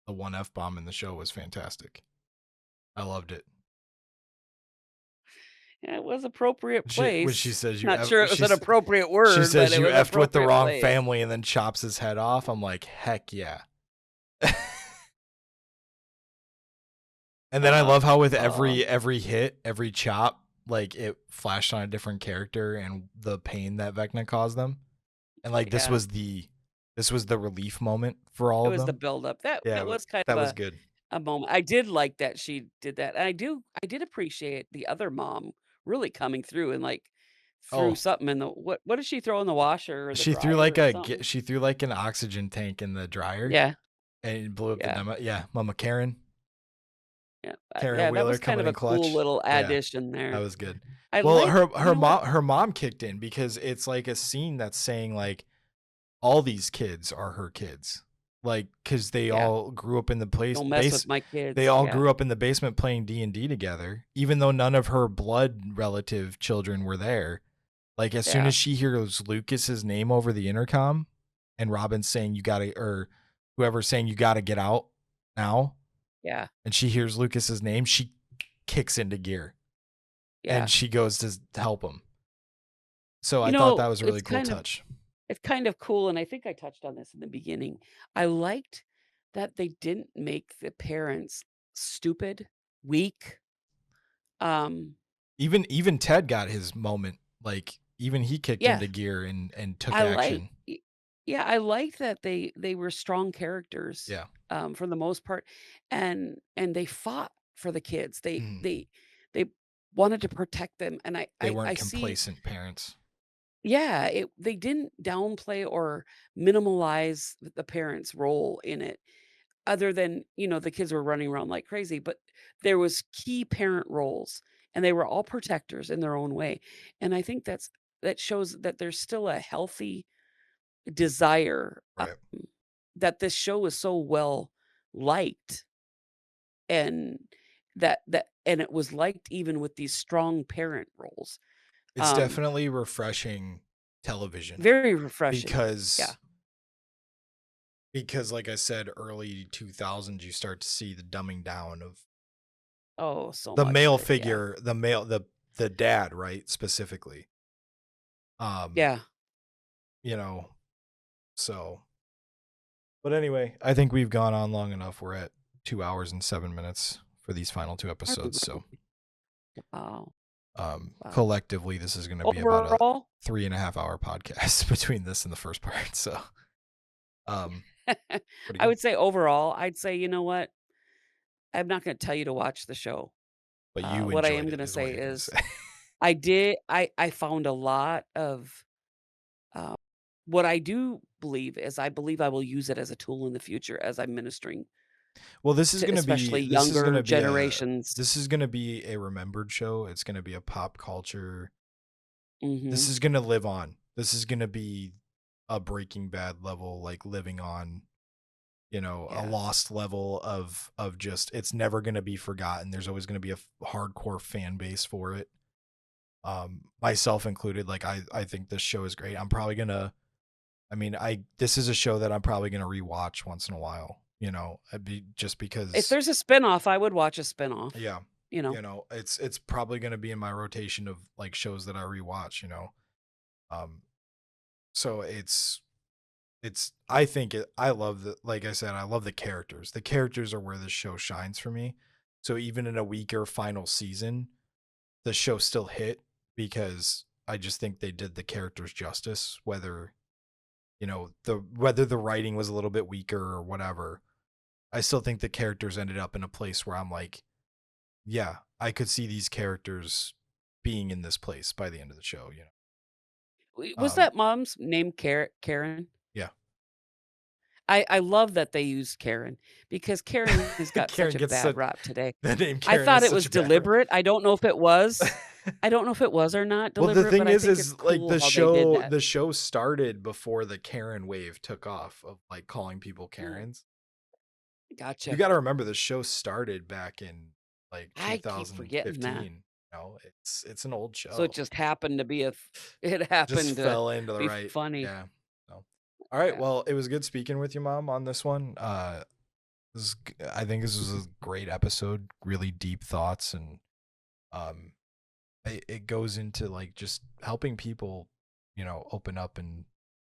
the one F bomb in the show was fantastic. I loved it. Yeah, it was appropriate When she place. says Not sure it was an she's appropriate she word, but says it you was effed with the appropriate wrong place. family and then chops his head off. I'm like, heck yeah. And then I Uh, love how with uh, every hit, every chop, like it flashed on a different character and the pain that Vecna caused them. And like yeah. this was the relief moment for all It of was the them. buildup. Yeah, That was kind of that was a good. a moment. I did like that she did that, and I did appreciate the other mom really coming through and, like, threw Oh, something in the what did she throw in the washer or the dryer or something? she threw like an oxygen tank in the dryer Yeah, and it blew up the yeah, demo. Yeah, Mama Karen, yeah, Karen yeah, that Wheeler was kind coming of in a cool clutch. little Yeah, addition that there. was good. I Well, like you know what? her mom kicked in because it's like a scene that's saying like all these kids are her kids. Like, cause they Yeah, all grew up in the place "Don't mess base. with my They kids." all Yeah, grew up in the basement playing D&D together, even though none of her blood relative children were there. Like as soon yeah, as she hears Lucas's name over the intercom and Robin's saying you gotta or whoever's saying you gotta get out now, yeah, and she hears Lucas's name, she kicks into gear and yeah. she goes to help him. So I You thought know, that was a really cool touch. it's kind of cool, and I think I touched on this in the beginning. I liked that they didn't make the parents stupid, weak. Um, Even Ted got his moment. Like even he kicked yeah, into gear and took I like action. y yeah, I like that they were strong characters, Yeah. for the most part, and they fought for the kids. Mhm. They wanted to protect them, and They I weren't see complacent parents. yeah, they didn't downplay or minimalize the parents' role in it. Other than, the kids were running around like crazy, but there was key parent roles, and they were all protectors in their own way, and I think that shows that there's still a healthy desire, Right. that this show is so well liked, and and it was liked even with these strong parent roles. It's Um, definitely refreshing television Very refreshing. Yeah. because like I said, early 2000s, you start to see the dumbing down of Oh, so the much of male it, yeah. figure, the dad, right? Specifically. Um, Yeah. you know, so but anyway, I think we've gone on long enough. We're at 2 hours and 7 minutes for these final two Are we episodes. So really? Wow, wow. collectively this is gonna be about a Overall 3.5 hour podcast between this and the first part. So pretty I good. would say overall, I'd say, you know what? I'm not gonna tell you to watch the show. But you What I enjoyed am it gonna is what say you're gonna is say. I found a lot of, uh what I do believe is I believe I will use it as a tool in the future as I'm ministering Well, to especially younger generations. this is gonna be a remembered show. It's gonna be a pop culture. This Mhm. is gonna live on. This is gonna be a Breaking Bad level, like living on, a Yeah. lost level of just it's never gonna be forgotten. There's always gonna be a hardcore fan base for it. Myself included. Like I think this show is great. I'm probably gonna. I mean, I this is a show that I'm probably gonna rewatch once in a while. I'd be just If because there's a spinoff, I would watch a spinoff, yeah, you know? it's probably gonna be in my rotation of like shows that I rewatch. Um, so I think I love the like I said, I love the characters. The characters are where this show shines for me. So even in a weaker final season, the show still hit because I just think they did the characters justice, whether the writing was a little bit weaker or whatever. I still think the characters ended up in a place where I'm like, yeah, I could see these characters being in this place by the end of the show. Was Um, that mom's name Karen? yeah. I love that they used Karen because Karen has got such Karen a gets bad such rap today. the name I Karen thought is it such was a bad rap. deliberate. I don't know if it was. I don't know if it was or not Well, the deliberate, but thing I think it's is like cool how they did that. the show started before the Karen wave took off of like calling people Mm, Karens. You gotcha. got to remember the show started back in like I keep forgetting that. 2015. It's an old So it show. just happened to be it Just happened to fell into the be right. funny. Yeah. So, all right. Yeah. Well, it was good speaking with you, Mom, on this one. I think this was a great episode. Really deep thoughts, and um, it goes into like just helping people, open up and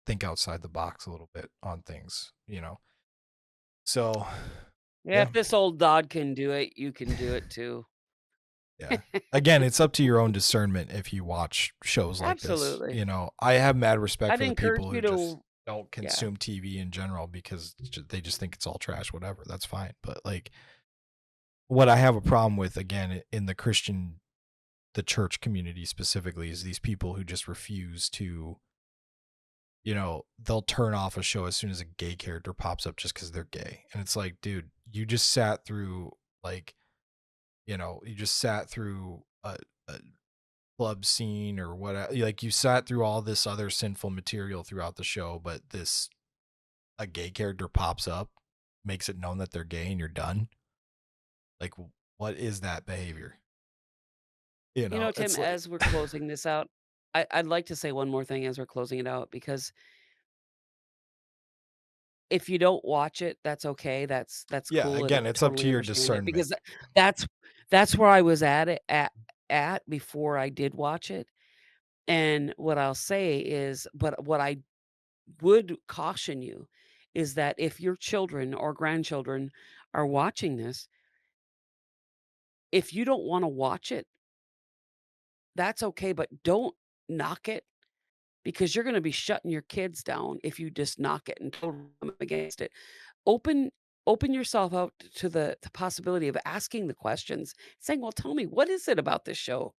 think outside the box a little bit on things. So, Yeah, yeah, if this old dog can do it, you can do it too. yeah. Again, it's up to your own discernment if you watch shows like this. Absolutely. I have mad respect I'd for the encourage people who you just to don't yeah. consume TV in general because they just think it's all trash, whatever. That's fine. But like, what I have a problem with, again, in the church community specifically, is these people who just refuse to, they'll turn off a show as soon as a gay character pops up just because they're gay. And it's like, dude, you just sat through, like, you just sat through a club scene or what, like, you sat through all this other sinful material throughout the show, but a gay character pops up, makes it known that they're gay, and you're done. Like, what is that behavior? Tim, It's like, as we're closing this out, I'd like to say one more thing as we're closing it out, because if you don't watch it, that's okay, that's yeah, cool, and I again, it's up to totally your understand it, discernment. because that's that's where I was at before I did watch it, and what I'll say is, but what I would caution you is that if your children or grandchildren are watching this, if you don't wanna watch it, that's okay, but don't knock it, because you're gonna be shutting your kids down if you just knock it and totally come against it. Open open yourself out to the possibility of asking the questions, saying, "Well, tell me, what is it about this show?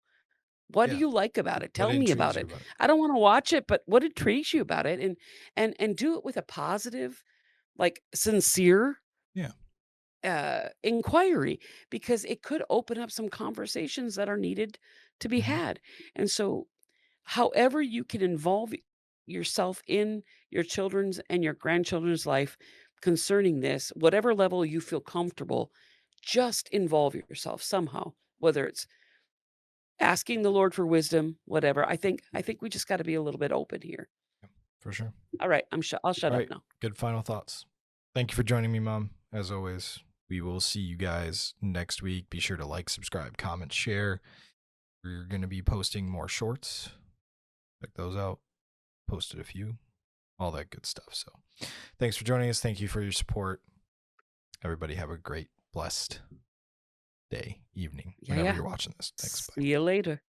What do Yeah. you like about it? What Tell me intrigues about you it. about it? I don't wanna watch it, but what intrigues you about it?" And do it with a positive, like, sincere, Yeah. inquiry, because it could open up some conversations that are needed to be Mhm. had. And so, however you can involve yourself in your children's and your grandchildren's life concerning this, whatever level you feel comfortable, just involve yourself somehow, whether it's asking the Lord for wisdom, whatever. I think we just gotta be a little bit open here. Yeah, for sure. Alright, I'll shut All up right. now. Good final thoughts. Thank you for joining me, Mom. As always, we will see you guys next week. Be sure to like, subscribe, comment, share. We're going to be posting more shorts. Check those out. Posted a few, all that good stuff. So thanks for joining us. Thank you for your support. Everybody have a great, blessed day, evening, Yeah, whenever yeah. you're watching this. Thanks. Bye. See you later.